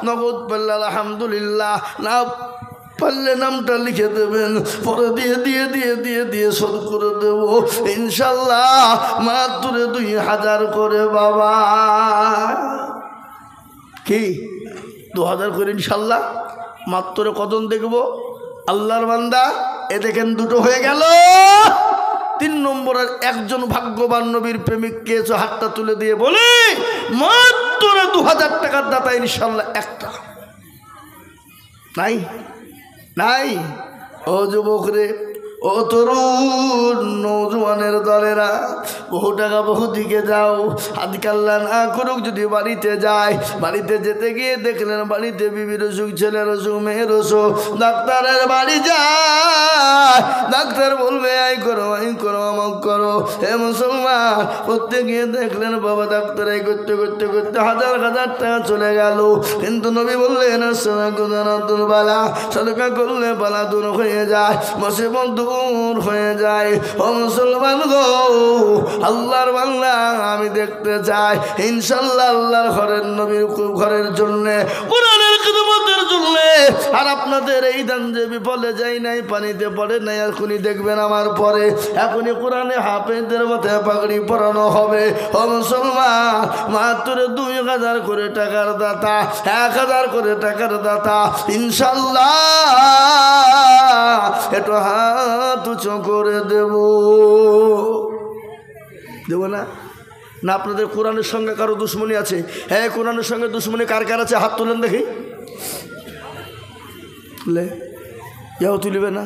নগদ পাল্লা আলহামদুলিল্লাহ, না পারলে নামটা লিখে দেবেন, পরে দিয়ে দিয়ে দিয়ে দিয়ে দিয়ে শোধ করে দেব ইনশাল্লাহ মাত্র 2,000 করে বাবা। কি 2,000 করে ইনশাল্লাহ মাত্র কজন দেখব আল্লাহর বান্দা? এ দেখেন 2টো হয়ে গেল। 3 নম্বরের একজন ভাগ্যবান নবীর প্রেমিককে হাতটা তুলে দিয়ে বলি মাত্র 2,000 টাকার দাতা ইনশাল্লাহ একটা নাই, নাই। ও যুবক রে, ও তরুণ নৌজওয়ানের দলেরা, বহু টাকা বহু দিকে যাও, আজকাল্লা না করুক যদি বাড়িতে যায়, বাড়িতে যেতে গিয়ে দেখলেন বাড়িতে বিবির অসুখ, ছেলের অসুখ, মেয়ের অসুখ, ডাক্তারের বাড়ি যায়, ডাক্তার বলবে আই করো আমাক করো। হে মুসলমান, করতে গিয়ে দেখলেন বাবা ডাক্তার এই করতে করতে করতে হাজার হাজার টাকা চলে গেল। কিন্তু নবী বললেন বালা, সদকা করলে বালা দূর হয়ে যায়, মুসিবত দূর হয়ে যায়। ও মুসলমান গো, আল্লাহর বান্দা আমি দেখতে চাই ইনশাআল্লাহ আল্লাহর ঘরের নবীর ঘরের জন্যে, কোরআনের খিদমতের জন্যে। আর আপনাদের এই দান যে বিফলে যায় নাই, পানিতে পড়ে নাই, এখনই দেখবেন আমার পরে এখনই কোরআনে হাফেজদের মাথায় পাগড়ি পরানো হবে। ও মুসলমান, মাত্র 2000 করে টাকার দাতা, 1000 করে টাকার দাতা, ইনশাআল্লাহ একটু হাত উঁচু করে দেব না? না আপনাদের কোরআনের সঙ্গে কারো দুশ্মনী আছে? হ্যাঁ, কোরআনের সঙ্গে দুশ্মনী কার কার আছে? হাত তুলেন দেখি। যাও তুলবে না?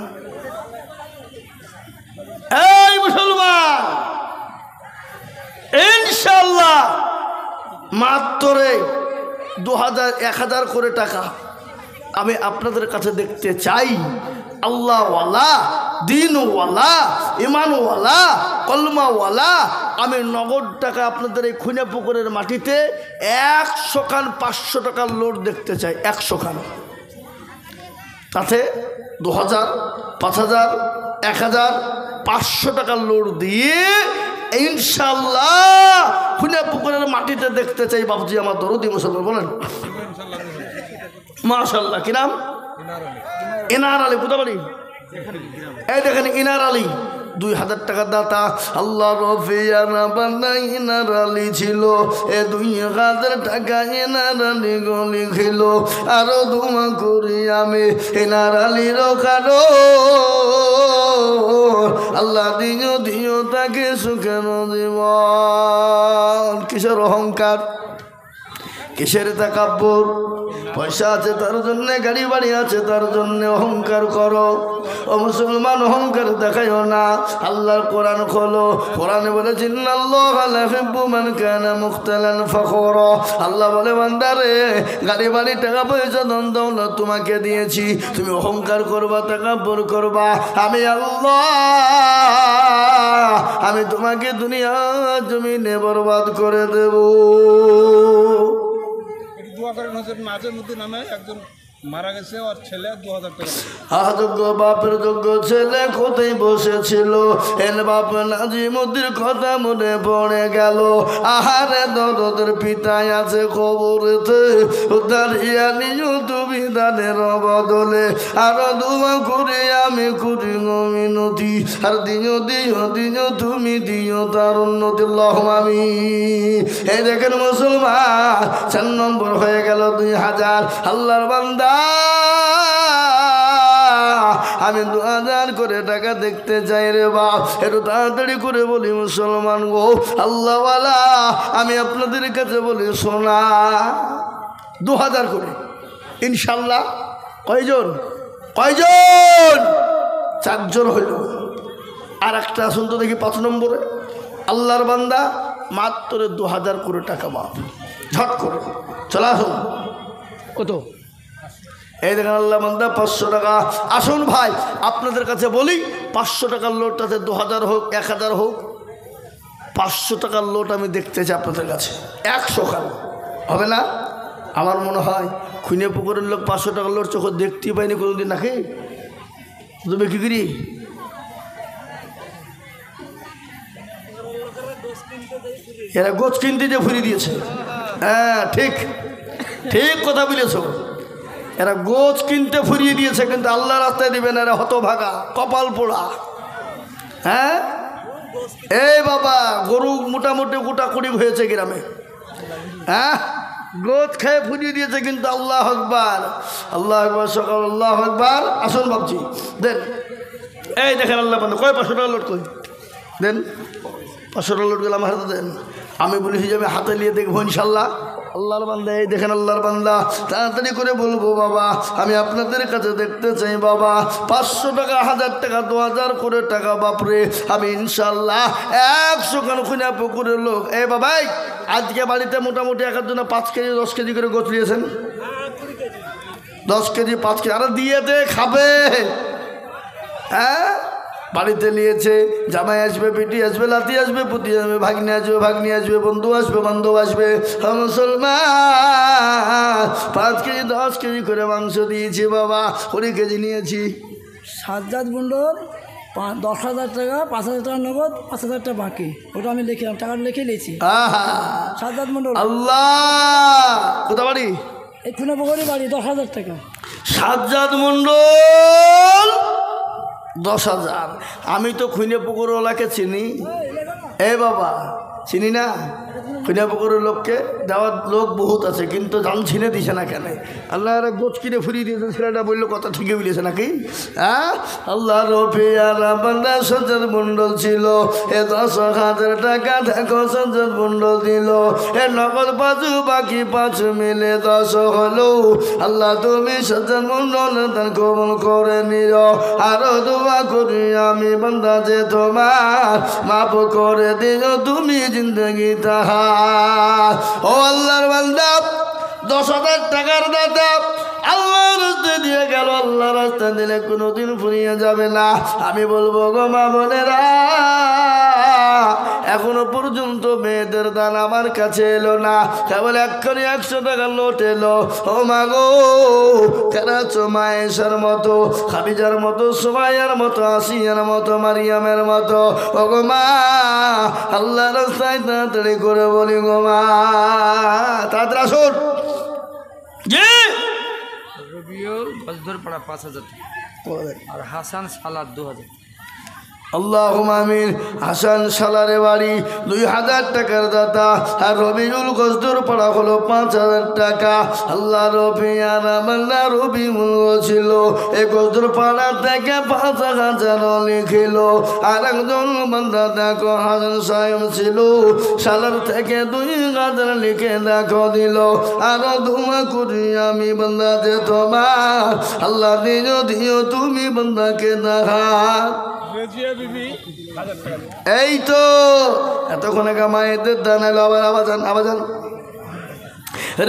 এই মুসলমান, ইনশাআল্লাহ মাত্র 1000 করে টাকা আমি আপনাদের কাছে দেখতে চাই। আল্লাহওয়ালা, দিনওয়ালা, ইমানওয়ালা, কলমাওয়ালা। আমি নগদ টাকা আপনাদের এই খুনে পুকুরের মাটিতে 100 খান 500 টাকার লোড দেখতে চাই। 100 খান, তাতে 2000, 5000, 1000, 500 টাকার লোড দিয়ে ইনশাআল্লাহ খুনে পুকুরের মাটিতে দেখতে চাই। বাবুজি আমার দরদি মুসলমান, বলেন মাশাআল্লাহ। কি নাম? ইনার আলী। কোথা বাড়ি? এই দেখেন ইনার আলী, 2000 টাকার দাতা। আল্লাহ রফিয়ানা বান্দা ইনার আলী ছিল, এ 2000 টাকা ইনার আলী গলি খিল। আরো ধুমা করি আমি ইনার আলীর কারো, আল্লাহ দিও দিও তাকে সুখের জীবন। কিসের অহংকার, কিসের তাকাব্বুর? পয়সা আছে তার জন্য, গাড়ি বাড়ি আছে তার জন্য অহংকার করো। ও মুসলমান, অহংকার দেখাইও না। আল্লাহর কোরআন খোলো, কোরআনে বলেছে ইন্নাল্লাহা লা ইউহিব্বু মান কানা মুখতালান ফখুরা। আল্লাহ বলে বান্দারে, গাড়ি বাড়ি টাকা পয়সা ধন দৌলত তোমাকে দিয়েছি, তুমি অহংকার করবা, তাকাব্বুর করবা, আমি আল্লাহ আমি তোমাকে দুনিয়া জমিনে বরবাদ করে দেব। মাঝে মধ্যে নামে একজন মারা গেছে, আর ছেলে 2000 টাকা। যোগ্য বাপের যোগ্য ছেলে কোথায় বসেছিল, এর বাপ নাজিমুদ্দির কথা মনে পড়ে গেল। আহারে দরদের পিতায় আছে কবরেতে, দাঁড়িয়ে নিও তুমি দানের বদলে। আরো দুয়া করে আমি করি মিনতি, আর দিও দিও দিও তুমি দিও তার উন্নতি। আল্লাহুম্মা আমিন। এই দেখেন মুসলমান, 4 নম্বর হয়ে গেল 2000। আল্লাহর বান্দা আমি 2000 করে টাকা দেখতে চাই রে বাপ, একটু তাড়াতাড়ি করে বলি মুসলমান গো। আল্লাহওয়ালা আমি আপনাদের কাছে বলি শোনা, 2000 করে ইনশাল্লাহ। কয়জন? 4 জন হইল। আর একটা আসুন তো দেখি 5 নম্বরে। আল্লাহর বান্দা মাত্র 2000 করে টাকা বাপ, ঝট করে চলে আসুন। কত? এই দেখেন আল্লাহ বান্দা 500 টাকা। আসুন ভাই, আপনাদের কাছে বলি 500 টাকার লোটটাতে 2000 হোক, 1000 হোক, 500 টাকার লোট আমি দেখতে চাই আপনাদের কাছে। 100 খান হবে না? আমার মনে হয় খুনে পুকুরের লোক 500 টাকার লোট চোখ দেখতেই পাইনি কোনোদিন নাকি। তুমি কি করি? এরা গোছ কিনতে যে ফুরিয়ে দিয়েছে। হ্যাঁ, ঠিক ঠিক কথা বলেছ। এরা গোছ কিনতে ফুরিয়ে দিয়েছে, কিন্তু আল্লাহ রাস্তায় দিবে না। এরা হতভাগা, কপাল পোড়া। হ্যাঁ, এই বাবা গরু মোটামুটি গোটা কুড়ি হয়েছে গ্রামে। হ্যাঁ, গোছ খেয়ে ফুরিয়ে দিয়েছে, কিন্তু আল্লাহ আকবার, আল্লাহ আকবার, সকাল আল্লাহ আকবার। আসুন ভাবছি দেন। এই দেখেন আল্লাহ বান্দা কয় 500 টাকা লোট কই দেন। 500 টাকা লোট গেলে আমার হাতে দেন। আমি বলি হিজাবে হাতে নিয়ে দেখবো ইনশাল্লাহ। আল্লাহর বান্দা, এই দেখেন আল্লাহর বান্দা, তাড়াতাড়ি করে বলবো বাবা আমি আপনাদের কাছে দেখতে চাই বাবা। 500 টাকা, 1000 টাকা, 2000 করে টাকা, বাপরে আমি ইনশাল্লাহ 100 খান খুনা পুকুরের লোক। এই বাবাই আজকে বাড়িতে মোটামুটি একের জন্য 5 কেজি 10 কেজি করে গোছ দিয়েছেন, 10 কেজি 5 কেজি আরো দিয়ে দে খাবে। হ্যাঁ বাড়িতে নিয়েছে, জামাই আসবে, পিটি আসবে, লাতি আসবে, পুতি আসবে, ভাগ্নি আসবে, ভাগ্নি আসবে, বন্ধু আসবে, বান্ধব আসবে। মুসলমান 5 কেজি 10 কেজি করে মাংস দিয়েছি বাবা, 20 কেজি নিয়েছি। সাজ্জাদ মণ্ডল 10,000 টাকা, 5,000 টাকা নগদ, 5,000 টাকা বাকি, ওটা আমি লিখলাম, টাকাটা লিখে নিয়েছি। আহা সাজ্জাদ মণ্ডল, আল্লাহ, কোথা বাড়ি? এই খুনাপুকুরি বাড়ি, 10,000 টাকা। সাজ্জাদ মণ্ডল 10,000। আমি তো খুইনে পুকুরওয়ালাকে চিনি। এ বাবা চিনি না? খুইনে পুকুরের লোককে দেওয়ার লোক বহুত আছে, কিন্তু দাম ছিনে দিছে না কেন? আল্লাহ গোছ কিনে ফুরিয়ে দিয়েছে, ছেলেটা বললো কথা ঠিকই বলেছে নাকি? হ্যাঁ আল্লাহ রফিয়ারা বান্দা সাজ্জাদ মণ্ডল ছিল। এ 10,000 টাকা দেখো সাজ্জাদ মণ্ডল দিল। এ নগদ 5, বাকি 5 মিলে 10 হলো। আল্লাহ তুমি সাজ্জাদ মণ্ডল দান কবুল করে নিও। আরো দোয়া করি আমি বান্দা যে তোমার মাফ করে দিও তুমি জিন্দগি তাহার। ও আল্লাহর বান্দা 10,000 টাকার দাতা আল্লাহর রাস্তায় দিয়ে গেল, আল্লাহর রাস্তায় দিলে কোনোদিন ফুরিয়ে যাবে না। আমি বলবো গো মা বোনেরা, এখনো পর্যন্ত মেয়েদের দান আমার কাছে এলো না, কেবল এক্ষুনি 100 টাকার নোট এলো। ও মা গো, কেরাচ মায়েশার মতো, খাদিজার মতো, সুমাইয়ার মতো, আসিয়ার মতো, মারিয়ামের মতো। ও গো মা, আল্লাহ রাস্তায় তাড়াতাড়ি করে বলি গো মা, তাড়াতাড়ি আসুন। জি রবিউল বজদরপাড়া 5,000 টাকা, আর হাসান সালাদ 2,000। আল্লাহুম্মা আমিন। হাসান সালারে বাড়ি 2,000 টাকার দাতা, আর রবিউল গজদুর পড়া হলো 5,000 টাকা। আল্লাহ রবিয়ার বান্দা রবিউল ছিল, এই গজদুর পাড়া থেকে 5,000 লিখিল। আর একজন বান্দা দেখো হাসান সাহেব ছিল, সালার থেকে 2,000 লিখে দেখো দিল। আরো দোয়া করি আমি বান্দা যে তোমার, আল্লাহ দিও দিও তুমি বান্দাকে দেখা। এই তো এতক্ষণে মায়েদের দান এলো। আবার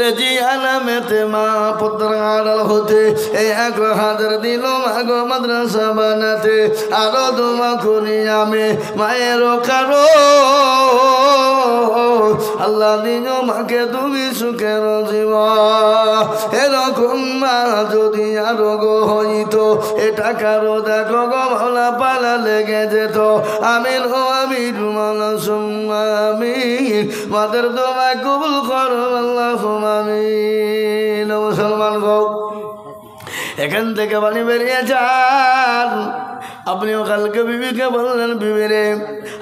রেজিয়ানা মেতে মা পুত্র আড়াল হতে এই 1,000 দিল মাগো মাদ্রাসা বানাতে। আরো দোয়া করি আমি মায়ের কারো, আল্লাহ দিন মাকে তুমি সুখের জীবন। এরকম মা যদি আরো গো হইতো, এ টাকারও দেখো গো ভালা পালা লেগে যেত। আমিন ও আমিন মালা সুম্মা আমিন, মাদের দোয়া কবুল করো আল্লাহ আমিন। মুসলমান গো, এখান থেকে বাড়ি বেরিয়ে যান। আপনিও কালকে বিবিকে বললেন, বিবি রে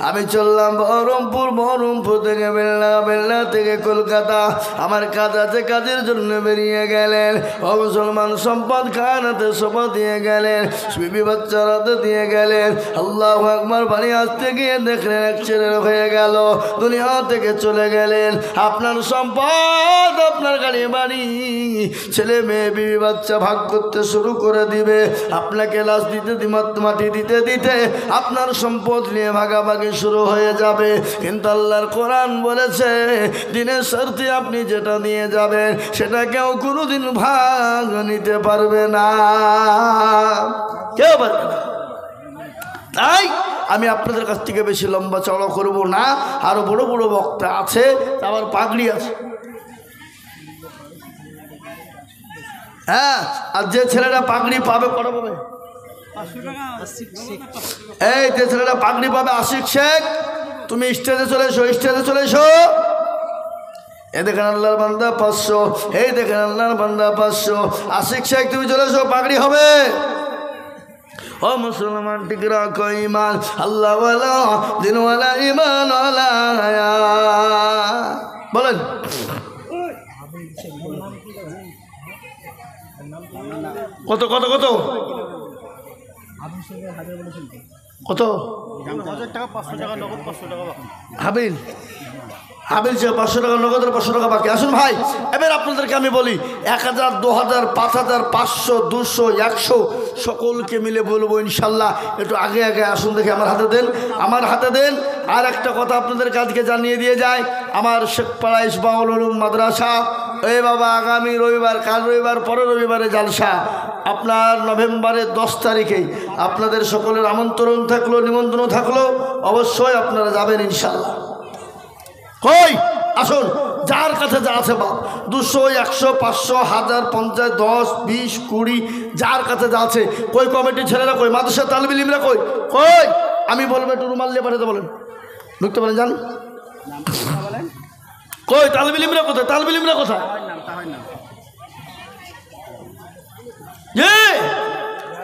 আমি চললাম বহরমপুর থেকে বেল্লা থেকে কলকাতা, আমার কাজ আছে, কাজের জন্য বেরিয়ে গেলেন। ও মুসলমান, সম্পদ খান হাতে শপথ দিয়ে গেলেন, বিবি বাচ্চার হাতে দিয়ে গেলেন। আল্লাহু আকবার। বাড়ি আসতে গিয়ে দেখলেন এক ছেলে হয়ে গেল, দুনিয়া থেকে চলে গেলেন। আপনার সম্পদ, আপনার গাড়ি বাড়ি, ছেলে মেয়ে, বিবি বাচ্চা ভাগ করতে শুরু করে দিবে। আপনাকে লাশ দিতে মাটি দিতে দিতে আপনার সম্পদ নিয়ে ভাগাভাগি শুরু হয়ে যাবে। কিন্তু আল্লাহর কোরআন বলেছে, দিনের স্বার্থে আপনি যেটা নিয়ে যাবেন সেটা কেউ কোনোদিন ভাগ নিতে পারবে না, কেউ পারবে না। তাই আমি আপনাদের কাছ থেকে বেশি লম্বা চড়া করব না। আরো বড় বড় বক্তা আছে, আবার পাগড়ি আছে। হ্যাঁ, আর যে ছেলেটা পাগড়ি পাবে কত পাবে? এই যে ছেলেটা পাগড়ি পাবে, আশিক শেখ, তুমি স্টেজে চলে এসো, স্টেজে চলে এসো। এই দেখেন আল্লাহর বান্দা 500, এই দেখেন আল্লাহর বান্দা 500। আশিক শেখ তুমি চলে এসো, পাগড়ি হবে। ও মুসলমান, ঠিক রাখো ইমান, আল্লাহ ওয়ালা দিনওয়ালা ইমান ওয়ালা। বলেন কত কত কত কত? 1,000 টাকা, 500 টাকা নগদ, 500 টাকা বাকি। হাবিল হাবিল সাহেব 500 টাকা নগদের 500 টাকা বাকি। আসুন ভাই, এবার আপনাদেরকে আমি বলি 1000, 2000, 5000, 500, 200, 100 সকলকে মিলে বলবো ইনশাল্লাহ। একটু আগে আগে আসুন দেখি, আমার হাতে দেন, আমার হাতে দেন। আর একটা কথা আপনাদেরকে আজকে জানিয়ে দিয়ে যায়, আমার শেখপাড়া ইসবাউল উলুম মাদ্রাসা, এই বাবা আগামী রবিবার, কাল রবিবার, পরের রবিবারে জালসা আপনার নভেম্বরের 10 তারিখেই আপনাদের সকলের আমন্ত্রণ থাকলো, নিমন্ত্রণ থাকলো, অবশ্যই আপনারা যাবেন ইনশাল্লাহ। কই আসুন, যার কাছে যা আছে বাপ, 200, 100, 500, 1000, 50, 10, 20, 20, যার কাছে যা আছে। কই কমিটির ছেলেরা কই, মাদ্রাসা তালিবে ইলমরা কই, কই আমি বলবো একটু রুমাল দিয়ে পাঠাতে বলেন, ঢুকতে পারেন যান। কই তালিবে ইলমরা কোথায়, তালিবে ইলমরা কোথায়?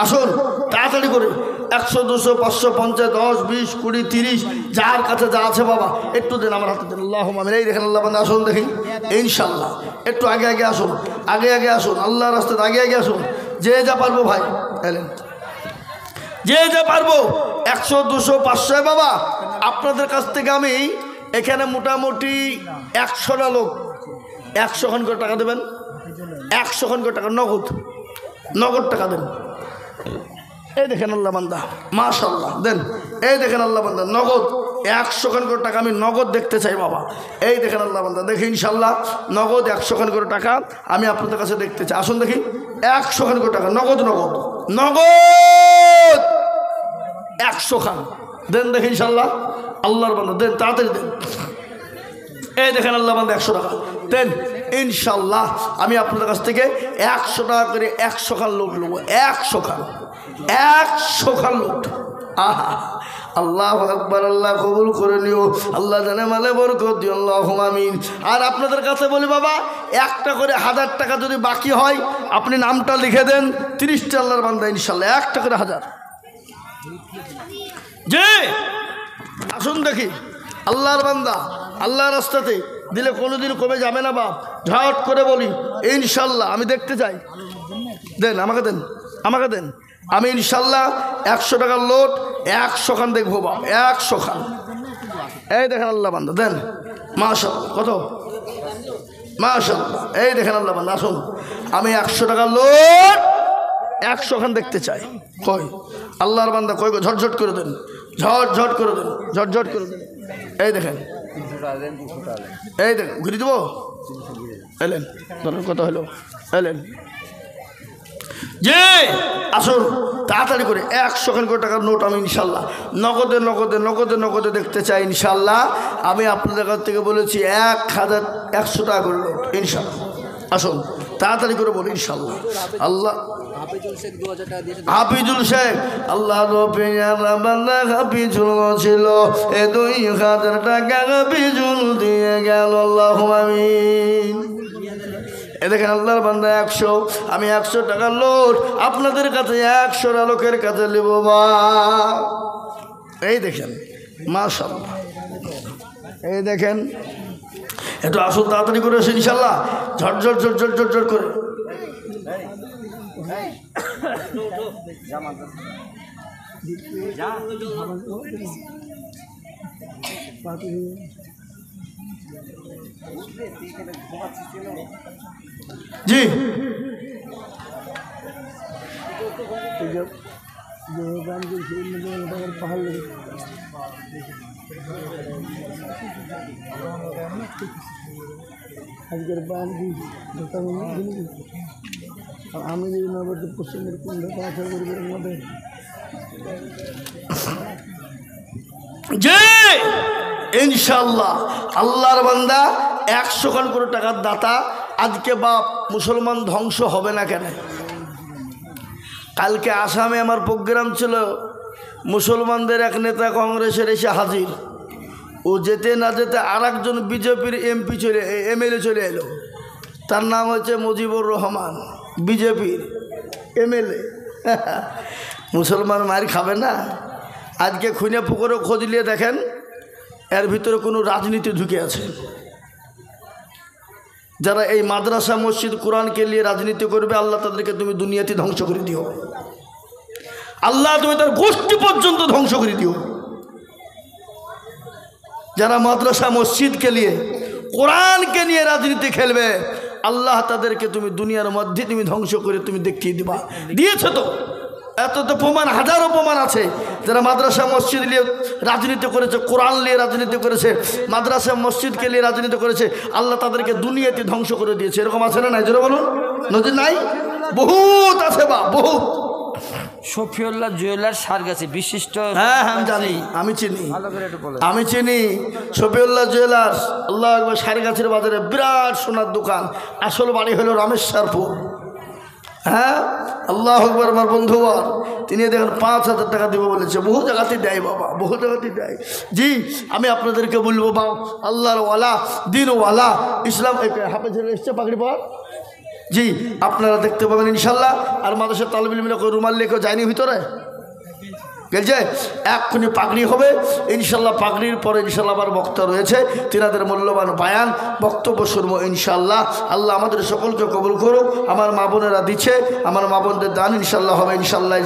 আসুন তাড়াতাড়ি করে 100, 200, 500, 50, 10, 20, 20, 30, যার কাছে যা আছে বাবা একটু দেন, আমার হাতে দেন। আল্লাহ আমিন। এই দেখেন আল্লাহ বান্দা, আসুন দেখি ইনশাল্লাহ। একটু আগে আগে আসুন, আগে আগে আসুন, আল্লাহর রাস্তাতে আগে আগে আসুন। যে যা পারবো ভাই এলেন, যে যা পারবো 100, 200, 500 বাবা আপনাদের কাছ থেকে আমি এখানে মোটামুটি 100টা লোক 100 খান করে টাকা দেবেন, 100 খান করে টাকা নগদ, নগদ টাকা দেন। এই দেখেন আল্লাহ বান্দা মাশাআল্লাহ দেন, এই দেখেন আল্লাহ বান্দা নগদ 100 খান করে টাকা আমি নগদ দেখতে চাই বাবা। এই দেখেন আল্লাহ বান্দা, দেখি ইনশাল্লাহ নগদ 100 খান করে টাকা আমি আপনাদের কাছে দেখতে চাই। আসুন দেখি 100 খান করে টাকা নগদ, নগদ নগদ 100 খান দেন, দেখি ইনশাল্লাহ আল্লাহর বান্দা দেন, তাড়াতাড়ি দেন। এই দেখেন আল্লাহ বান্দা 100 টাকা দেন ইনশাল্লাহ। আমি আপনাদের কাছ থেকে 100 টাকা করে 100 খান লোট নেবো, 100 খান, 100 খান লোট। আহা আল্লাহ আকবার, আল্লাহ কবুল করে নিও, আল্লাহ জানে মালে বরকত দিও, আল্লাহুম্মা আমিন। আর আপনাদের কাছে বলি বাবা, একটা করে 1000 টাকা যদি বাকি হয় আপনি নামটা লিখে দেন, 30টা আল্লাহর বান্দা ইনশাল্লাহ, একটা করে 1000। যে আসুন দেখি আল্লাহর বান্দা আল্লাহর রাস্তাতে দিলে কোনোদিন কমে যাবে না বাপ, ঝট করে বলি ইনশাল্লাহ। আমি দেখতে চাই, দেন আমাকে দেন, আমাকে দেন, আমি ইনশাল্লাহ 100 টাকার লোট 100 খান দেখবো বাপ, 100 খান। এই দেখেন আল্লাহ বান্দা দেন মাশাআল্লাহ, কত মাশাআল্লাহ। এই দেখেন আল্লাহ বান্দা, আসুন আমি 100 টাকার লোট 100 খান দেখতে চাই। কই আল্লাহর বান্দা কই, ঝটঝট করে দেন, ঝটঝট করে দেন, ঝটঝট করে দেন। এই দেখেন, এই দেখেন ঘুরে দেবো, এলেন ধরেন কত হলো, এলেন যে আসুন তাড়াতাড়ি করে 100 খান করে টাকার নোট আমি ইনশাল্লাহ নগদে নগদে নগদে নগদে দেখতে চাই ইনশাল্লাহ। আমি আপনাদের কাছ থেকে বলেছি 100 টাকা করে নোট ইনশাল্লাহ। আসুন তাড়াতাড়ি করে বলি ইনশাল্লাহ। আল্লাহ হাফিজুল শেখ আল্লাহ হাফিজুল ছিল, 2000 টাকা হাফিজুল দিয়ে গেল, আল্লাহুম্মা আমিন। এ দেখেন আল্লাহর বান্দা 100, আমি 100 টাকার লোট আপনাদের কাছে 100 লোকের কাছে নেব বা। এই দেখেন মাশাআল্লাহ, এই দেখেন একটু আসল তাড়াতাড়ি করে এসে ইনশাল্লাহ, ঝটঝট ঝটঝট ঝটঝট করে। জি পাহাড় আজকের বান আমি যদি নগদ পশ্চিমের পরিবারের মধ্যে যে ইনশাল্লাহ আল্লাহর বান্দা 100 খান করে টাকার দাতা। আজকে বাপ মুসলমান ধ্বংস হবে না কেন? কালকে আসামে আমার প্রোগ্রাম ছিল, মুসলমানদের এক নেতা কংগ্রেসের এসে হাজির, ও যেতে না যেতে আর একজন বিজেপির এমএলএ চলে এলো, তার নাম হচ্ছে মুজিবুর রহমান, বিজেপির এমএলএ। মুসলমান মার খাবে না? আজকে খুনে পুকুরে খোঁজ নিয়ে দেখেন এর ভিতরে কোনো রাজনীতি ঢুকে আছে। যারা এই মাদ্রাসা মসজিদ কোরআনকে নিয়ে রাজনীতি করবে, আল্লাহ তাদেরকে তুমি দুনিয়াতে ধ্বংস করে দিও, আল্লাহ তুমি তার গোষ্ঠী পর্যন্ত ধ্বংস করে দিও। যারা মাদ্রাসা মসজিদকে নিয়ে কোরআনকে নিয়ে রাজনীতি খেলবে, আল্লাহ তাদেরকে তুমি দুনিয়ার মধ্যে তুমি ধ্বংস করে তুমি দেখিয়ে দিবা। দিয়েছে তো, এত তো প্রমাণ, হাজারো প্রমাণ আছে। যারা মাদ্রাসা মসজিদ নিয়ে রাজনীতি করেছে, কোরআন নিয়ে রাজনীতি করেছে, মাদ্রাসা মসজিদকে নিয়ে রাজনীতি করেছে, আল্লাহ তাদেরকে দুনিয়াতে ধ্বংস করে দিয়েছে। এরকম আছে না নাই? জোরে বলুন, নদী নাই? বহুত আছে বা বহুত। শফিউল্লাহ জুয়েলার সারগাছি বিশিষ্ট। হ্যাঁ হ্যাঁ আমি জানি, আমি চিনি, ভালো করে একটু বলে। আমি চিনি শফিউল্লাহ জুয়েলার্স। আল্লাহ আকবার, সারগাছির বাজারে বিরাট সোনার দোকান। আসল বাড়ি হলো রামেশ্বরপুর। হ্যাঁ আল্লাহ আকবার। আমার বন্ধুবার তিনি দেখেন 5,000 টাকা দেবো বলেছে। বহু জায়গাতে দেয় বাবা, বহু জায়গাতে দেয়। জি আমি আপনাদেরকে বলবো বাবা, আল্লাহর ওয়ালা, দিন ওয়ালা, ইসলাম হাফেজ এসছে পাগড়ি পাওয়ার। জি আপনারা দেখতে পাবেন ইনশাল্লাহ। আর মাদ্রাসার তালিম ইলমিরা রুমাল লেখা যায়নি ভিতরে, গেছে এক্ষুনি পাগড়ি হবে ইনশাল্লাহ। পাগড়ির পরে ইনশাল্লাহ আবার বক্তা রয়েছে, তিনাদের মূল্যবান বায়ান বক্তব্য শুনবো ইনশাল্লাহ। আল্লাহ আমাদের সকলকে কবুল করুক। আমার মা বোনেরা দিচ্ছে, আমার মা বোনদের দান ইনশাল্লাহ হবে ইনশাল্লাহ।